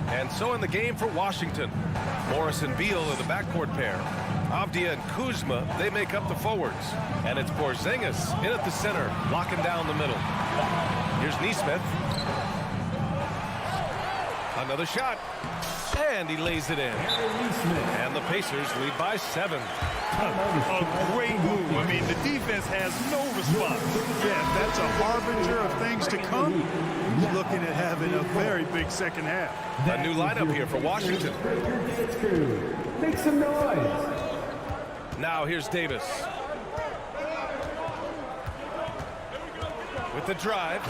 And so in the game for Washington, Morris and Beal are the backcourt pair. Avdia and Kuzma, they make up the forwards. And it's Porzingis in at the center, locking down the middle. Here's Nesmith. Another shot. And he lays it in. And the Pacers lead by 7. A great move. I mean, the defense has no response. Yeah, that's a harbinger of things to come. He's looking at having a very big second half. A new lineup here for Washington. Make some noise. Now here's Davis. With the drive.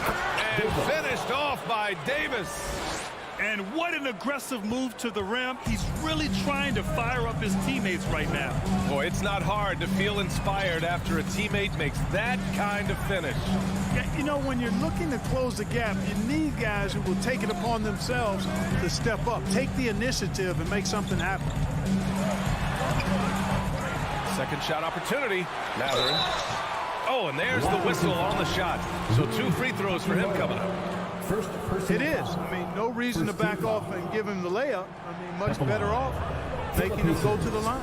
And finished off by Davis. And what an aggressive move to the rim. He's really trying to fire up his teammates right now. Boy, it's not hard to feel inspired after a teammate makes that kind of finish. Yeah, you know, when you're looking to close the gap, you need guys who will take it upon themselves to step up, take the initiative, and make something happen. Second shot opportunity. Matherin. Oh, and there's the whistle on the shot. So 2 free throws for him coming up. It is. I mean, no reason to back off and give him the layup. I mean, much better off making him go to the line.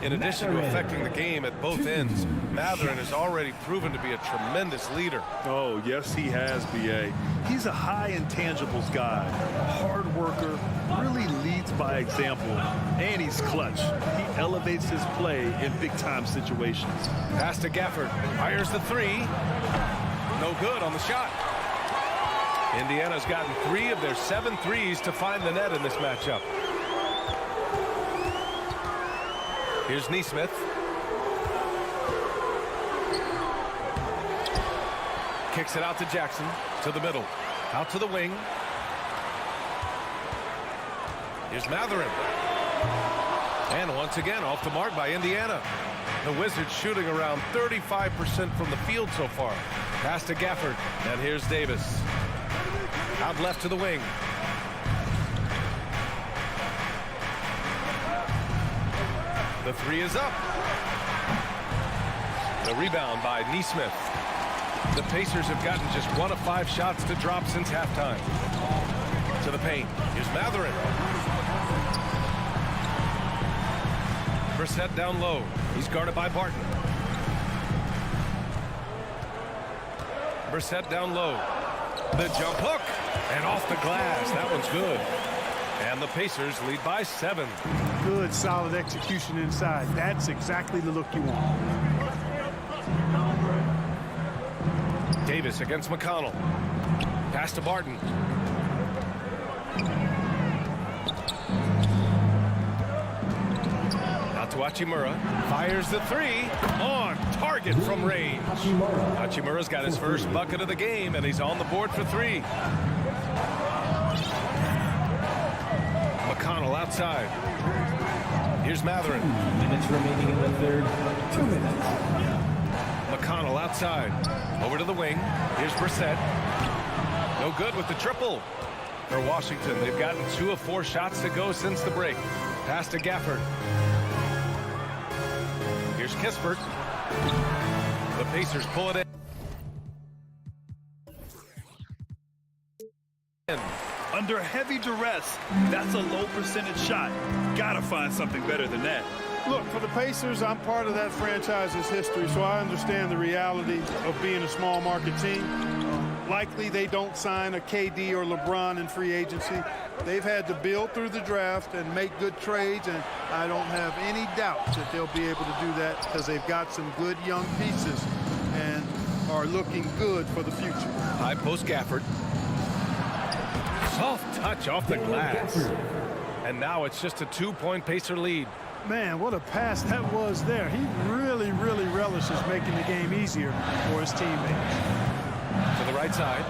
In addition to affecting the game at both ends, Matherin has already proven to be a tremendous leader. Oh, yes, he has, B.A. He's a high intangibles guy, a hard worker, really leads by example, and he's clutch. He elevates his play in big-time situations. Pass to Gafford. Fires the 3. No good on the shot. Indiana's gotten 3 of their 7 threes to find the net in this matchup. Here's Nesmith. Kicks it out to Jackson, to the middle, out to the wing. Here's Matherin. And once again, off the mark by Indiana. The Wizards shooting around 35% from the field so far. Pass to Gafford, and here's Davis. Out left to the wing. The 3 is up. The rebound by Nesmith. The Pacers have gotten just 1 of 5 shots to drop since halftime. To the paint. Here's Matherin. Brissett down low. He's guarded by Barton. Brissett down low. The jump hook. And off the glass. That one's good. And the Pacers lead by 7. Good, solid execution inside. That's exactly the look you want. Davis against McConnell. Pass to Barton. Out to Hachimura. Fires the 3. On target from range. Hachimura's got his first bucket of the game, and he's on the board for 3. McConnell outside. Here's Matherin. 2 minutes remaining in the third. 2 minutes. McConnell outside. Over to the wing. Here's Brissett. No good with the triple. For Washington, they've gotten 2 of 4 shots to go since the break. Pass to Gafford. Here's Kispert. The Pacers pull it in. Under heavy duress, that's a low percentage shot. Gotta find something better than that. Look, for the Pacers, I'm part of that franchise's history, so I understand the reality of being a small market team. Likely they don't sign a KD or LeBron in free agency. They've had to build through the draft and make good trades, and I don't have any doubt that they'll be able to do that because they've got some good young pieces and are looking good for the future. High post Gafford. Soft touch off the glass. And now it's just a 2-point Pacer lead. Man, what a pass that was there. He really, really relishes making the game easier for his teammates. To the right side.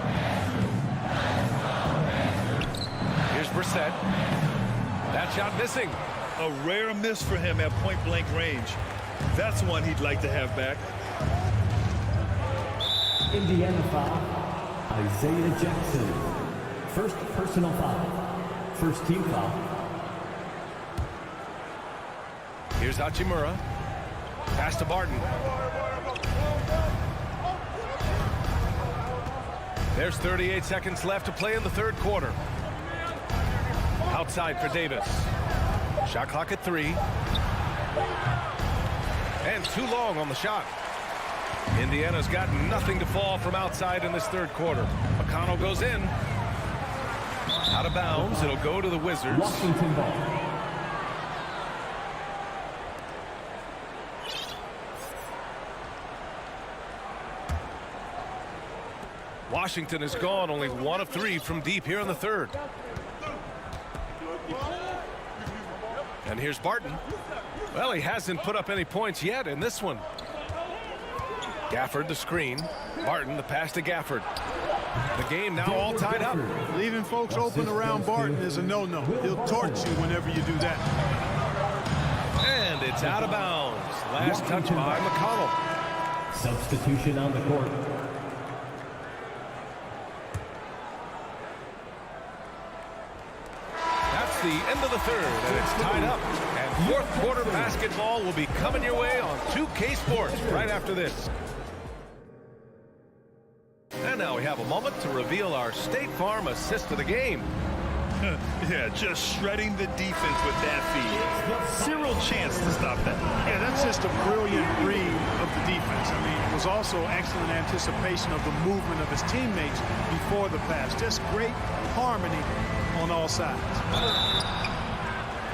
Here's Brissett. That shot missing. A rare miss for him at point-blank range. That's one he'd like to have back. Indiana foul. Isaiah Jackson. First personal foul. First team foul. Here's Hachimura. Pass to Barton. There's 38 seconds left to play in the third quarter. Outside for Davis. Shot clock at 3. And too long on the shot. Indiana's got nothing to fall from outside in this third quarter. McConnell goes in. Out of bounds. It'll go to the Wizards. Washington ball. Washington has gone only 1 of 3 from deep here in the third. And here's Barton. Well, he hasn't put up any points yet in this one. Gafford the screen. Barton the pass to Gafford. The game now all tied up. Leaving folks open around Barton is a no-no. He'll torch you whenever you do that. And it's out of bounds. Last touch by McConnell. Substitution on the court. That's the end of the third, and it's tied up. And fourth quarter basketball will be coming your way on 2K Sports right after this. And now we have a moment to reveal our State Farm assist of the game. Yeah, just shredding the defense with that feed. Zero chance to stop that. Yeah, that's just a brilliant read of the defense. I mean, it was also excellent anticipation of the movement of his teammates before the pass. Just great harmony on all sides.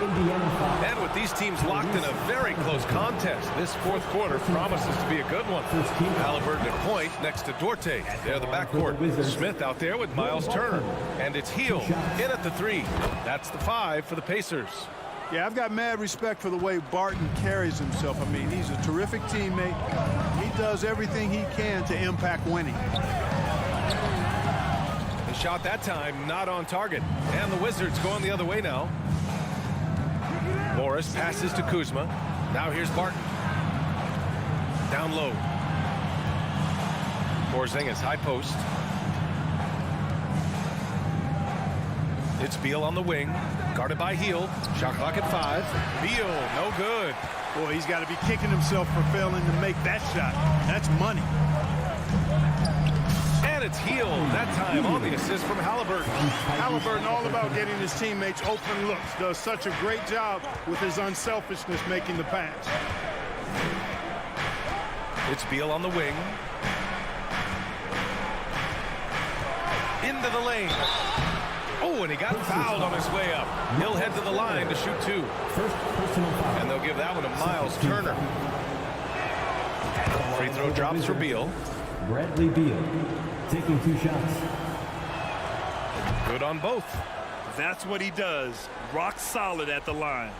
And with these teams locked in a very close contest, this fourth quarter promises to be a good one. Halliburton at point next to Duarte. They're the backcourt. Smith out there with Miles Turner. And it's Hield in at the 3. That's the 5 for the Pacers. Yeah, I've got mad respect for the way Barton carries himself. I mean, he's a terrific teammate. He does everything he can to impact winning. The shot that time not on target. And the Wizards going the other way now. Morris passes to Kuzma. Now here's Barton. Down low. Porzingis high post. It's Beal on the wing. Guarded by Hield. Shot clock at 5. Beal, no good. Boy, he's got to be kicking himself for failing to make that shot. That's money. And it's Hield that time on the assist from Halliburton. Halliburton all about getting his teammates open looks. Does such a great job with his unselfishness making the pass. It's Beal on the wing. Into the lane. Oh, and he got fouled on his way up. He'll head to the line to shoot 2. And they'll give that one to Miles Turner. Free throw drops for Beal. Bradley Beal taking 2 shots. Good on both. That's what he does. Rock solid at the line.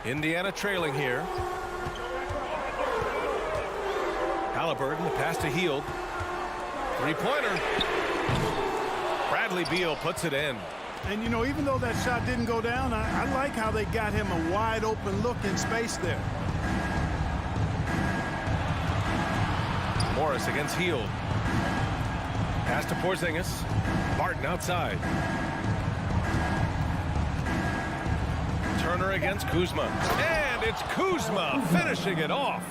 Indiana trailing here. Halliburton, the pass to Hield. 3-pointer. Bradley Beal puts it in. And, you know, even though that shot didn't go down, I like how they got him a wide open look in space there. Morris against Hield. Pass to Porzingis. Barton outside. Turner against Kuzma. And it's Kuzma finishing it off.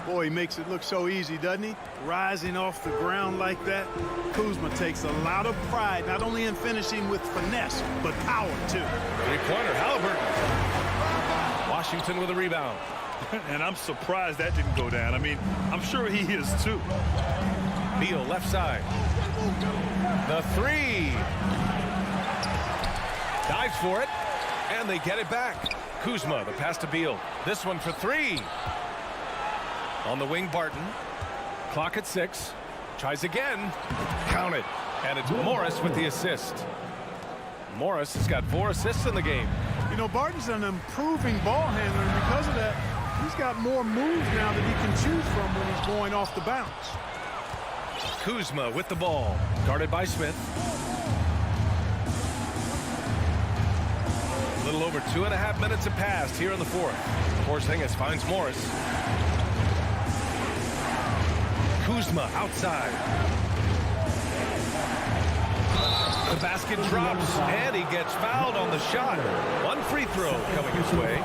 Boy, he makes it look so easy, doesn't he? Rising off the ground like that. Kuzma takes a lot of pride, not only in finishing with finesse, but power, too. 3-pointer, Halliburton. Washington with a rebound. And I'm surprised that didn't go down. I mean, I'm sure he is, too. Beal left side. The 3. Dives for it. And they get it back. Kuzma, the pass to Beal. This one for 3. On the wing, Barton. Clock at 6. Tries again. Counted. And it's Morris with the assist. Morris has got 4 assists in the game. You know, Barton's an improving ball handler, and because of that, he's got more moves now that he can choose from when he's going off the bounce. Kuzma with the ball. Guarded by Smith. A little over 2.5 minutes have passed here in the fourth. Porzingis finds Morris. Kuzma outside. The basket drops, and he gets fouled on the shot. 1 free throw coming his way.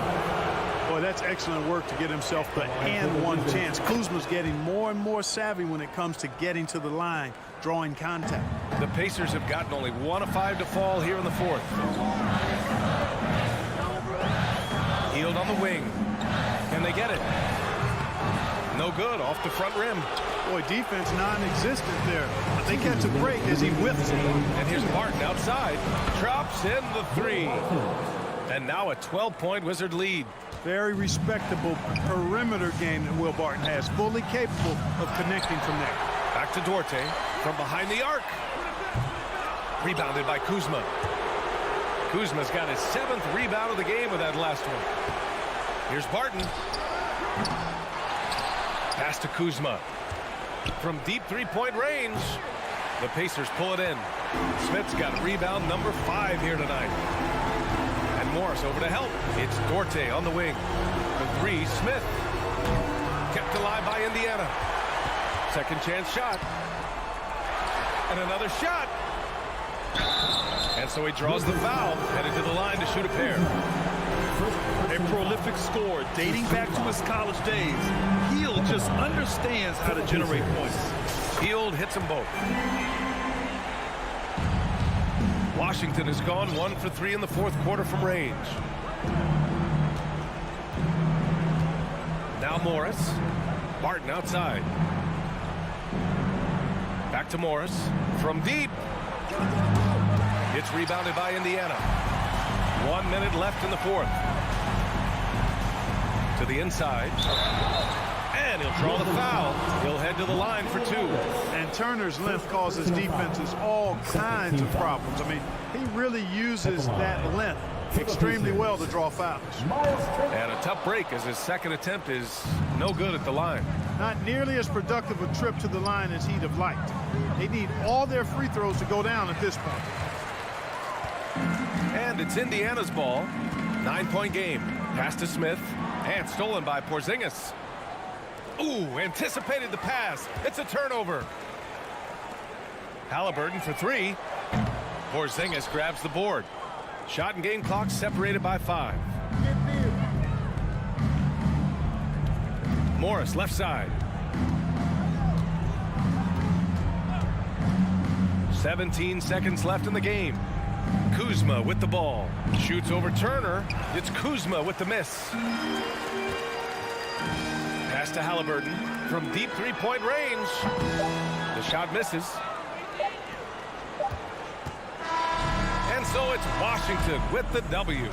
Boy, that's excellent work to get himself the and 1 chance. Kuzma's getting more and more savvy when it comes to getting to the line, drawing contact. The Pacers have gotten only 1 of 5 to fall here in the fourth. Hield on the wing. Can they get it? No good, off the front rim. Boy, defense non-existent there. But they catch a break as he whips it. And here's Barton outside. Drops in the 3. And now a 12-point Wizard lead. Very respectable perimeter game that Will Barton has. Fully capable of connecting from there. Back to Duarte from behind the arc. Rebounded by Kuzma. Kuzma's got his 7th rebound of the game with that last one. Here's Barton. Pass to Kuzma. From deep three-point range. The Pacers pull it in. Smith's got rebound number 5 here tonight. And Morris over to help. It's Duarte on the wing. The 3, Smith. Kept alive by Indiana. Second chance shot. And another shot. And so he draws the foul, headed to the line to shoot a pair. A prolific scorer dating back to his college days. Hield just understands how to generate points. Hield hits them both. Washington has gone 1 for 3 in the fourth quarter from range. Now Morris. Barton outside. Back to Morris. From deep. It's rebounded by Indiana. 1 minute left in the fourth. To the inside. And he'll draw the foul. He'll head to the line for 2. And Turner's length causes defenses all kinds of problems. I mean, he really uses that length extremely well to draw fouls. And a tough break as his second attempt is no good at the line. Not nearly as productive a trip to the line as he'd have liked. They need all their free throws to go down at this point. And it's Indiana's ball. 9-point game. Pass to Smith. And stolen by Porzingis. Ooh, anticipated the pass. It's a turnover. Halliburton for 3. Porzingis grabs the board. Shot and game clock separated by 5. Morris left side. 17 seconds left in the game. Kuzma with the ball. Shoots over Turner. It's Kuzma with the miss. Pass to Halliburton from deep three-point range. The shot misses. And so it's Washington with the W.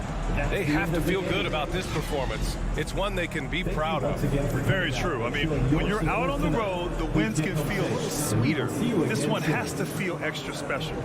They have to feel good about this performance. It's one they can be proud of. Very true. I mean, when you're out on the road, the wins can feel a little sweeter. This one has to feel extra special.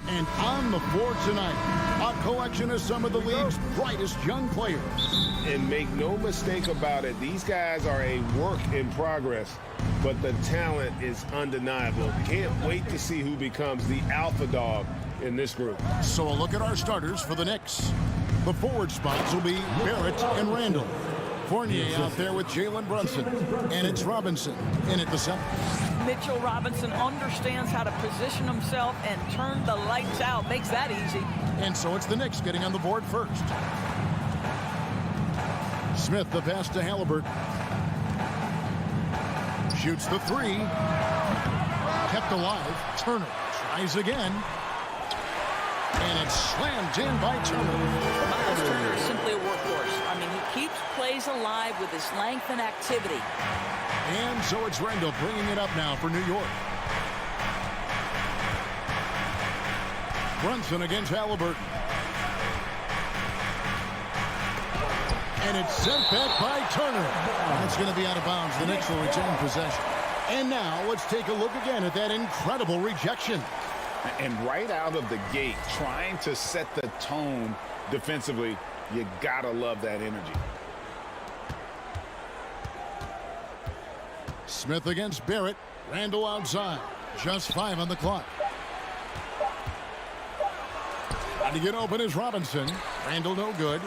And on the floor tonight, a collection of some of the league's brightest young players. And make no mistake about it, these guys are a work in progress, but the talent is undeniable. Can't wait to see who becomes the alpha dog in this group. So a look at our starters for the Knicks. The forward spots will be Barrett and Randall. Fournier out there with Jalen Brunson. And it's Robinson in at the center. Mitchell Robinson understands how to position himself and turn the lights out. Makes that easy. And so it's the Knicks getting on the board first. Smith the pass to Halliburton. Shoots the three. Kept alive. Turner tries again. And it's slammed in by Turner. Miles Turner is simply a workhorse. I mean, he keeps plays alive with his length and activity. And so it's Randall bringing it up now for New York. Brunson against Halliburton. And it's sent back by Turner. That's going to be out of bounds. The Knicks will retain possession. And now let's take a look again at that incredible rejection. And right out of the gate, trying to set the tone defensively, you gotta love that energy. Smith against Barrett. Randall outside. Just 5 on the clock. Trying to get open is Robinson. Randall no good.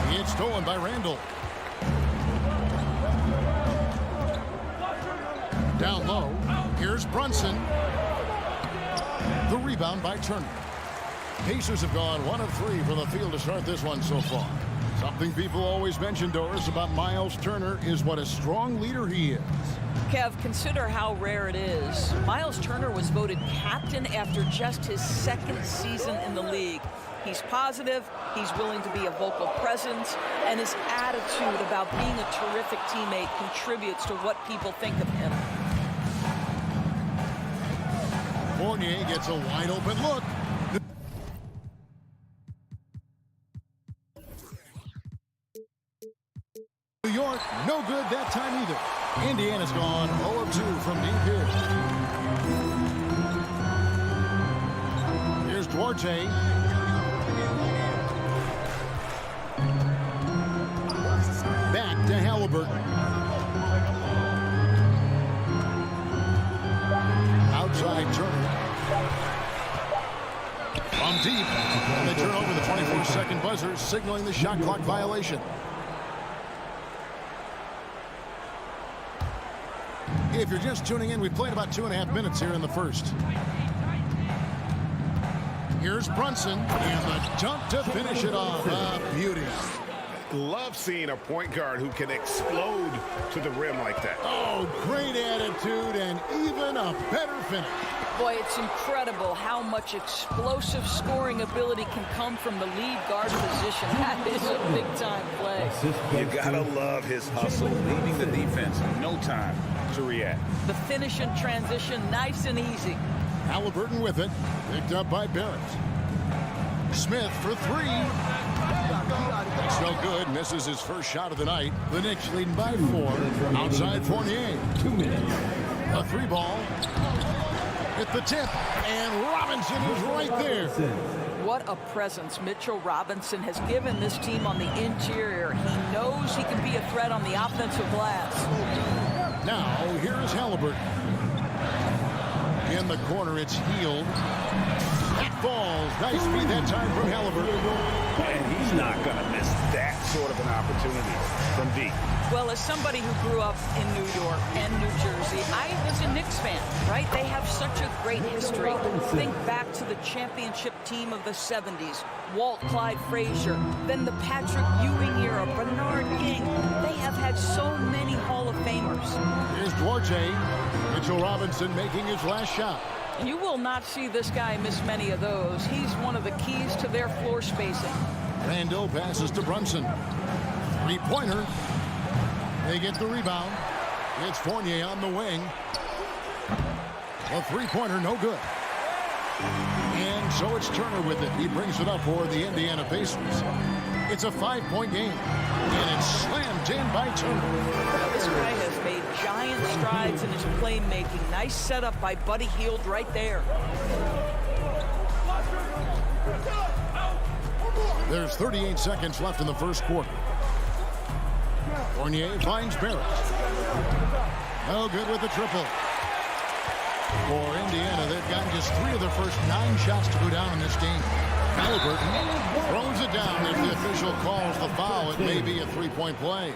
It's stolen by Randall. Down low. Here's Brunson. The rebound by Turner. Pacers have gone 1 of 3 from the field to start this one so far. Something people always mention, Doris, about Miles Turner is what a strong leader he is. Kev, consider how rare it is. Miles Turner was voted captain after just his 2nd season in the league. He's positive, he's willing to be a vocal presence, and his attitude about being a terrific teammate contributes to what people think of him. Fournier gets a wide open look. New York, no good that time either. Indiana's gone 0 of 2 from deep here. Here's Duarte. Back to Halliburton. Outside Turner. From deep. And they turn over the 24-second buzzer, signaling the shot clock violation. If you're just tuning in, we played about 2.5 minutes here in the first. Here's Brunson, and the dunk to finish it off. Beauty. Love seeing a point guard who can explode to the rim like that. Oh, great attitude and even a better finish. Boy, it's incredible how much explosive scoring ability can come from the lead guard position. That is a big-time play. You gotta love his hustle, leaving the defense no time to react. The finish in transition, nice and easy. Halliburton with it, picked up by Barrett. Smith for three. It's no good, misses his first shot of the night. The Knicks leading by 4. Outside Fournier. 2 minutes. A 3-ball. At the tip, and Robinson is right there. What a presence Mitchell Robinson has given this team on the interior. He knows he can be a threat on the offensive glass. Now, here is Halliburton. In the corner, it's Healed. That falls. Nice feed that time from Halliburton. And he's not going to miss that sort of an opportunity from deep. Well, as somebody who grew up in New York and New Jersey, I was a Knicks fan, right? They have such a great history. Think back to the championship team of the 70s. Walt Clyde Frazier, then the Patrick Ewing era, Bernard King. They have had so many Hall of Famers. Here's Duarte. Mitchell Robinson making his last shot. You will not see this guy miss many of those. He's one of the keys to their floor spacing. Randall passes to Brunson. Three-pointer. They get the rebound. It's Fournier on the wing. A three-pointer, no good. And so it's Turner with it. He brings it up for the Indiana Pacers. It's a 5-point game. And it's slammed in by Turner. This guy has made giant strides in his playmaking. Nice setup by Buddy Hield right there. There's 38 seconds left in the first quarter. Fournier finds Barrett. No good with the triple. For Indiana, they've gotten just 3 of their first 9 shots to go down in this game. Halliburton throws it down. If the official calls the foul, it may be a 3-point play.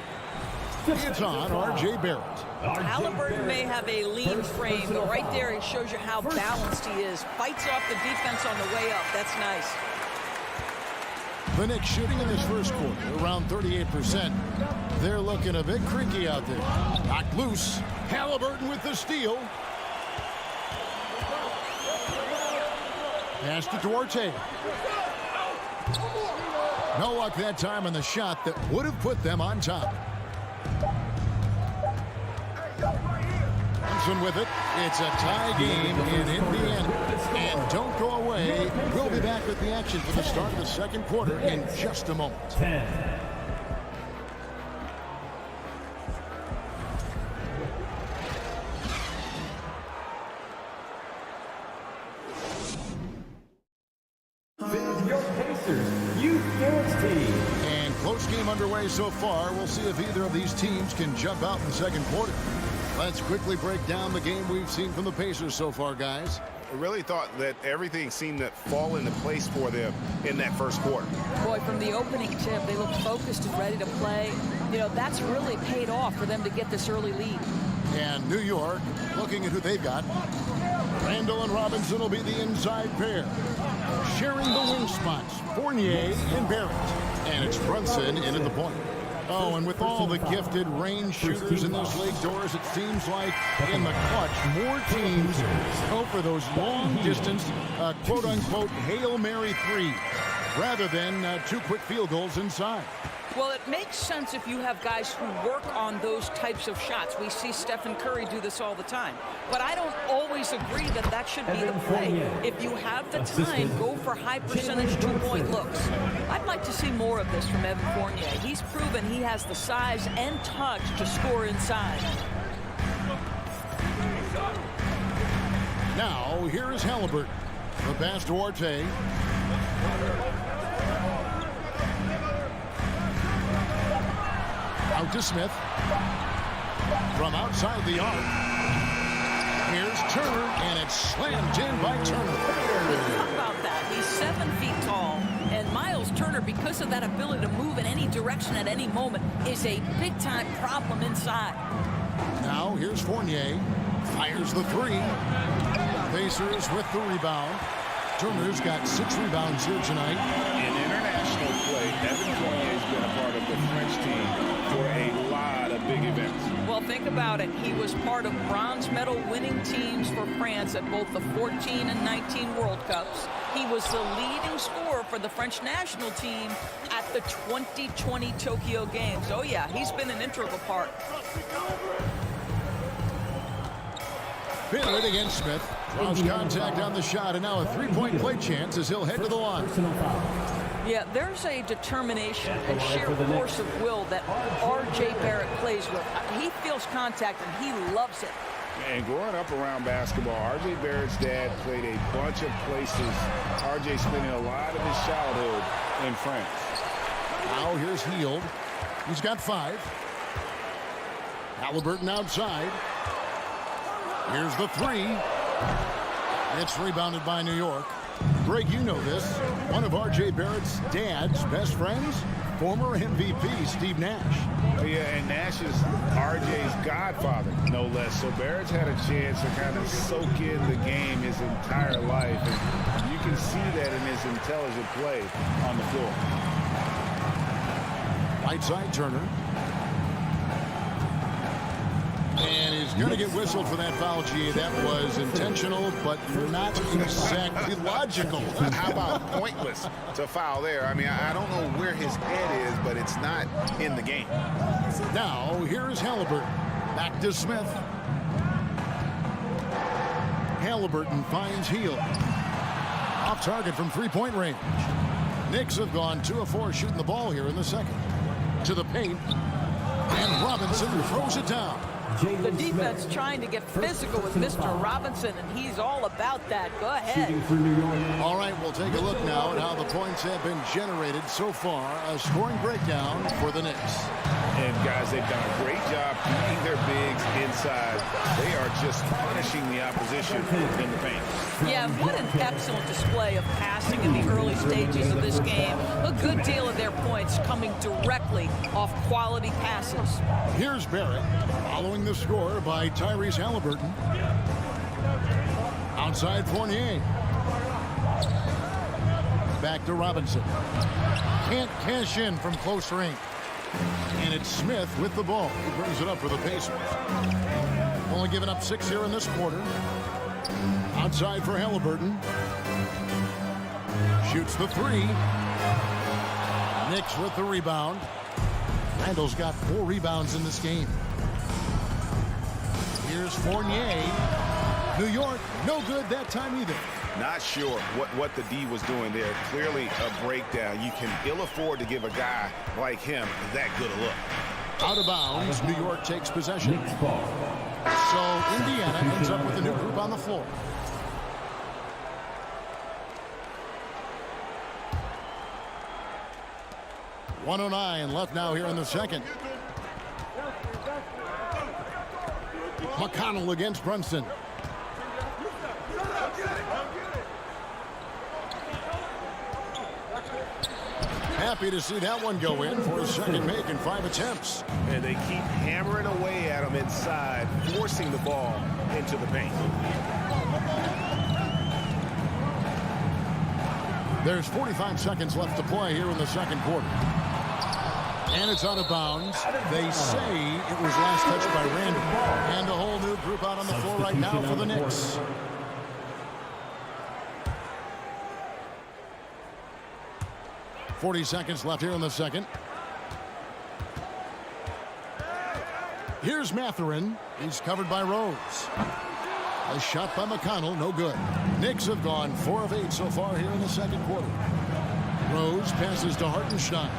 It's on R.J. Barrett. Halliburton may have a lean frame, but right there it shows you how balanced he is. Fights off the defense on the way up. That's nice. The Knicks shooting in this first quarter around 38%. They're looking a bit creaky out there. Knocked loose. Halliburton with the steal. Pass to Duarte. No luck that time on the shot that would have put them on top. Thompson with it. It's a tie game in Indiana. And don't go away. We'll be back with the action for the start of the second quarter in just a moment. 10. Your Pacers Youth Dance Team. And close game underway so far. We'll see if either of these teams can jump out in the second quarter. Let's quickly break down the game we've seen from the Pacers so far, guys. I really thought that everything seemed to fall into place for them in that first quarter. Boy, from the opening tip, they looked focused and ready to play. You know, that's really paid off for them to get this early lead. And New York, looking at who they've got. Randall and Robinson will be the inside pair. Sharing the wing spots, Fournier and Barrett. And it's Brunson in at the point. Oh, and with all the gifted range shooters in those league doors, it seems like in the clutch, more teams go for those long-distance, quote-unquote, Hail Mary 3, rather than 2 quick field goals inside. Well, it makes sense if you have guys who work on those types of shots. We see Stephen Curry do this all the time. But I don't always agree that that should be the play. If you have the time, go for high-percentage 2-point looks. I'd like to see more of this from Evan Fournier. He's proven he has the size and touch to score inside. Now, here is Halliburton. The pass to Duarte. Out to Smith. From outside the arc. Here's Turner, and it's slammed in by Turner. How about that? He's 7 feet tall. And Miles Turner, because of that ability to move in any direction at any moment, is a big-time problem inside. Now, here's Fournier. Fires the 3. Pacers with the rebound. Turner's got 6 rebounds here tonight. In international play, Evan Fournier's been a part of the French team for a lot of big events. Well, think about it. He was part of bronze medal winning teams for France at both the 14 and 19 World Cups. He was the leading scorer for the French national team at the 2020 Tokyo Games. Oh, yeah, he's been an integral part. Barrett against Smith. Draws contact on the shot, and now a three-point play chance as he'll head to the line. Yeah, there's a determination and sheer force of will that R.J. Barrett plays with. He feels contact, and he loves it. And growing up around basketball, R.J. Barrett's dad played a bunch of places. R.J. spending a lot of his childhood in France. Now here's Hield. He's got 5. Halliburton outside. Here's the 3. It's rebounded by New York. Greg, you know this. One of R.J. Barrett's dad's best friends, former MVP Steve Nash. Yeah, and Nash is R.J.'s godfather, no less. So Barrett's had a chance to kind of soak in the game his entire life. And you can see that in his intelligent play on the floor. Right side Turner. And he's going to get whistled for that foul, G. That was intentional, but not exactly logical. How about pointless to foul there? I mean, I don't know where his head is, but it's not in the game. Now, here's Halliburton. Back to Smith. Halliburton finds Hield. Off target from three-point range. Knicks have gone 2 of 4 shooting the ball here in the second. To the paint. And Robinson throws it down. The defense trying to get physical with Mr. Robinson, and he's all about that. Go ahead. All right, we'll take a look now at how the points have been generated so far. A scoring breakdown for the Knicks. And guys, they've done a great job keeping their bigs inside. They are just punishing the opposition in the paint. Yeah, what an excellent display of passing in the early stages of this game. A good deal of their points coming directly off quality passes. Here's Barrett, following the score by Tyrese Halliburton. Outside Fournier. Back to Robinson. Can't cash in from close range. And it's Smith with the ball. He brings it up for the Pacers. Only giving up 6 here in this quarter. Outside for Halliburton. Shoots the 3. Knicks with the rebound. Randall's got 4 rebounds in this game. Here's Fournier. New York, no good that time either. Not sure what the D was doing there. Clearly a breakdown. You can ill afford to give a guy like him that good a look. Out of bounds, New York takes possession. So Indiana ends up with a new group on the floor. .109 left now here in the second. McConnell against Brunson. Happy to see that one go in for his second make in 5 attempts. And they keep hammering away at him inside, forcing the ball into the paint. There's 45 seconds left to play here in the second quarter. And it's out of bounds. They say it was last touched by Randall. And a whole new group out on the floor right now for the Knicks. .40 seconds left here in the second. Here's Mathurin. He's covered by Rose. A shot by McConnell, no good. Knicks have gone 4 of 8 so far here in the second quarter. Rose passes to Hartenstein.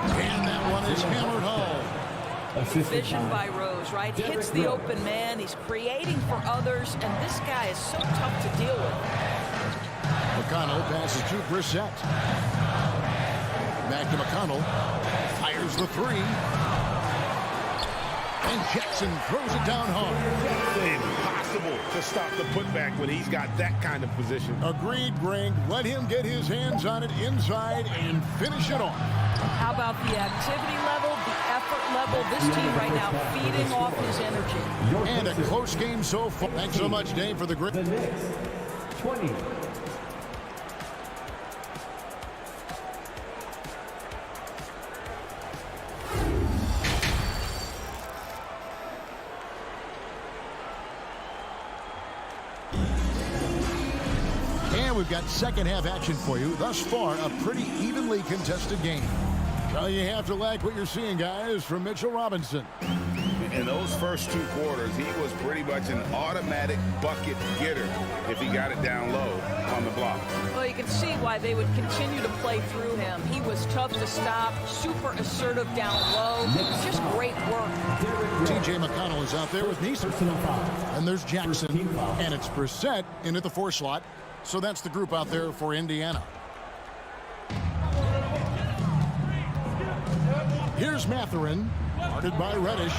And that one is hammered home. Vision by Rose, right? Hits the open man. He's creating for others, and this guy is so tough to deal with. McConnell passes to Brissett. Back to McConnell. Fires the 3. And Jackson throws it down hard. Impossible to stop the putback when he's got that kind of position. Agreed, Greg. Let him get his hands on it inside and finish it off. How about the activity level, the effort level? This team right now feeding off his energy. And a close game so far. Thanks so much, Dave, for the great. The Knicks, 20. And we've got second half action for you. Thus far, a pretty evenly contested game. So you have to like what you're seeing, guys, from Mitchell Robinson. In those first 2 quarters, he was pretty much an automatic bucket getter if he got it down low on the block. Well, you can see why they would continue to play through him. He was tough to stop, super assertive down low. Just great work. T.J. McConnell is out there with Neesmith. And there's Jackson. And it's Brissett into the 4 slot. So that's the group out there for Indiana. Here's Mathurin, guarded by Reddish.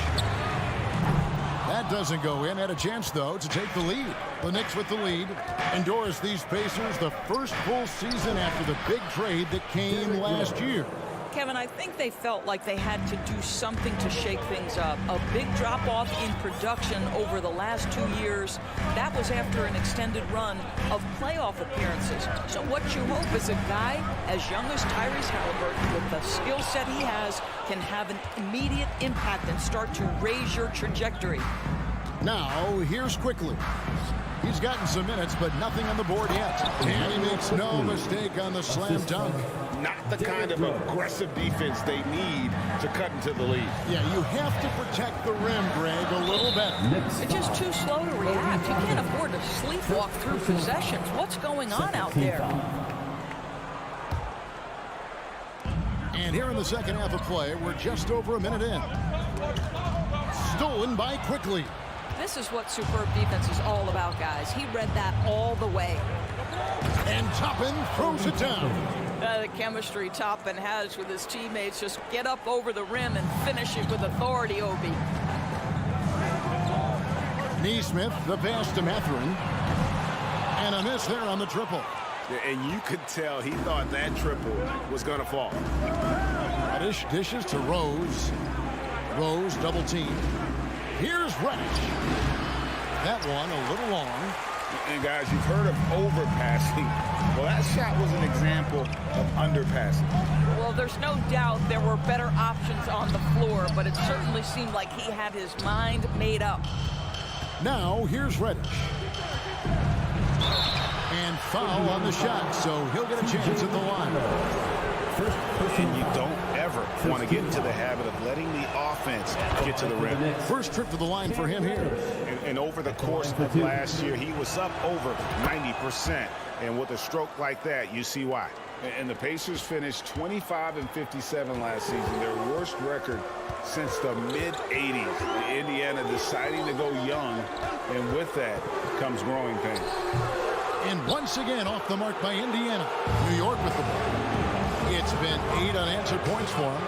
That doesn't go in. Had a chance, though, to take the lead. The Knicks with the lead. Endorse these Pacers the first full season after the big trade that came last year. Kevin, I think they felt like they had to do something to shake things up. A big drop-off in production over the last 2 years. That was after an extended run of playoff appearances. So what you hope is a guy as young as Tyrese Halliburton, with the skill set he has, can have an immediate impact and start to raise your trajectory. Now, here's Quickly. He's gotten some minutes, but nothing on the board yet. And he makes no mistake on the slam dunk. Not the kind of aggressive defense they need to cut into the lead. Yeah, you have to protect the rim, Greg, a little better. It's just too slow to react. You can't afford to sleepwalk through possessions. What's going on out there? And here in the second half of play, we're just over a minute in. Stolen by Quickly. This is what superb defense is all about, guys. He read that all the way. And Toppin throws it down. The chemistry Toppin has with his teammates. Just get up over the rim and finish it with authority, Obi. Neesmith, the pass to Mathurin. And a miss there on the triple. And you could tell he thought that triple was going to fall. Reddish dishes to Rose. Rose double team. Here's Reddish. That one a little long. And guys, you've heard of overpassing. Well, that shot was an example of underpassing. Well, there's no doubt there were better options on the floor, but it certainly seemed like he had his mind made up. Now, here's Reddish. And foul on the shot, so he'll get a chance at the line. And you don't ever want to get into the habit of letting the offense get to the rim. First trip to the line for him here. And over the course of last year, he was up over 90%. And with a stroke like that, you see why. And the Pacers finished 25-57 last season, their worst record since the mid-'80s. Indiana deciding to go young, and with that comes growing pains. And once again off the mark by Indiana. New York with the ball. It's been 8 unanswered points for him.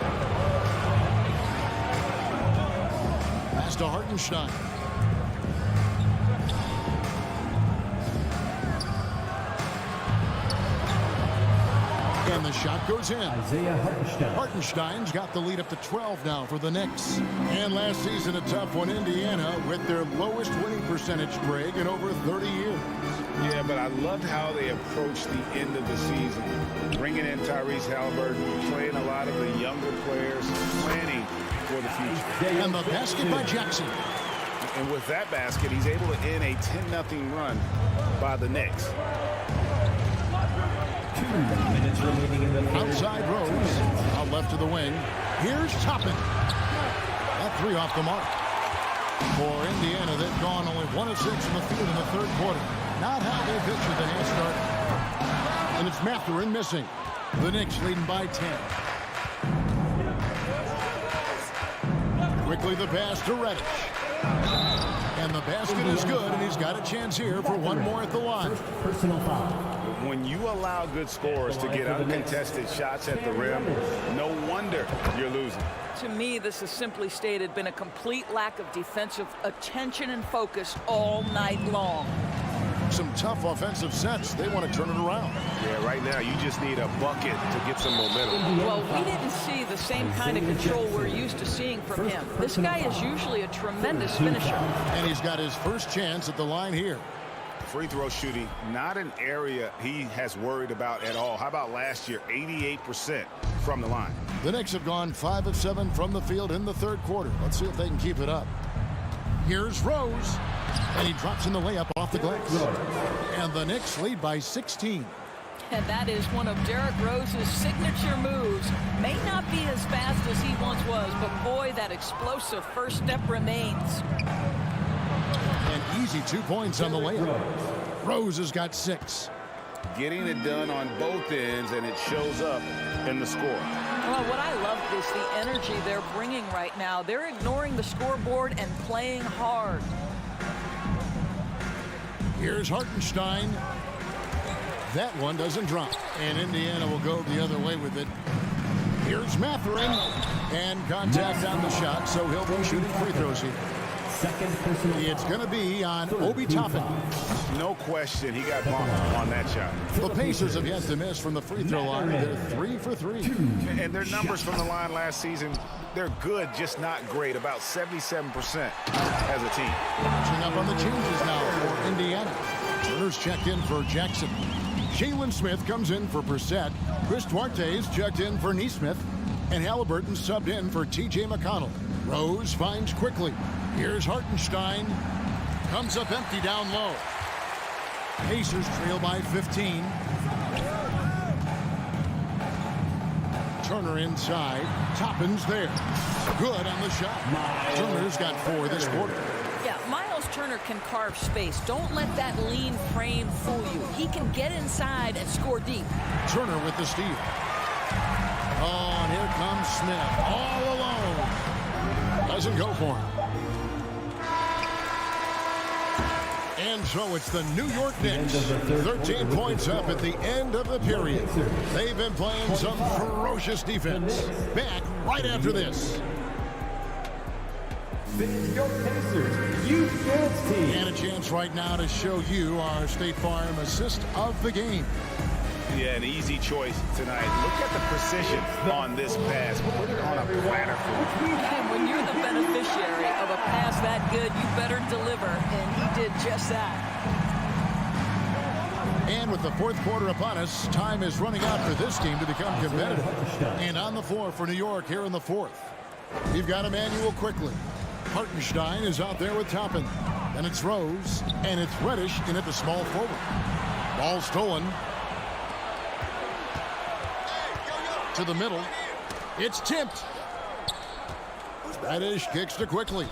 Pass to Hartenstein. And the shot goes in. Hartenstein's got the lead up to 12 now for the Knicks. And last season, a tough one, Indiana, with their lowest winning percentage, Greg, in over 30 years. Yeah, but I loved how they approached the end of the season. Bringing in Tyrese Halliburton, playing a lot of the younger players, planning for the future. And the basket by Jackson. And with that basket, he's able to end a 10-0 run by the Knicks. 2 minutes remaining in the third. Outside Rose, out left to the wing. Here's Toppin. That 3 off the mark. For Indiana, they've gone only 1 of 6 in the field in the third quarter. Not how they pictured the half start. And it's Mathurin missing. The Knicks leading by 10. Quickly the pass to Reddish. And the basket is good, and he's got a chance here for one more at the line. Personal foul. When you allow good scorers to get uncontested shots at the rim, no wonder you're losing. To me, this has simply stated been a complete lack of defensive attention and focus all night long. Some tough offensive sets. They want to turn it around. Yeah, right now you just need a bucket to get some momentum. Well, we didn't see the same kind of control we're used to seeing from him. This guy is usually a tremendous finisher. And he's got his first chance at the line here. Free throw shooting, not an area he has worried about at all. How about last year, 88% from the line? The Knicks have gone 5 of 7 from the field in the third quarter. Let's see if they can keep it up. Here's Rose. And he drops in the layup off the glass. And the Knicks lead by 16. And that is one of Derrick Rose's signature moves. May not be as fast as he once was, but boy, that explosive first step remains. An easy 2 points on the layup. Rose has got 6. Getting it done on both ends, and it shows up in the score. Well, what I love is the energy they're bringing right now. They're ignoring the scoreboard and playing hard. Here's Hartenstein. That one doesn't drop. And Indiana will go the other way with it. Here's Mathurin. And contact on the shot, so he'll be shooting free throws here. It's going to be on Obi Toppin. No question, he got bumped on that shot. The Pacers have yet to miss from the free throw line. They're 3 for 3. And their numbers from the line last season, they're good, just not great. About 77% as a team. Catching up on the changes now for Indiana. Turner's checked in for Jackson. Jalen Smith comes in for Brissett. Chris Duarte's checked in for Nesmith. And Halliburton subbed in for T.J. McConnell. Rose finds quickly. Here's Hartenstein. Comes up empty down low. Pacers trail by 15. Turner inside. Toppin's there. Good on the shot. Turner's got 4 this quarter. Yeah, Miles Turner can carve space. Don't let that lean frame fool you. He can get inside and score deep. Turner with the steal. Oh, and here comes Smith. All alone. Doesn't go for him. And so it's the New York Knicks. 13 points up at the end of the period. They've been playing some ferocious defense. Back right after this. And a chance right now to show you our State Farm assist of the game. Yeah, an easy choice tonight. Look at the precision on this pass. Put it on a platter for him. And when you're the beneficiary of a pass that good, you better deliver. And he did just that. And with the fourth quarter upon us, time is running out for this team to become competitive. And on the floor for New York here in the fourth. We've got Emmanuel quickly. Hartenstein is out there with Toppin. And it's Rose. And it's Reddish in at the small forward. Ball stolen. To the middle. It's tipped. Reddish kicks to quickly.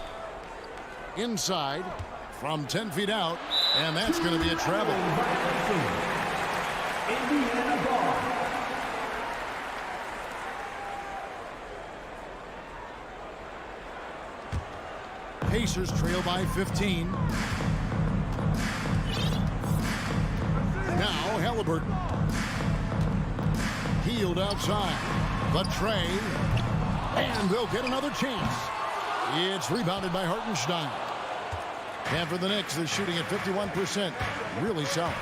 Inside from 10 feet out. And that's going to be a travel. Indiana ball. Pacers trail by 15. Now Halliburton. Healed outside. The Trey. And they'll get another chance. It's rebounded by Hartenstein. And for the Knicks, they're shooting at 51%. Really solid.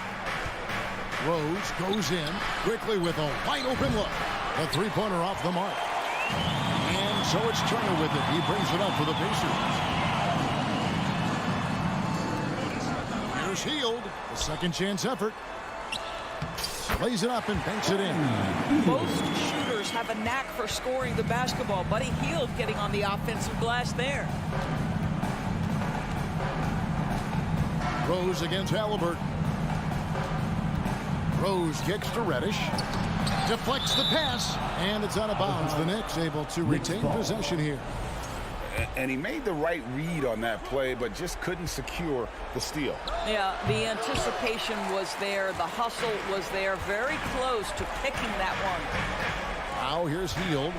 Rose goes in quickly with a wide open look. The three-pointer off the mark. And so it's Turner with it. He brings it up for the Pacers. Here's Hield. The second chance effort. Lays it up and banks it in. Most shooters have a knack for scoring the basketball. Buddy Hield getting on the offensive glass there. Rose against Halliburton. Rose kicks to Reddish. Deflects the pass. And it's out of bounds. The Knicks able to retain possession here. And he made the right read on that play, but just couldn't secure the steal. Yeah, the anticipation was there. The hustle was there. Very close to picking that one. Now here's Hield.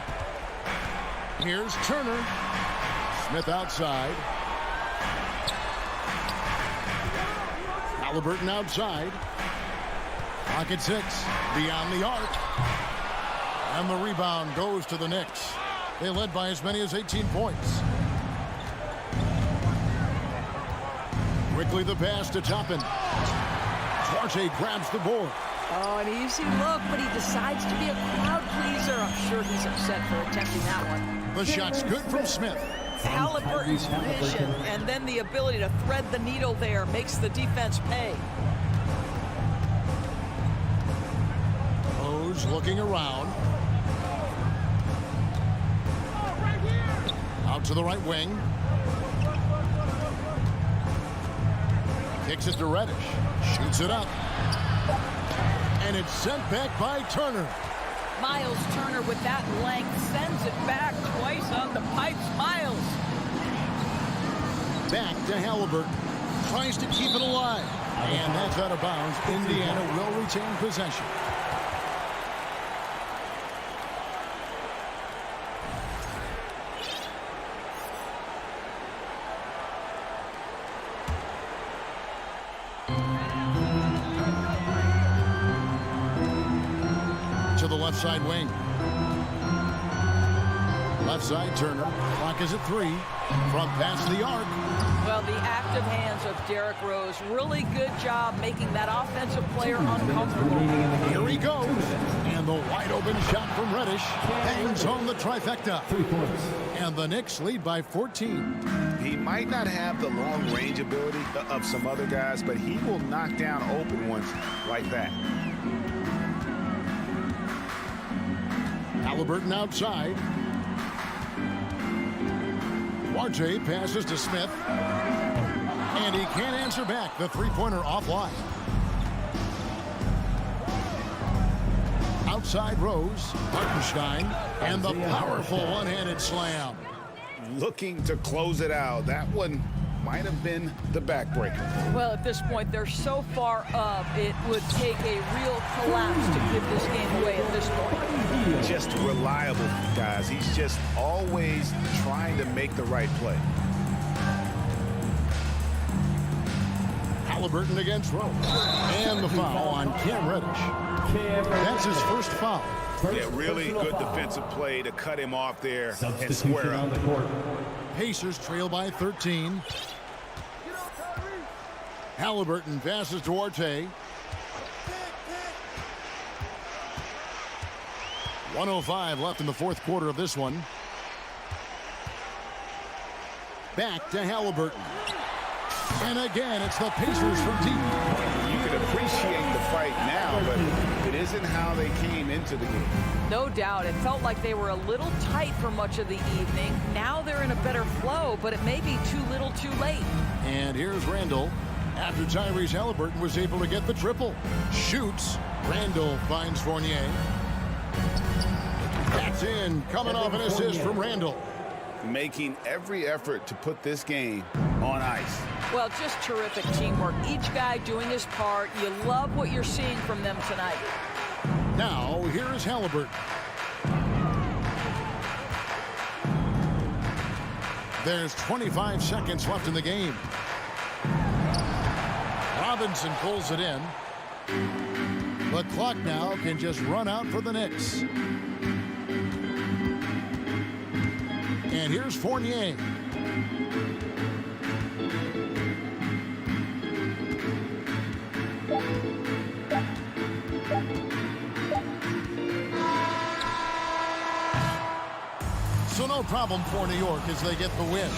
Here's Turner. Smith outside. Halliburton outside. Pocket 6. Beyond the arc. And the rebound goes to the Knicks. They led by as many as 18 points. Quickly the pass to Toppin. Duarte grabs the board. Oh, an easy look, but he decides to be a crowd pleaser. I'm sure he's upset for attempting that one. The shot's good from Smith. Halliburton's vision and then the ability to thread the needle there makes the defense pay. Rose looking around. Out to the right wing. Kicks it to Reddish. Shoots it up. And it's sent back by Turner. Miles Turner with that length sends it back twice on the pipes. Miles. Back to Halliburton. Tries to keep it alive. And that's out of bounds. Indiana will retain possession. To the left side wing. Left side Turner. Clock is at 3. From past the arc. Well, the active hands of Derrick Rose. Really good job making that offensive player uncomfortable. Here he goes. And the wide open shot from Reddish bangs home the trifecta. 3 points. And the Knicks lead by 14. He might not have the long range ability of some other guys, but he will knock down open ones like that. Halliburton outside. Duarte passes to Smith. And he can't answer back. The three-pointer offline. Outside Rose. Hartenstein. And the powerful one-handed slam. Looking to close it out. That one might have been the backbreaker. Well, at this point, they're so far up, it would take a real collapse to give this game away at this point. Just reliable, guys. He's just always trying to make the right play. Halliburton against Rose. And the foul on Cam Reddish. That's his first foul. Yeah, really good defensive play to cut him off there and square up. Pacers trail by 13. Halliburton passes to Duarte. 1:05 left in the fourth quarter of this one. Back to Halliburton. And again, it's the Pacers from deep. You can appreciate the fight now, but it isn't how they came into the game. No doubt. It felt like they were a little tight for much of the evening. Now they're in a better flow, but it may be too little too late. And here's Randall. After Tyrese Halliburton was able to get the triple. Shoots. Randall finds Fournier. That's in. Coming off an assist from Randall. Making every effort to put this game on ice. Well, just terrific teamwork. Each guy doing his part. You love what you're seeing from them tonight. Now, here is Halliburton. There's 25 seconds left in the game. Robinson pulls it in. The clock now can just run out for the Knicks. And here's Fournier. So no problem for New York as they get the win.